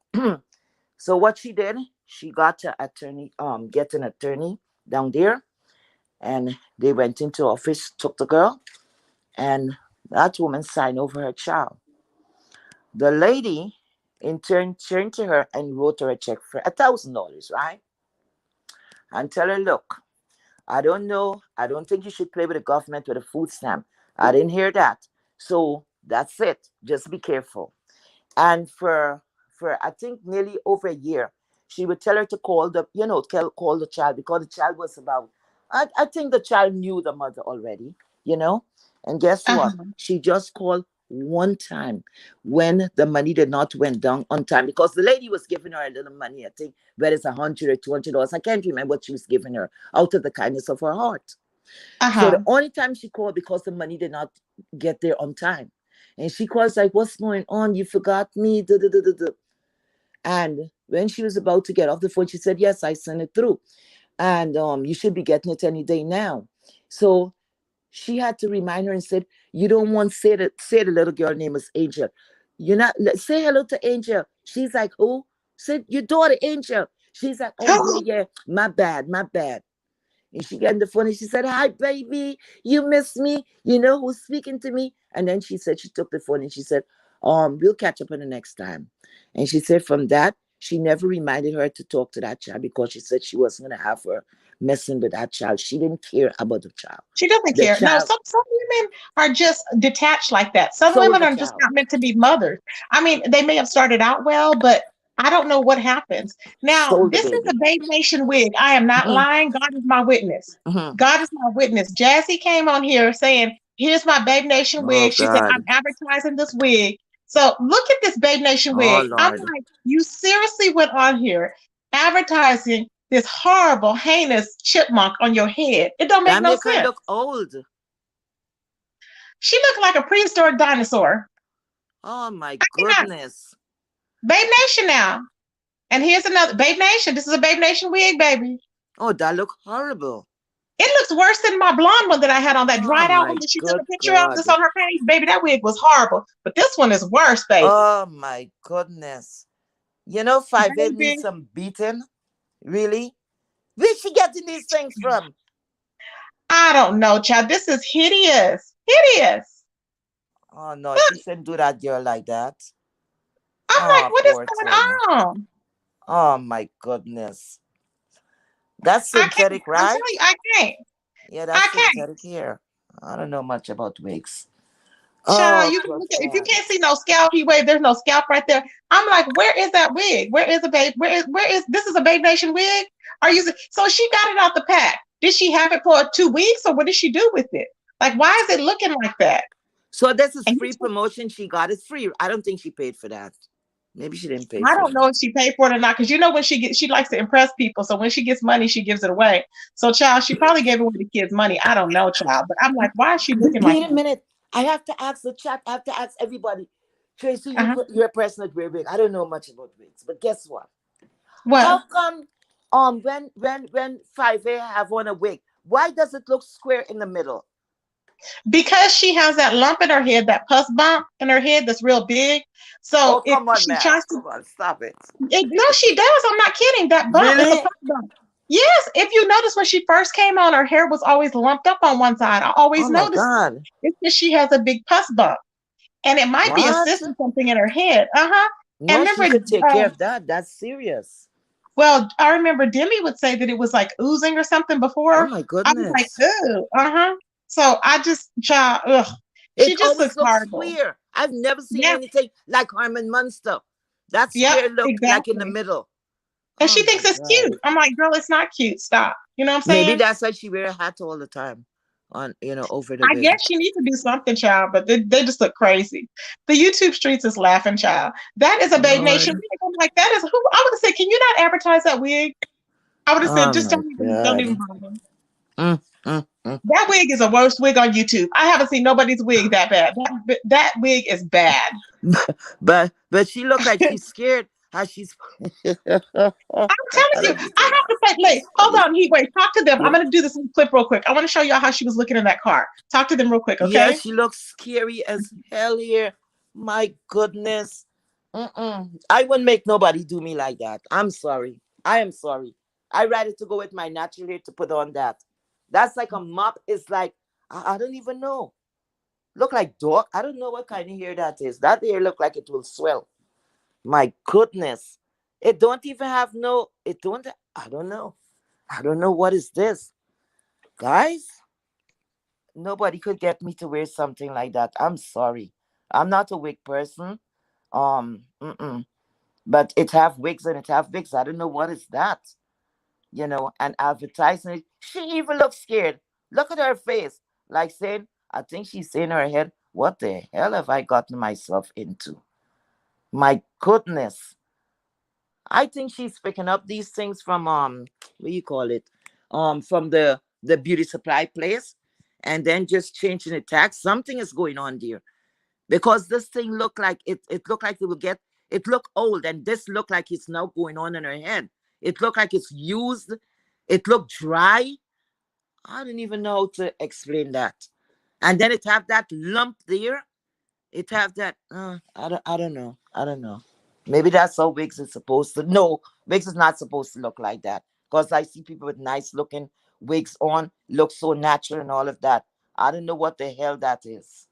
Speaker 7: So what she did, she got get an attorney down there, and they went into office, took the girl, and that woman signed over her child. The lady in turn turned to her and wrote her a check for $1,000, right? And tell her, look, I don't know. I don't think you should play with the government with a food stamp. I didn't hear that. So that's it. Just be careful. And for I think nearly over a year, she would tell her to call call the child because the child was about. I think the child knew the mother already, you know. And guess what?
Speaker 2: Uh-huh.
Speaker 7: She just called one time when the money did not went down on time because the lady was giving her a little money. I think whether it's $100 or $200. I can't remember what she was giving her out of the kindness of her heart. So the
Speaker 2: Uh-huh.
Speaker 7: only time she called because the money did not get there on time. And she calls like, what's going on? You forgot me. Duh, duh, duh, duh, duh. And when she was about to get off the phone, she said, yes, I sent it through. And you should be getting it any day now. So she had to remind her and said, you don't want to say the little girl name is Angel. You're not say hello to Angel. She's like, oh, said your daughter Angel. She's like, oh yeah, yeah. My bad, my bad. And she got on the phone and she said, hi, baby, you miss me? You know who's speaking to me? And then she said, she took the phone and she said, we'll catch up on the next time. And she said from that, she never reminded her to talk to that child because she said she wasn't going to have her messing with that child. She didn't care about the child.
Speaker 2: She doesn't
Speaker 7: The
Speaker 2: care. No,
Speaker 7: child
Speaker 2: some women are just detached like that. Some
Speaker 7: sold
Speaker 2: women
Speaker 7: the
Speaker 2: are just
Speaker 7: child.
Speaker 2: not meant to be mothers. I mean, they may have started out well, but I don't know what happens. Now,
Speaker 7: Sold the
Speaker 2: this is a
Speaker 7: baby.
Speaker 2: Babe Nation wig. I am not
Speaker 7: Hmm.
Speaker 2: lying. God is my witness.
Speaker 7: Hmm.
Speaker 2: God is my witness. Jassy came on here saying, here's my Babe Nation
Speaker 7: Oh,
Speaker 2: wig. She said,
Speaker 7: God.
Speaker 2: I'm advertising this wig. So look at this Babe Nation
Speaker 7: Oh
Speaker 2: wig. I'm
Speaker 7: Lord.
Speaker 2: like, you seriously went on here advertising this horrible, heinous chipmunk on your head. It don't make
Speaker 7: That
Speaker 2: no
Speaker 7: make her
Speaker 2: sense.
Speaker 7: look old.
Speaker 2: She looked like a prehistoric dinosaur.
Speaker 7: Oh my
Speaker 2: I cannot.
Speaker 7: goodness.
Speaker 2: Babe Nation now. And here's another Babe Nation. This is a Babe Nation wig, baby.
Speaker 7: Oh, that look horrible.
Speaker 2: It looks worse than my blonde one that I had on, that
Speaker 7: Oh
Speaker 2: dried out
Speaker 7: my
Speaker 2: one that she took
Speaker 7: good
Speaker 2: a picture of.
Speaker 7: God.
Speaker 2: This on her page, baby. That wig was horrible. But this one is worse, baby.
Speaker 7: Oh my goodness. You know, 5A
Speaker 2: Baby,
Speaker 7: needs some beating. Really? Where's she getting these things from?
Speaker 2: I don't know, child. This is hideous. Hideous.
Speaker 7: Oh no, she shouldn't do that girl like that.
Speaker 2: I'm
Speaker 7: Oh,
Speaker 2: like, what is
Speaker 7: poor
Speaker 2: going
Speaker 7: thing.
Speaker 2: on?
Speaker 7: Oh my goodness. That's
Speaker 2: I can't.
Speaker 7: synthetic,
Speaker 2: I'm
Speaker 7: right?
Speaker 2: telling you, I can't.
Speaker 7: Yeah,
Speaker 2: I
Speaker 7: that's
Speaker 2: can't.
Speaker 7: synthetic hair. I don't know much about wigs.
Speaker 2: Child,
Speaker 7: Oh,
Speaker 2: you can look at, if you
Speaker 7: profound.
Speaker 2: can't see no scalpy wave, there's no scalp right there. I'm like, where is that wig? Where is a babe? Where is this is a Babe Nation wig? Are you so she got it out the pack? Did she have it for 2 weeks or what did she do with it? Like, why is it looking like that?
Speaker 7: So this is
Speaker 2: And
Speaker 7: free promotion she got. It's free. I don't think she paid for that. Maybe she didn't pay
Speaker 2: I
Speaker 7: for
Speaker 2: don't
Speaker 7: it.
Speaker 2: know if she paid for it or not, because you know when she likes to impress people. So when she gets money, she gives it away. So child, she probably gave away the kids money. I don't know, child. But I'm like, why is she looking like
Speaker 7: Wait a minute. I have to ask the chat. I have to ask everybody. Tracy,
Speaker 2: uh-huh.
Speaker 7: you're a person that wear wig. I don't know much about wigs, but guess what?
Speaker 2: What?
Speaker 7: How come when 5A have on a wig, why does it look square in the middle?
Speaker 2: Because she has that lump in her head, that pus bump in her head that's real big. So
Speaker 7: Oh,
Speaker 2: if
Speaker 7: come on,
Speaker 2: she
Speaker 7: man.
Speaker 2: tries to,
Speaker 7: Come on, stop it.
Speaker 2: no, she does. I'm not kidding. That bump is a
Speaker 7: Really?
Speaker 2: pus bump. Yes, if you notice when she first came on, her hair was always lumped up on one side. I always
Speaker 7: Oh my
Speaker 2: noticed
Speaker 7: God.
Speaker 2: it's because she has a big pus bump, and it might be
Speaker 7: What?
Speaker 2: assisting something in her head. Uh-huh. And
Speaker 7: No, she
Speaker 2: remember,
Speaker 7: could take care of that. That's serious.
Speaker 2: well, I remember Demi would say that it was like oozing or something
Speaker 7: Oh
Speaker 2: before.
Speaker 7: my
Speaker 2: I was like,
Speaker 7: goodness.
Speaker 2: ooh, uh-huh. So I just, child, ugh.
Speaker 7: It
Speaker 2: She just
Speaker 7: always
Speaker 2: looks
Speaker 7: looks
Speaker 2: horrible.
Speaker 7: square. I've never seen
Speaker 2: Yeah,
Speaker 7: anything like Harmon Munster. That
Speaker 2: yep,
Speaker 7: square look like in the
Speaker 2: exactly.
Speaker 7: middle.
Speaker 2: And
Speaker 7: Oh
Speaker 2: she
Speaker 7: my
Speaker 2: thinks it's
Speaker 7: God.
Speaker 2: cute. I'm like, girl, it's not cute. Stop. You know what I'm
Speaker 7: Maybe
Speaker 2: saying?
Speaker 7: that's why she wear a hat all the time on, over the
Speaker 2: I
Speaker 7: wig.
Speaker 2: guess she needs to do something, child, but they just look crazy. The YouTube streets is laughing, child. That is a Babe Nation
Speaker 7: Lord.
Speaker 2: wig. I'm like, that is who I would have said, can you not advertise that wig? I would have said,
Speaker 7: Oh
Speaker 2: just
Speaker 7: my
Speaker 2: don't
Speaker 7: God.
Speaker 2: even bother.
Speaker 7: Mm, mm, mm.
Speaker 2: That wig is the worst wig on YouTube. I haven't seen nobody's wig that bad. That wig is bad.
Speaker 7: But she look like she's scared. How she's
Speaker 2: I'm telling
Speaker 7: I
Speaker 2: you,
Speaker 7: don't need to
Speaker 2: I have to say,
Speaker 7: laugh.
Speaker 2: Lay,
Speaker 7: It's
Speaker 2: hold
Speaker 7: funny.
Speaker 2: on, he wait, talk to them. I'm
Speaker 7: Yeah.
Speaker 2: gonna do this clip real quick. I want to show y'all how she was looking in that car. Talk to them real quick,
Speaker 7: Yeah,
Speaker 2: okay?
Speaker 7: she looks scary as hell here. My goodness. I wouldn't make nobody do me like that. I'm sorry. I am sorry. I rather to go with my natural hair to put on that. That's like a mop. It's like I don't even know. Look like dog. I don't know what kind of hair that is. That hair look like it will swell. My goodness. It don't even have no. It don't. I don't know. I don't know what is this, guys. Nobody could get me to wear something like that. I'm sorry. I'm not a wig person. Mm-mm. But it have wigs and it have wigs. I don't know what is that. And advertising it. She even looks scared. Look at her face. Like saying, I think she's saying in her head, what the hell have I gotten myself into? My goodness. I think she's picking up these things from what do you call it? From the beauty supply place and then just changing the tag. Something is going on there. Because this thing looked like it looked like it looked old, and this looked like it's now going on in her head. It looked like it's used, it looked dry. I don't even know how to explain that. And then it have that lump there. It have that I don't know. I don't know. Maybe that's how wigs is supposed to. No, wigs is not supposed to look like that. Because I see people with nice looking wigs on, look so natural and all of that. I don't know what the hell that is.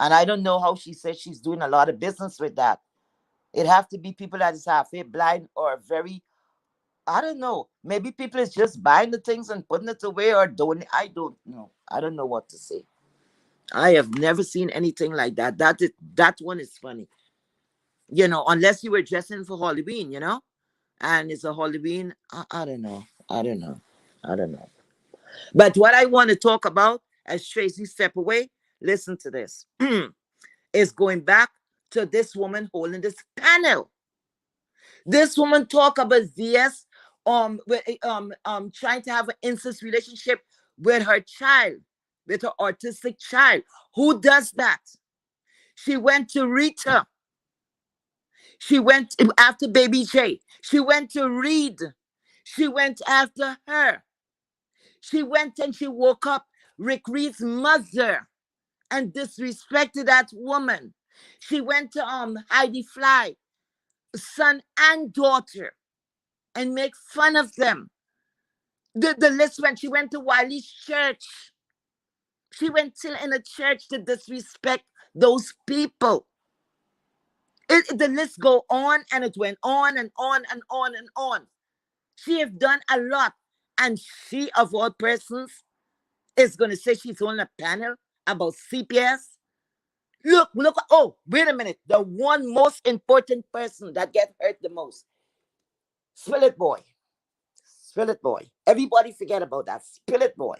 Speaker 7: And I don't know how she says she's doing a lot of business with that. It have to be people that is half blind or very, I don't know. Maybe people is just buying the things and putting it away or doing. I don't know. I don't know what to say. I have never seen anything like that. That one is funny. Unless you were dressing for Halloween. And it's a Halloween. I don't know. I don't know. I don't know. But what I want to talk about as Tracy step away, listen to this. Is going back to this woman holding this panel. This woman talk about VS trying to have an incest relationship with her child, with her autistic child. Who does that? She went to Rita. She went after Baby J. She went to Reed. She went after her. She went and she woke up Rick Reed's mother and disrespected that woman. She went to Heidi Fly, son and daughter, and make fun of them. The list went, she went to Wiley's church. She went in a church to disrespect those people. The list go on, and it went on and on and on and on. She have done a lot. And she, of all persons, is going to say she's on a panel about CPS. Look, oh, wait a minute. The one most important person that get hurt the most. Spill Boy. Spill Boy. Everybody forget about that. Spill Boy.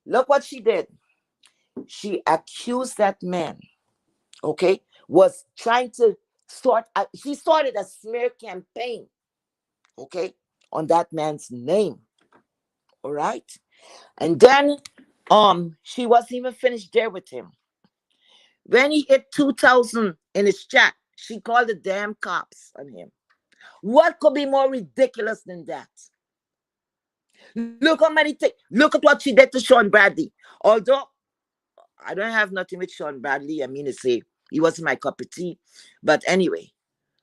Speaker 7: Look what she did. She accused that man, okay, was trying to she started a smear campaign, okay, on that man's name. All right. And then she wasn't even finished there with him. When he hit 2,000 in his chat, she called the damn cops on him. What could be more ridiculous than that? Look how many things. Look at what she did to Sean Bradley. Although I don't have nothing with Sean Bradley, I mean to say he wasn't my cup of tea. But anyway,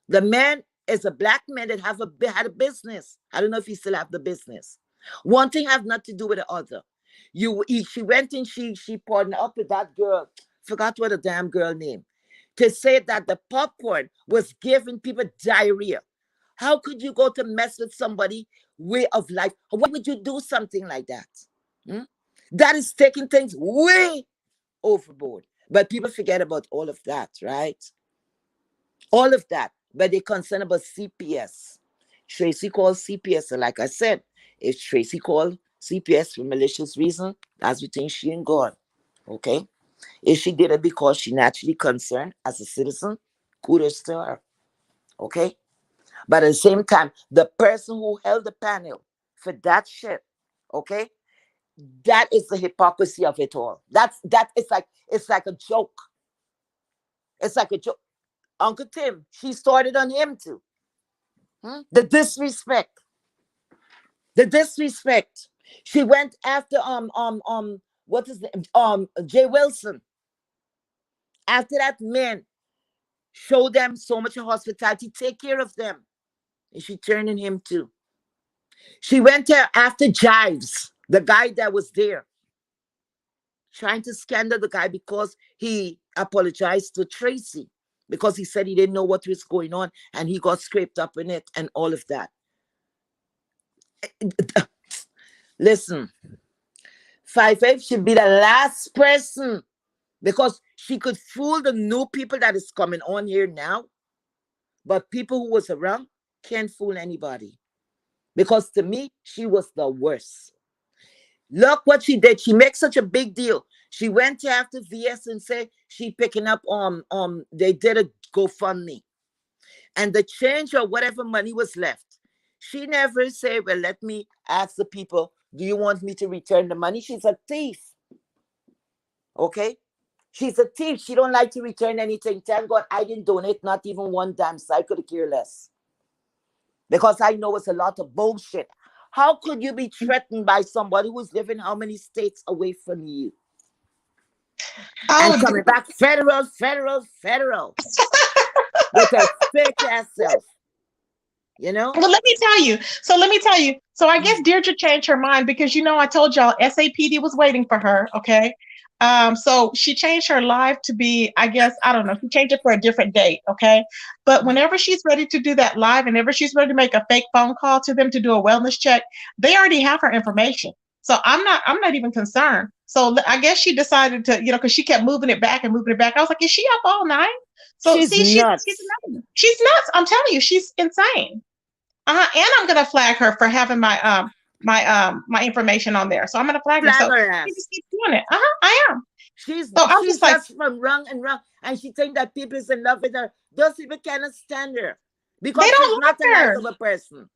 Speaker 7: the man is a black man that had a business. I don't know if he still have the business. One thing have nothing to do with the other. She went and she partnered up with that girl. Forgot what the damn girl name. To say that the popcorn was giving people diarrhea. How could you go to mess with somebody's way of life? Why would you do something like that? That is taking things way overboard. But people forget about all of that, right? All of that. But they're concerned about CPS. Tracy called CPS. And like I said, if Tracy called CPS for malicious reason, that's between she and God. Okay? If she did it because she naturally concerned as a citizen, kudos to her. Okay? But at the same time, the person who held the panel for that shit, okay, that is the hypocrisy of it all. It's like a joke. It's like a joke. Uncle Tim, she started on him too. The disrespect. The disrespect. She went after what is the Jay Wilson. After that man showed them so much hospitality, take care of them. And she turned on him too. She went there after Jives, the guy that was there, trying to scandal the guy because he apologized to Tracy because he said he didn't know what was going on and he got scraped up in it and all of that. Listen, 5F should be the last person because she could fool the new people that is coming on here now, but people who was around can't fool anybody. Because to me, she was the worst. Look what she did. She makes such a big deal. She went after VS and said she picking up they did a GoFundMe. And the change or whatever money was left. She never said, well, let me ask the people, do you want me to return the money? She's a thief. Okay? She's a thief. She don't like to return anything. Thank God I didn't donate not even one damn so I could care less. Because I know it's a lot of bullshit. How could you be threatened by somebody who's living how many states away from you? And coming back federal. With her fake ass self. You know?
Speaker 2: Well, let me tell you. So I guess Deirdre changed her mind because, I told y'all SAPD was waiting for her. Okay. So she changed her live to be, I guess, I don't know. She changed it for a different date. Okay. But whenever she's ready to do that live, and whenever she's ready to make a fake phone call to them to do a wellness check, they already have her information. So I'm not even concerned. So I guess she decided to, because she kept moving it back. I was like, is she up all night? So
Speaker 7: she's nuts.
Speaker 2: She's nuts. I'm telling you, she's insane. And I'm gonna flag her for having my information on there. So I'm gonna flag her. So she just keeps doing it. I am.
Speaker 7: She's
Speaker 2: So I'm just like,
Speaker 7: just from wrong and wrong, and she think that people is in love with her. Those people cannot stand her
Speaker 2: they
Speaker 7: because she's
Speaker 2: don't
Speaker 7: not a
Speaker 2: like
Speaker 7: nice
Speaker 2: her.
Speaker 7: of a person.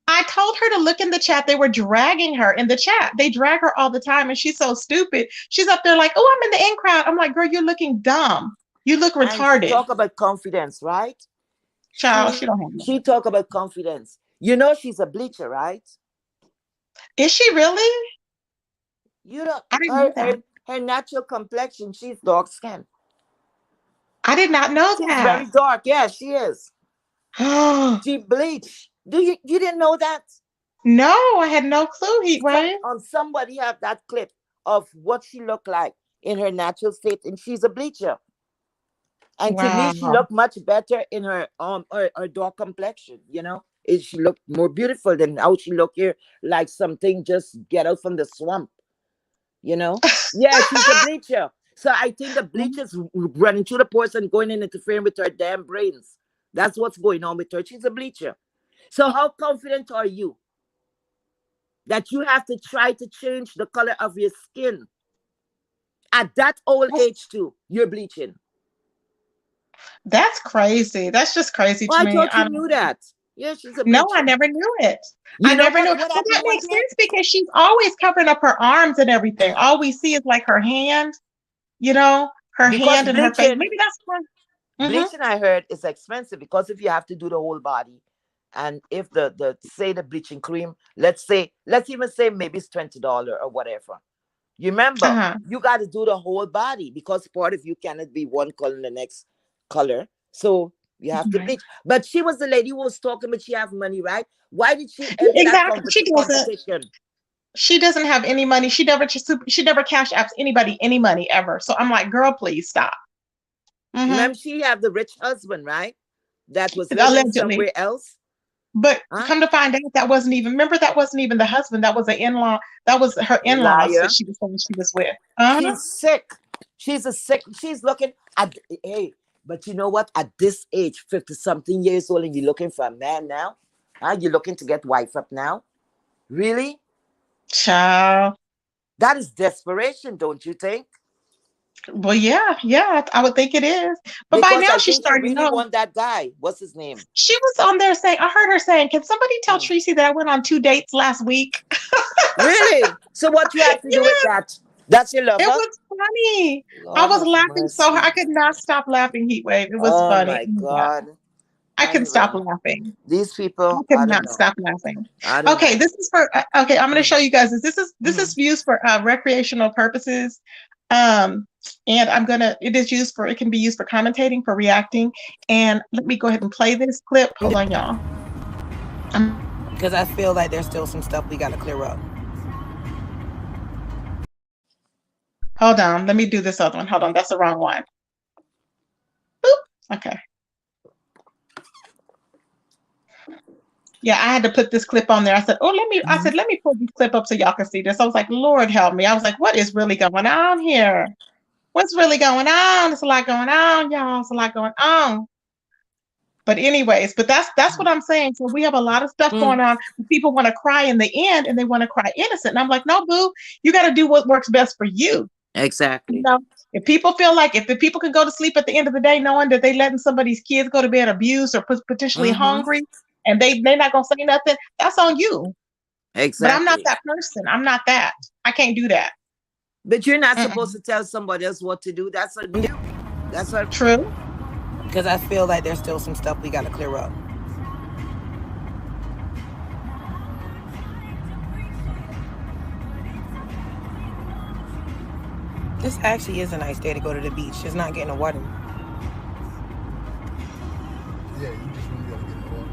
Speaker 2: I told her to look in the chat. They were dragging her in the chat. They drag her all the time, and she's so stupid. She's up there like, "Oh, I'm in the in crowd." I'm like, "Girl, you're looking dumb. You look
Speaker 7: And she
Speaker 2: retarded."
Speaker 7: talk about confidence, right?
Speaker 2: Child, she don't have no.
Speaker 7: She talk about confidence. You know she's a bleacher, right?
Speaker 2: Is she really?
Speaker 7: You know
Speaker 2: I didn't know that.
Speaker 7: her natural complexion. She's dark skin.
Speaker 2: I did not know
Speaker 7: She's
Speaker 2: that.
Speaker 7: very dark. Yeah, she is. She bleached. You didn't know that?
Speaker 2: No, I had no clue, Heatwave.
Speaker 7: Somebody have that clip of what she looked like in her natural state, and she's a bleacher. And to me, she
Speaker 2: Wow.
Speaker 7: looked much better in her dark complexion. You know, she looked more beautiful than how she looked here, like something just get out from the swamp. You know, yeah, she's a bleacher. So I think the bleachers running through the pores and going in interfering with her damn brains. That's what's going on with her. She's a bleacher. So how confident are you that you have to try to change the color of your skin at that old age too? You're bleaching.
Speaker 2: That's crazy. That's just crazy to
Speaker 7: I
Speaker 2: me.
Speaker 7: thought you knew that. Yeah, she's a bleacher.
Speaker 2: No, I never knew it.
Speaker 7: You
Speaker 2: I
Speaker 7: know
Speaker 2: never knew.
Speaker 7: what
Speaker 2: Well, that
Speaker 7: happened
Speaker 2: makes
Speaker 7: one day?
Speaker 2: sense because she's always covering up her arms and everything. All we see is like her hand, you know, her
Speaker 7: Because
Speaker 2: hand and her face.
Speaker 7: bleaching-
Speaker 2: Maybe that's why.
Speaker 7: Bleaching, I heard, is expensive because if you have to do the whole body, and if the say the bleaching cream, let's even say maybe it's $20 or whatever. You remember, you got to do the whole body because part of you cannot be one color and the next color. So you have to bleach. But she was the lady who was talking, but she have money, right? Why did she enter that competition?
Speaker 2: She doesn't have any money. She never cash apps anybody any money ever. So I'm like, girl, please stop.
Speaker 7: Remember, she have the rich husband, right? That was living
Speaker 2: Allegedly
Speaker 7: somewhere else.
Speaker 2: But come to find out, that wasn't even the husband. That was an in-law. That was her in-laws that she was saying she was with.
Speaker 7: She's sick. She's looking at, hey, but you know what? At this age, 50-something years old, and you're looking for a man now? You're looking to get wife up now? Really?
Speaker 2: Child.
Speaker 7: That is desperation, don't you think?
Speaker 2: Well, yeah, I would think it is. But because by now she's starting to know.
Speaker 7: Want that guy. What's his name?
Speaker 2: She was on there saying, I heard her saying, can somebody tell Tracy that I went on 2 dates last week?
Speaker 7: Really? So what you have to do with that? That's your lover?
Speaker 2: It was funny. Lord, I was laughing so hard. I could not stop laughing, Heatwave. It was funny.
Speaker 7: Oh my God.
Speaker 2: I couldn't stop laughing.
Speaker 7: These people,
Speaker 2: I could not stop laughing. Okay, this is for I'm going to show you guys this. This is used for recreational purposes. And it can be used for commentating, for reacting. And let me go ahead and play this clip. Hold on, y'all.
Speaker 5: Because I feel like there's still some stuff we got to clear up.
Speaker 2: Hold on, let me do this other one. Hold on, that's the wrong one. Boop. Okay. Yeah, I had to put this clip on there. I said, let me pull this clip up so y'all can see this. I was like, Lord help me. I was like, what is really going on here? What's really going on? There's a lot going on, y'all. There's a lot going on. But anyways, that's what I'm saying. So we have a lot of stuff going on. People want to cry in the end and they want to cry innocent. And I'm like, no, boo, you got to do what works best for you.
Speaker 7: Exactly.
Speaker 2: You know, if people feel like if the people can go to sleep at the end of the day knowing that they letting somebody's kids go to bed abused or potentially hungry and they're not going to say nothing, that's on you.
Speaker 7: Exactly.
Speaker 2: But I'm not that person. I'm not that. I can't do that.
Speaker 7: But you're not supposed to tell somebody else what to do. That's on you. That's what.
Speaker 2: True.
Speaker 5: Because I feel like there's still some stuff we got to clear up. This actually is a nice day to go to the beach. It's not getting a water.
Speaker 8: Yeah, you just want to be able to get in the water.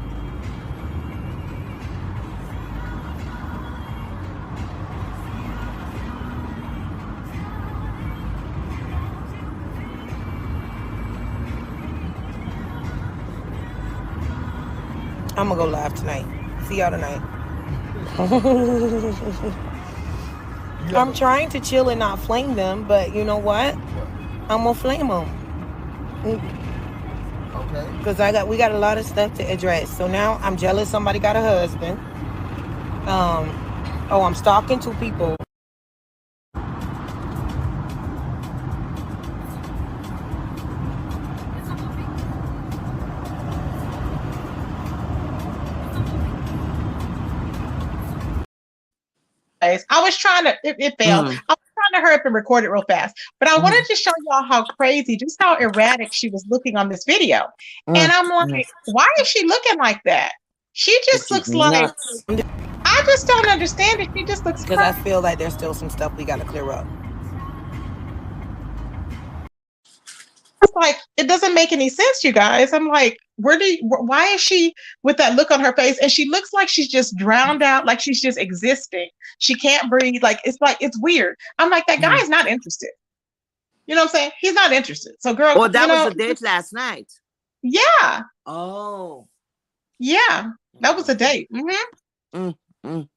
Speaker 5: I'm going to go live tonight. See y'all tonight. I'm trying to chill and not flame them, but you know what? I'm going to flame them.
Speaker 8: Okay.
Speaker 5: Because we got a lot of stuff to address. So now I'm jealous somebody got a husband. I'm stalking 2 people.
Speaker 2: I was trying to, it failed. I was trying to hurry up and record it real fast. But I wanted to show y'all how crazy, just how erratic she was looking on this video. And I'm like, why is she looking like that? She just looks like, I just don't understand it. She just looks
Speaker 5: Because I feel like there's still some stuff we got to clear up.
Speaker 2: like, it doesn't make any sense, you guys. I'm like, why is she with that look on her face? And she looks like she's just drowned out, like she's just existing. She can't breathe. Like, it's weird. I'm like, that guy is not interested. You know what I'm saying? He's not interested. So, girl,
Speaker 7: oh, that was a date last night.
Speaker 2: Yeah.
Speaker 7: Oh.
Speaker 2: Yeah. That was a date. Mm-hmm. Can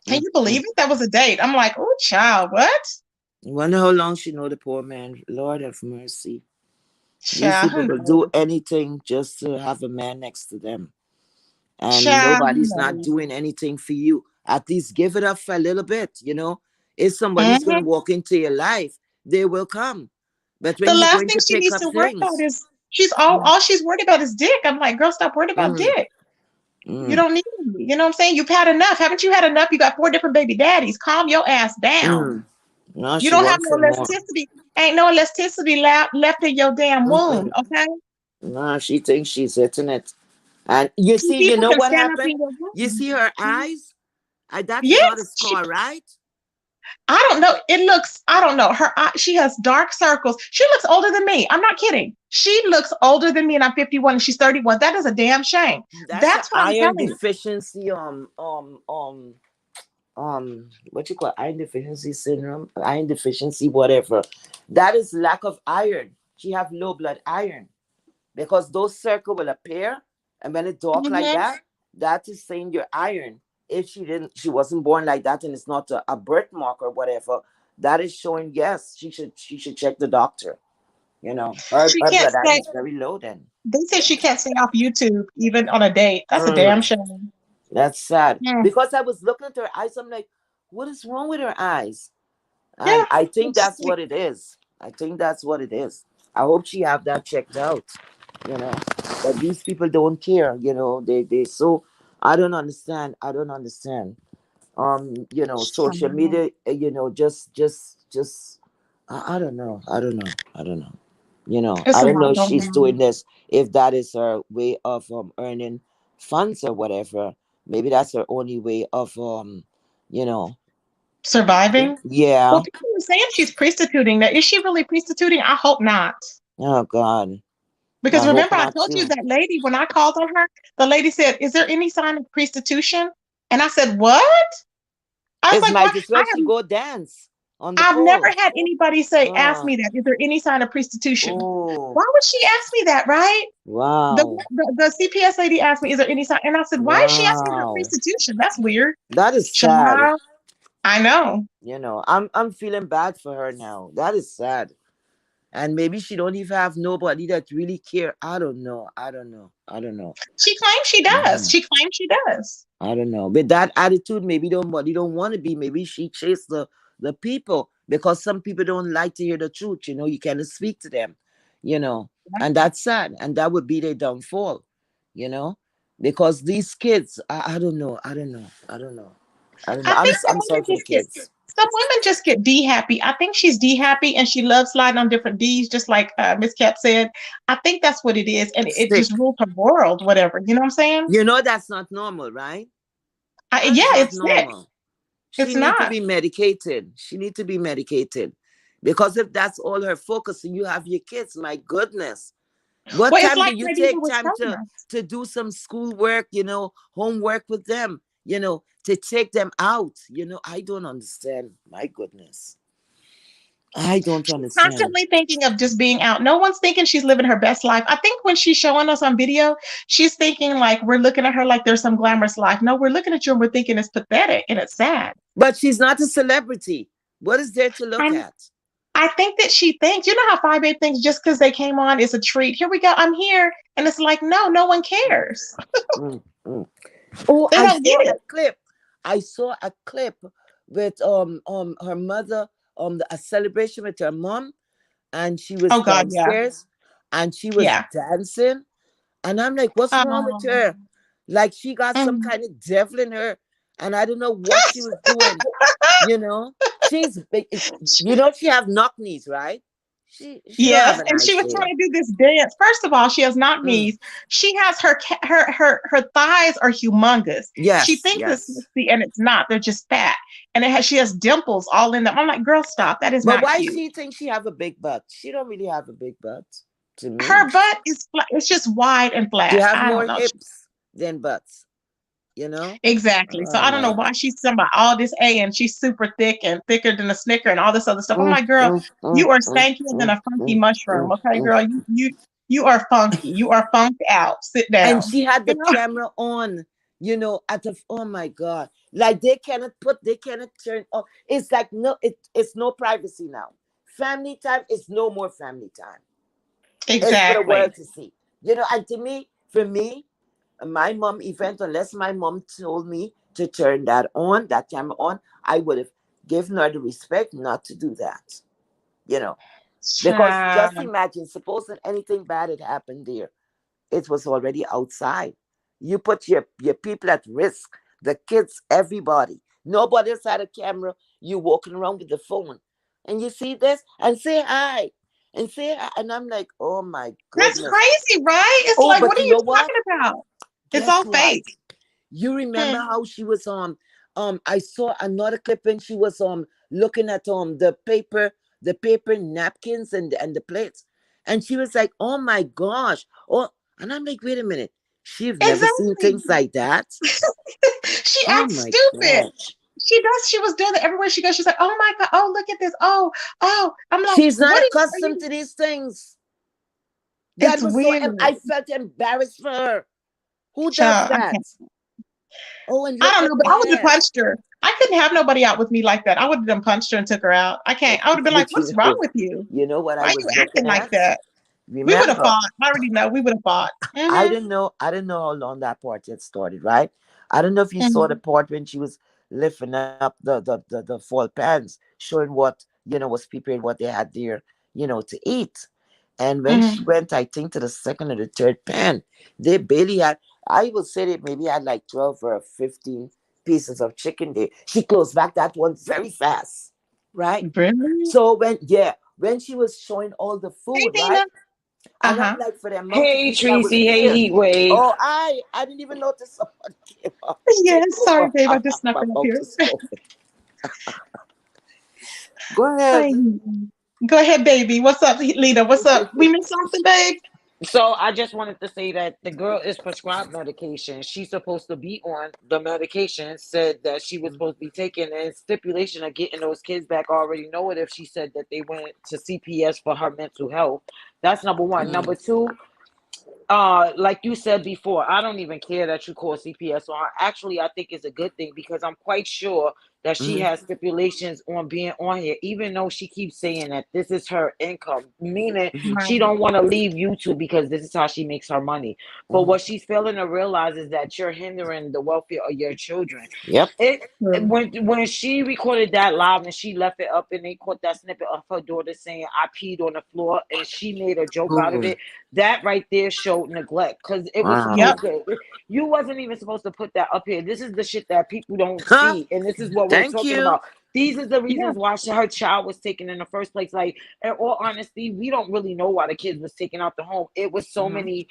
Speaker 2: you believe it? That was a date. I'm like, oh, child, what?
Speaker 7: I wonder how long she know the poor man. Lord have mercy.
Speaker 2: Child,
Speaker 7: these people will do anything just to have a man next to them. And
Speaker 2: child,
Speaker 7: nobody's not doing anything for you. At least give it up for a little bit, you know. If somebody's going to walk into your life, they will come. But when
Speaker 2: the
Speaker 7: you're
Speaker 2: last
Speaker 7: going
Speaker 2: thing
Speaker 7: to
Speaker 2: she
Speaker 7: pick
Speaker 2: needs
Speaker 7: up
Speaker 2: to worry
Speaker 7: things,
Speaker 2: about is all she's worried about is dick. I'm like, girl, stop worried about dick. You don't need me. You know what I'm saying? You've had enough. Haven't you had enough? You got 4 different baby daddies. Calm your ass down.
Speaker 7: No,
Speaker 2: you don't have no elasticity. Ain't no elasticity left in your damn womb, okay?
Speaker 7: No, she thinks she's hitting it. And you see, you know what happened? You see her eyes? That's not a scar, right?
Speaker 2: I don't know. I don't know. Her eye, she has dark circles. She looks older than me. I'm not kidding. She looks older than me, and I'm 51 and she's 31. That is a damn shame. That's what I'm
Speaker 7: iron
Speaker 2: telling
Speaker 7: deficiency, what you call iron deficiency syndrome, iron deficiency, whatever. That is lack of iron. She have low blood iron because those circles will appear, and when it dark like that, that is saying your iron. If she wasn't born like that, and it's not a birthmark or whatever, that is showing yes, she should check the doctor. You know, her blood iron is very low. Then
Speaker 2: they said she can't stay off YouTube even on a date. That's a damn shame.
Speaker 7: That's sad. Because I was looking at her eyes, I'm like, what is wrong with her eyes? And I think that's what it is. I hope she have that checked out. You know, but these people don't care. You know, they so I don't understand. You know, social media. You know, just I don't know. You know, I don't know if she's doing this, if that is her way of earning funds or whatever. Maybe that's her only way of you know,
Speaker 2: surviving.
Speaker 7: Yeah.
Speaker 2: Well, people are saying she's prostituting. Now, is she really prostituting? I hope not.
Speaker 7: Oh God.
Speaker 2: Because remember, I told you that lady, when I called on her, the lady said, "Is there any sign of prostitution?" And I said, "What?" I was
Speaker 7: like, "Why she go dance?"
Speaker 2: I've never had anybody ask me that. Is there any sign of prostitution? Why would she ask me that, right?
Speaker 7: Wow.
Speaker 2: The CPS lady asked me, is there any sign? And I said, why is she asking for prostitution? That's weird.
Speaker 7: That is sad.
Speaker 2: I know.
Speaker 7: You know, I'm feeling bad for her now. That is sad. And maybe she don't even have nobody that really care. I don't know.
Speaker 2: She claims she does.
Speaker 7: I don't know. With that attitude, maybe nobody don't want to be. Maybe she chased the people, because some people don't like to hear the truth. You know, you cannot speak to them, you know, and that's sad. And that would be their downfall, you know, because these kids, I don't know. I'm sorry for the kids.
Speaker 2: Some women just get D happy. I think she's D happy, and she loves sliding on different Ds, just like Miss Cap said. I think that's what it is, and it just rules her world, whatever. You know what I'm saying?
Speaker 7: You know, that's not normal, right?
Speaker 2: It's normal.
Speaker 7: She needs to be medicated. Because if that's all her focus, and you have your kids, my goodness. What time do you take time to do some schoolwork, you know, homework with them, you know, to take them out? You know, I don't understand. My goodness. I don't understand.
Speaker 2: Constantly thinking of just being out. No one's thinking she's living her best life. I think when she's showing us on video, she's thinking like we're looking at her like there's some glamorous life. No, we're looking at you and we're thinking it's pathetic and it's sad.
Speaker 7: But she's not a celebrity. What is there to look at?
Speaker 2: I think that she thinks, you know how 5'8" thinks just because they came on is a treat. Here we go. I'm here. And it's like, no one cares.
Speaker 7: Oh, I saw a clip. I saw a clip with her mother, a celebration with her mom, and she was downstairs and she was dancing. And I'm like, what's wrong with her? Like she got some kind of devil in her. and I don't know what she was doing. You know, she's big. You know, she have knock knees, right? She don't have
Speaker 2: Yes,
Speaker 7: a
Speaker 2: and she
Speaker 7: nice
Speaker 2: was
Speaker 7: day.
Speaker 2: trying to do this dance. First of all, she has knock
Speaker 7: Mm.
Speaker 2: knees. She has her thighs are humongous. She
Speaker 7: Yes,
Speaker 2: thinks it's
Speaker 7: yes.
Speaker 2: sexy and it's not. They're just fat, and she has dimples all in them. I'm like, girl, stop. That is
Speaker 7: But
Speaker 2: not
Speaker 7: why
Speaker 2: cute.
Speaker 7: she think she have a big butt? She don't really have a big butt to me.
Speaker 2: Her butt is flat. It's just wide and
Speaker 7: She
Speaker 2: flat.
Speaker 7: have
Speaker 2: I don't
Speaker 7: more
Speaker 2: know.
Speaker 7: hips than butts, you know?
Speaker 2: Exactly. So
Speaker 7: Oh
Speaker 2: I don't know
Speaker 7: Lord.
Speaker 2: why she's talking about all this A and she's super thick and thicker than a Snicker and all this other stuff. I'm
Speaker 7: Mm,
Speaker 2: like, girl,
Speaker 7: mm, mm,
Speaker 2: you are
Speaker 7: mm,
Speaker 2: stankier than
Speaker 7: mm,
Speaker 2: a funky
Speaker 7: mm,
Speaker 2: mushroom.
Speaker 7: mm,
Speaker 2: Okay,
Speaker 7: mm.
Speaker 2: girl, you are funky. You are funked out. Sit
Speaker 7: And
Speaker 2: down.
Speaker 7: she had
Speaker 2: You
Speaker 7: the
Speaker 2: know?
Speaker 7: camera on, you know, at the oh my God. Like they cannot turn off. It's like no, it's no privacy now. Family time is no more family time. It's for the
Speaker 2: Exactly.
Speaker 7: world to see. You know, and to me, for me, my mom event, unless my mom told me to turn that camera on, I would have given her the respect not to do that. You know, because just
Speaker 2: Child.
Speaker 7: imagine, supposing anything bad had happened there, it was already outside. You put your people at risk, the kids, everybody. Nobody else had a camera. You walking around with the phone, and you see this and say hi, and say hi. And I'm like, oh my
Speaker 2: That's
Speaker 7: goodness.
Speaker 2: crazy, right? It's
Speaker 7: Oh,
Speaker 2: like, what
Speaker 7: but
Speaker 2: are
Speaker 7: you
Speaker 2: you
Speaker 7: know what?
Speaker 2: talking about? It's
Speaker 7: Guess
Speaker 2: all
Speaker 7: what?
Speaker 2: fake.
Speaker 7: You remember
Speaker 2: Hmm.
Speaker 7: how she was I saw another clip and she was looking at the paper napkins and the plates. And she was like, oh my gosh. Oh, and I'm like, wait a minute. She've never seen
Speaker 2: Exactly.
Speaker 7: things like that.
Speaker 2: She
Speaker 7: Oh
Speaker 2: acts
Speaker 7: my
Speaker 2: stupid.
Speaker 7: gosh.
Speaker 2: She does. She was doing it everywhere she goes. She's like, oh my God. Oh, look at this. Oh, oh. I'm like,
Speaker 7: She's not
Speaker 2: what are
Speaker 7: accustomed
Speaker 2: you?
Speaker 7: to these things. That
Speaker 2: It's
Speaker 7: was so
Speaker 2: weird.
Speaker 7: I felt embarrassed for her. Who does
Speaker 2: Child, I
Speaker 7: that?
Speaker 2: can't.
Speaker 7: Oh, and
Speaker 2: I
Speaker 7: look
Speaker 2: don't
Speaker 7: at
Speaker 2: know, but I would have
Speaker 7: that.
Speaker 2: punched her. I couldn't have nobody out with me like that. I would have done punched her and took her out. I can't. I would have been like,
Speaker 7: But
Speaker 2: what's wrong with you?
Speaker 7: you know what
Speaker 2: Why
Speaker 7: I
Speaker 2: are you
Speaker 7: was
Speaker 2: acting
Speaker 7: looking
Speaker 2: like
Speaker 7: at?
Speaker 2: that? We would have
Speaker 7: Remember,
Speaker 2: fought. I already know. We would have fought.
Speaker 7: I didn't know how long that part had started, right? I don't know if you saw the
Speaker 2: Hmm.
Speaker 7: part when she was lifting up the fall pans, showing what, was prepared, what they had there, to eat. And when
Speaker 2: Hmm.
Speaker 7: she went, I think, to the second or the third pan, they barely had, I would say they maybe had like 12 or 15 pieces of chicken there. She closed back that one very fast, right?
Speaker 2: Really?
Speaker 7: So when she was showing all the
Speaker 2: Hey,
Speaker 7: food,
Speaker 2: Nina.
Speaker 7: right?
Speaker 2: Uh
Speaker 7: And I'm
Speaker 2: huh.
Speaker 7: like, for the amount of
Speaker 9: Hey
Speaker 7: people that was
Speaker 9: Tracy, hey
Speaker 7: there.
Speaker 9: Heatwave.
Speaker 7: Oh, I didn't even notice someone came up.
Speaker 2: Yeah.
Speaker 7: Came
Speaker 2: Sorry,
Speaker 7: over.
Speaker 2: babe. I
Speaker 7: I'm
Speaker 2: just snuck her up
Speaker 7: about
Speaker 2: here.
Speaker 7: to smoke. Go ahead.
Speaker 2: Hi. Go ahead, baby. What's up, Lita? What's up? We missed something, babe?
Speaker 9: So I just wanted to say that the girl is prescribed medication. She's supposed to be on the medication. Said that she was supposed to be taking, and stipulation of getting those kids back. I already know it if she said that they went to CPS for her mental health. That's number one.
Speaker 7: Mm,
Speaker 9: Number two, like you said before, I don't even care that you call CPS on her. Actually, I think it's a good thing because I'm quite sure that she
Speaker 7: mm,
Speaker 9: has stipulations on being on here, even though she keeps saying that this is her income, meaning
Speaker 7: mm,
Speaker 9: she
Speaker 2: Right.
Speaker 9: don't want to leave YouTube because this is how she makes her money. But
Speaker 7: mm.
Speaker 9: what she's failing to realize is that you're hindering the welfare of your children.
Speaker 7: Yep.
Speaker 9: It
Speaker 2: True.
Speaker 9: when she recorded that live and she left it up and they caught that snippet of her daughter saying I peed on the floor and she made a joke out of
Speaker 7: Mm.
Speaker 9: it, that right there showed neglect because it was
Speaker 2: Yep.
Speaker 7: Wow.
Speaker 9: supposed to. You wasn't even supposed to put that up here. This is the shit that people don't
Speaker 7: Huh?
Speaker 9: see, and this is what we're
Speaker 7: Thank
Speaker 9: talking
Speaker 7: you.
Speaker 9: about. These are the
Speaker 2: Yeah.
Speaker 9: reasons why her child was taken in the first place. Like, in all honesty, we don't really know why the kids was taken out the home. It was so
Speaker 7: Mm-hmm.
Speaker 9: many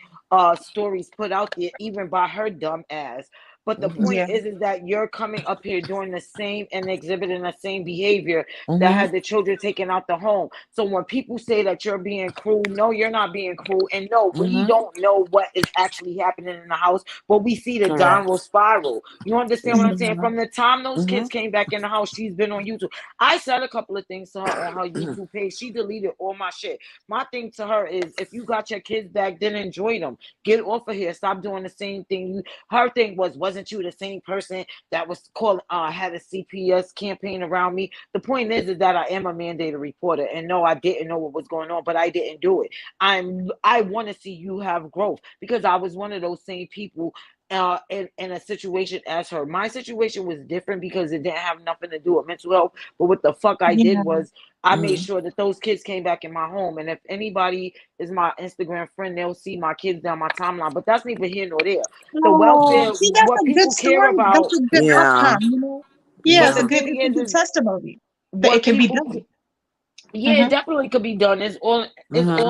Speaker 9: stories put out there, even by her dumb ass. But the
Speaker 7: Mm-hmm.
Speaker 9: point
Speaker 2: Yeah.
Speaker 9: is that you're coming up here doing the same and exhibiting the same behavior that
Speaker 7: Mm-hmm.
Speaker 9: had the children taken out the home. So when people say that you're being cruel, no, you're not being cruel. And no, we
Speaker 7: Mm-hmm.
Speaker 9: don't know what is actually happening in the house, but we see the downward
Speaker 7: Correct.
Speaker 9: spiral. You understand what I'm saying?
Speaker 2: Yeah.
Speaker 9: From the time those
Speaker 7: Mm-hmm.
Speaker 9: kids came back in the house, she's been on YouTube. I said a couple of things to her on her YouTube page. She deleted all my shit. My thing to her is if you got your kids back, then enjoy them. Get off of here. Stop doing the same thing. Her thing wasn't you the same person that was called had a CPS campaign around me? The point is that I am a mandated reporter, and no, I didn't know what was going on, but I didn't do it. I want to see you have growth because I was one of those same people in a situation as her. My situation was different because it didn't have nothing to do with mental health. But what the fuck I did was I made sure that those kids came back in my home. And if anybody is my Instagram friend, they'll see my kids down my timeline. But that's neither here nor there. The
Speaker 2: Oh,
Speaker 9: welfare,
Speaker 2: see, that's
Speaker 9: what
Speaker 2: a good
Speaker 9: people care
Speaker 2: story. That's
Speaker 9: about,
Speaker 2: a good outcome, you know? Yeah,
Speaker 9: but
Speaker 2: it's a
Speaker 9: the
Speaker 2: good,
Speaker 9: thing
Speaker 2: it's a good
Speaker 9: is
Speaker 2: testimony that it
Speaker 9: what
Speaker 2: can be
Speaker 9: people
Speaker 2: done.
Speaker 9: yeah, it definitely could be done. It's all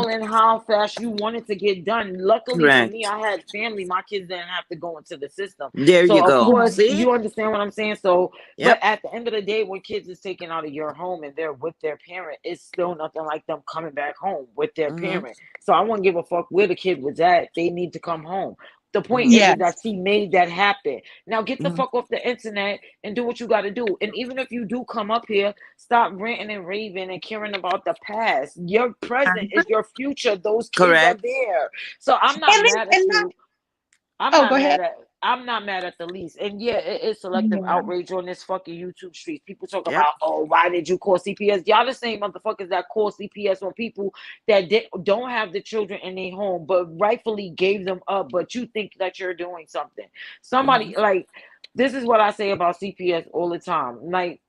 Speaker 9: in how fast you want it to get done. Luckily for me, I had family. My kids didn't have to go into the system.
Speaker 7: There
Speaker 9: So
Speaker 7: you
Speaker 9: of
Speaker 7: go.
Speaker 9: course,
Speaker 7: See?
Speaker 9: you understand what I'm saying. So, but
Speaker 7: Yep.
Speaker 9: at the end of the day, when kids is taken out of your home and they're with their parent, it's still nothing like them coming back home with their parent. So I wouldn't give a fuck where the kid was at. They need to come home. The point is that
Speaker 2: Yes.
Speaker 9: she made that happen. Now get the fuck off the internet and do what you got to do. And even if you do come up here, stop ranting and raving and caring about the past. Your present is your future. Those kids are
Speaker 7: Correct.
Speaker 9: there. So I'm not
Speaker 2: And then,
Speaker 9: mad at
Speaker 2: and not,
Speaker 9: you. I'm
Speaker 2: oh,
Speaker 9: not
Speaker 2: go
Speaker 9: mad
Speaker 2: ahead.
Speaker 9: at I'm not mad at the least. And yeah, it is selective
Speaker 2: Yeah.
Speaker 9: outrage on this fucking YouTube streets. People talk
Speaker 7: Yep.
Speaker 9: about, oh, why did you call CPS? Y'all the same motherfuckers that call CPS on people that don't have the children in their home, but rightfully gave them up, but you think that you're doing something. Somebody like this is what I say about CPS all the time. Like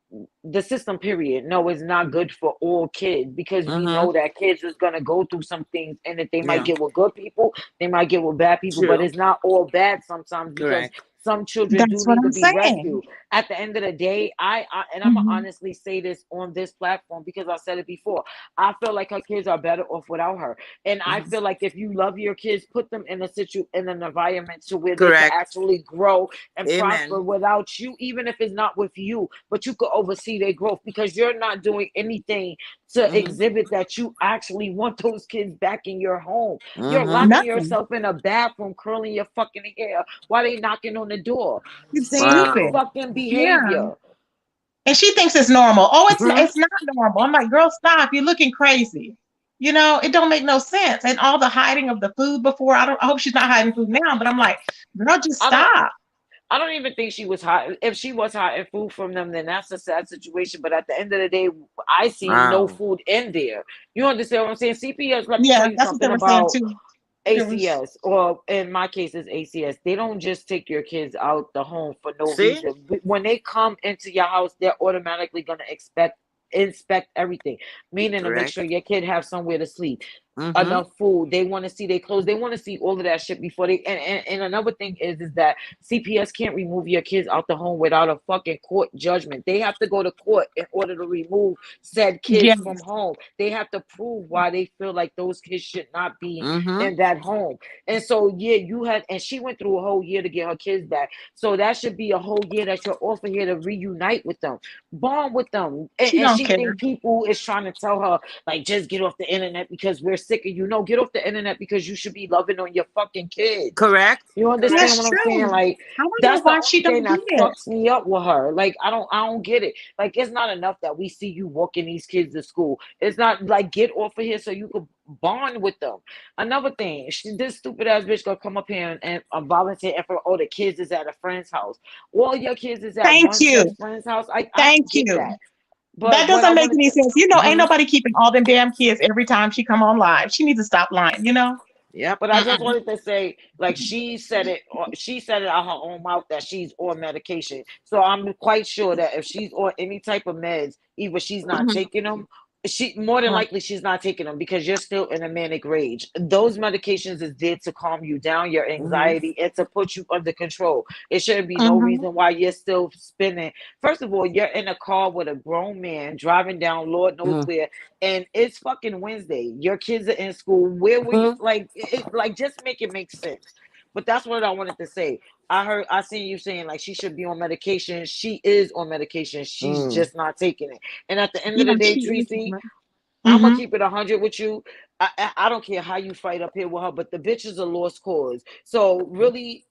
Speaker 9: the system period, no, it's not good for all kids because we know that kids is going to go through some things and that they might
Speaker 7: Yeah.
Speaker 9: get with good people, they might get with bad people, but
Speaker 7: True.
Speaker 9: it's not all bad sometimes because
Speaker 7: Correct.
Speaker 9: some children do
Speaker 2: That's what
Speaker 9: need to
Speaker 2: I'm
Speaker 9: be
Speaker 2: saying.
Speaker 9: rescued. At the end of the day, I and I'm gonna honestly say this on this platform because I said it before. I feel like her kids are better off without her, and I feel like if you love your kids, put them in in an environment to where they can
Speaker 7: Correct.
Speaker 9: actually grow and prosper
Speaker 7: Amen.
Speaker 9: without you, even if it's not with you, but you could oversee their growth because you're not doing anything to exhibit that you actually want those kids back in your home. You're locking
Speaker 2: Nothing.
Speaker 9: yourself in a bathroom, curling your fucking hair while they knocking on the door.
Speaker 2: It's
Speaker 9: Same
Speaker 7: Wow.
Speaker 2: stupid.
Speaker 9: fucking
Speaker 2: Yeah.
Speaker 9: behavior.
Speaker 2: And she thinks it's normal. Oh, it's not normal. I'm like, girl, stop. You're looking crazy. You know, it don't make no sense. And all the hiding of the food before, I hope she's not hiding food now, but I'm like, girl, just
Speaker 9: I don't
Speaker 2: stop.
Speaker 9: I don't even think she was hot. If she was hiding food from them, then that's a sad situation. But at the end of the day, I seen no
Speaker 7: Wow.
Speaker 9: food in there. You understand what I'm saying? CPS, let me tell
Speaker 2: Yeah,
Speaker 9: you
Speaker 2: that's what they
Speaker 9: something
Speaker 2: were saying
Speaker 9: about
Speaker 2: too. There was
Speaker 9: ACS, or in my case, it's ACS. They don't just take your kids out the home for no
Speaker 7: See?
Speaker 9: reason. When they come into your house, they're automatically gonna inspect everything, meaning to make
Speaker 7: Correct.
Speaker 9: sure your kid have somewhere to sleep, enough food. They want to see their clothes. They want to see all of that shit before they. And another thing is that CPS can't remove your kids out the home without a fucking court judgment. They have to go to court in order to remove said kids
Speaker 2: yes.
Speaker 9: from home. They have to prove why they feel like those kids should not be
Speaker 7: Mm-hmm.
Speaker 9: in that home. And so yeah, and she went through a whole year to get her kids back. So that should be a whole year that you're off of here to reunite with them, bond with them.
Speaker 2: She
Speaker 9: And
Speaker 2: don't
Speaker 9: she
Speaker 2: care.
Speaker 9: think people is trying to tell her like just get off the internet because we're sick of you. No, get off the internet because you should be loving on your fucking kids.
Speaker 7: Correct.
Speaker 9: You understand
Speaker 2: That's
Speaker 9: what I'm saying?
Speaker 2: true.
Speaker 9: Like
Speaker 2: I wonder
Speaker 9: that's the
Speaker 2: why
Speaker 9: only
Speaker 2: she
Speaker 9: thing
Speaker 2: don't
Speaker 9: that
Speaker 2: do it.
Speaker 9: fucks me up with her. Like I don't get it. Like it's not enough that we see you walking these kids to school. It's not like get off of here so you could bond with them. Another thing, this stupid ass bitch gonna come up here and volunteer for the kids is at a friend's house. All your kids is at
Speaker 2: Thank
Speaker 9: one
Speaker 2: you.
Speaker 9: said friend's house. I
Speaker 2: Thank
Speaker 9: get
Speaker 2: you.
Speaker 9: that. But
Speaker 2: That
Speaker 9: what I
Speaker 2: doesn't make
Speaker 9: wanted
Speaker 2: any
Speaker 9: to
Speaker 2: sense. You know, ain't nobody keeping all them damn kids every time she come on live. She needs to stop lying, you know?
Speaker 7: Yep.
Speaker 9: But I just wanted to say, like she said it out her own mouth that she's on medication. So I'm quite sure that if she's on any type of meds, either she's not taking them, she more than likely she's not taking them because you're still in a manic rage. Those medications is there to calm you down, your anxiety, and to put you under control. It shouldn't be no reason why you're still spinning. First of all, you're in a car with a grown man driving down Lord knows where, and it's fucking Wednesday. Your kids are in school. Where were you? Like just make it make sense. But that's what I wanted to say. I seen you saying like she should be on medication. She is on medication. She's just not taking it. And at the end of
Speaker 2: Yeah,
Speaker 9: the day,
Speaker 2: she is.
Speaker 9: Tracy, I'm gonna
Speaker 2: Mm-hmm.
Speaker 9: keep it 100 with you. I don't care how you fight up here with her, but the bitch is a lost cause. So really,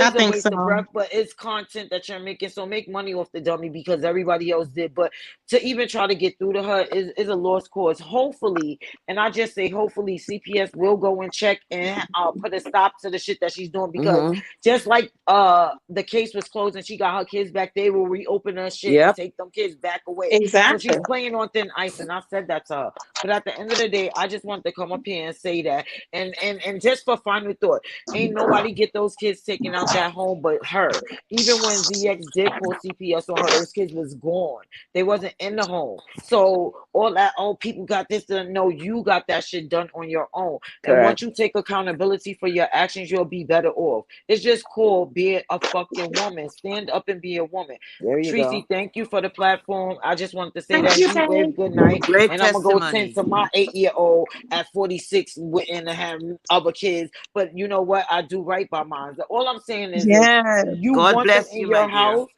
Speaker 2: I
Speaker 9: it's a
Speaker 2: think
Speaker 9: waste of
Speaker 2: so.
Speaker 9: breath, but it's content that you're making. So make money off the dummy because everybody else did. But to even try to get through to her is a lost cause. Hopefully, and I just say hopefully CPS will go and check and put a stop to the shit that she's doing because just like the case was closed and she got her kids back, they will reopen her shit and
Speaker 7: Yep.
Speaker 9: take them kids back away. So
Speaker 2: Exactly.
Speaker 9: she's playing on thin ice, and I said that to her. But at the end of the day, I just want to come up here and say that. And just for final thought, ain't nobody get those kids taken out that home but her. Even when ZX did call CPS on her, those kids was gone. They wasn't in the home. So all that, people got this to know, you got that shit done on your own. And once you take accountability for your actions, you'll be better off. It's just called being a fucking woman. Stand up and be a woman.
Speaker 7: There you
Speaker 9: Tracy,
Speaker 7: go.
Speaker 9: thank you for the platform. I just wanted to say
Speaker 2: Thank
Speaker 9: that
Speaker 2: you,
Speaker 9: heat wave,
Speaker 2: babe.
Speaker 9: good night.
Speaker 7: Great
Speaker 9: And I'm gonna go
Speaker 7: testimony.
Speaker 9: tend to my 8-year-old at 46 and have other kids. But you know what? I do right by mine. All I'm saying is if
Speaker 2: Yes.
Speaker 9: you
Speaker 7: God
Speaker 9: want them
Speaker 7: bless
Speaker 9: in
Speaker 7: you,
Speaker 9: your
Speaker 7: my dear.
Speaker 9: house,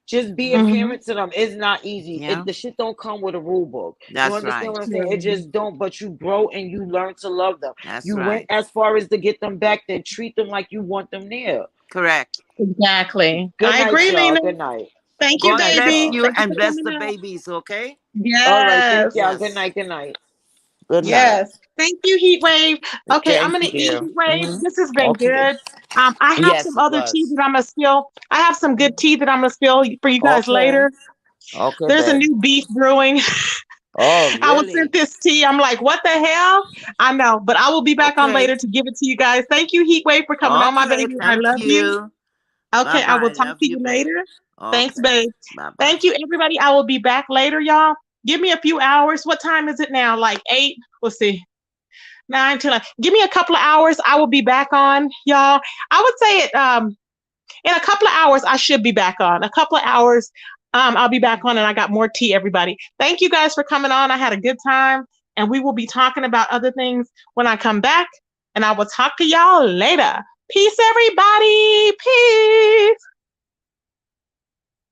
Speaker 9: just be a
Speaker 2: Mhm.
Speaker 9: parent to them. It's not easy.
Speaker 7: Yeah.
Speaker 9: The shit don't come with a rule book. You
Speaker 7: That's
Speaker 9: understand
Speaker 7: right.
Speaker 9: what I'm saying? It just don't, but you grow and you learn to love them.
Speaker 7: That's
Speaker 9: You
Speaker 7: right.
Speaker 9: went as far as to get them back, then treat them like you want them there.
Speaker 7: Correct.
Speaker 2: Exactly.
Speaker 9: Good
Speaker 2: I
Speaker 9: night,
Speaker 2: agree,
Speaker 9: y'all.
Speaker 2: Lena.
Speaker 9: Good night.
Speaker 2: Thank you,
Speaker 9: Good
Speaker 7: God
Speaker 9: night,
Speaker 7: bless
Speaker 2: baby.
Speaker 9: y'all.
Speaker 7: you
Speaker 2: Thank you
Speaker 7: and
Speaker 2: for
Speaker 7: bless
Speaker 2: coming
Speaker 7: the
Speaker 2: out.
Speaker 7: babies, okay?
Speaker 9: All right, thank
Speaker 2: Yes.
Speaker 9: y'all. Good
Speaker 7: Yes.
Speaker 9: night. Good night.
Speaker 7: Good night.
Speaker 2: Yes. Thank you, Heat Wave. Okay, I'm
Speaker 7: Thank
Speaker 2: gonna
Speaker 7: you,
Speaker 2: eat
Speaker 7: dear.
Speaker 2: Heat Wave.
Speaker 7: Mhm.
Speaker 2: This has been
Speaker 7: Okay.
Speaker 2: good. I have
Speaker 7: Yes,
Speaker 2: some
Speaker 7: it
Speaker 2: other tea
Speaker 7: was.
Speaker 2: that I'm gonna spill. I have some good tea that I'm gonna spill for you guys
Speaker 7: Okay.
Speaker 2: later.
Speaker 7: Okay,
Speaker 2: There's a
Speaker 7: babe.
Speaker 2: new beef brewing.
Speaker 7: Oh,
Speaker 2: I was
Speaker 7: really?
Speaker 2: sent this tea. I'm like, what the hell? I know, but I will be back on
Speaker 7: Okay.
Speaker 2: later to give it to you guys. Thank you, Heat Wave, for coming on, my
Speaker 7: Okay.
Speaker 2: baby. I
Speaker 7: Thank
Speaker 2: love you.
Speaker 7: you.
Speaker 2: Okay, I will
Speaker 7: Bye-bye.
Speaker 2: talk
Speaker 7: Love
Speaker 2: to
Speaker 7: you,
Speaker 2: you
Speaker 7: babe.
Speaker 2: later. Thanks,
Speaker 7: Okay.
Speaker 2: babe.
Speaker 7: Bye-bye.
Speaker 2: Thank you, everybody. I will be back later, y'all. Give me a few hours. What time is it now? Like 8? Let's see. 9 to 9. Give me a couple of hours. I will be back on, y'all. I would say it in a couple of hours I should be back on. A couple of hours I'll be back on, and I got more tea, everybody. Thank you guys for coming on. I had a good time, and we will be talking about other things when I come back, and I will talk to y'all later. Peace, everybody. Peace.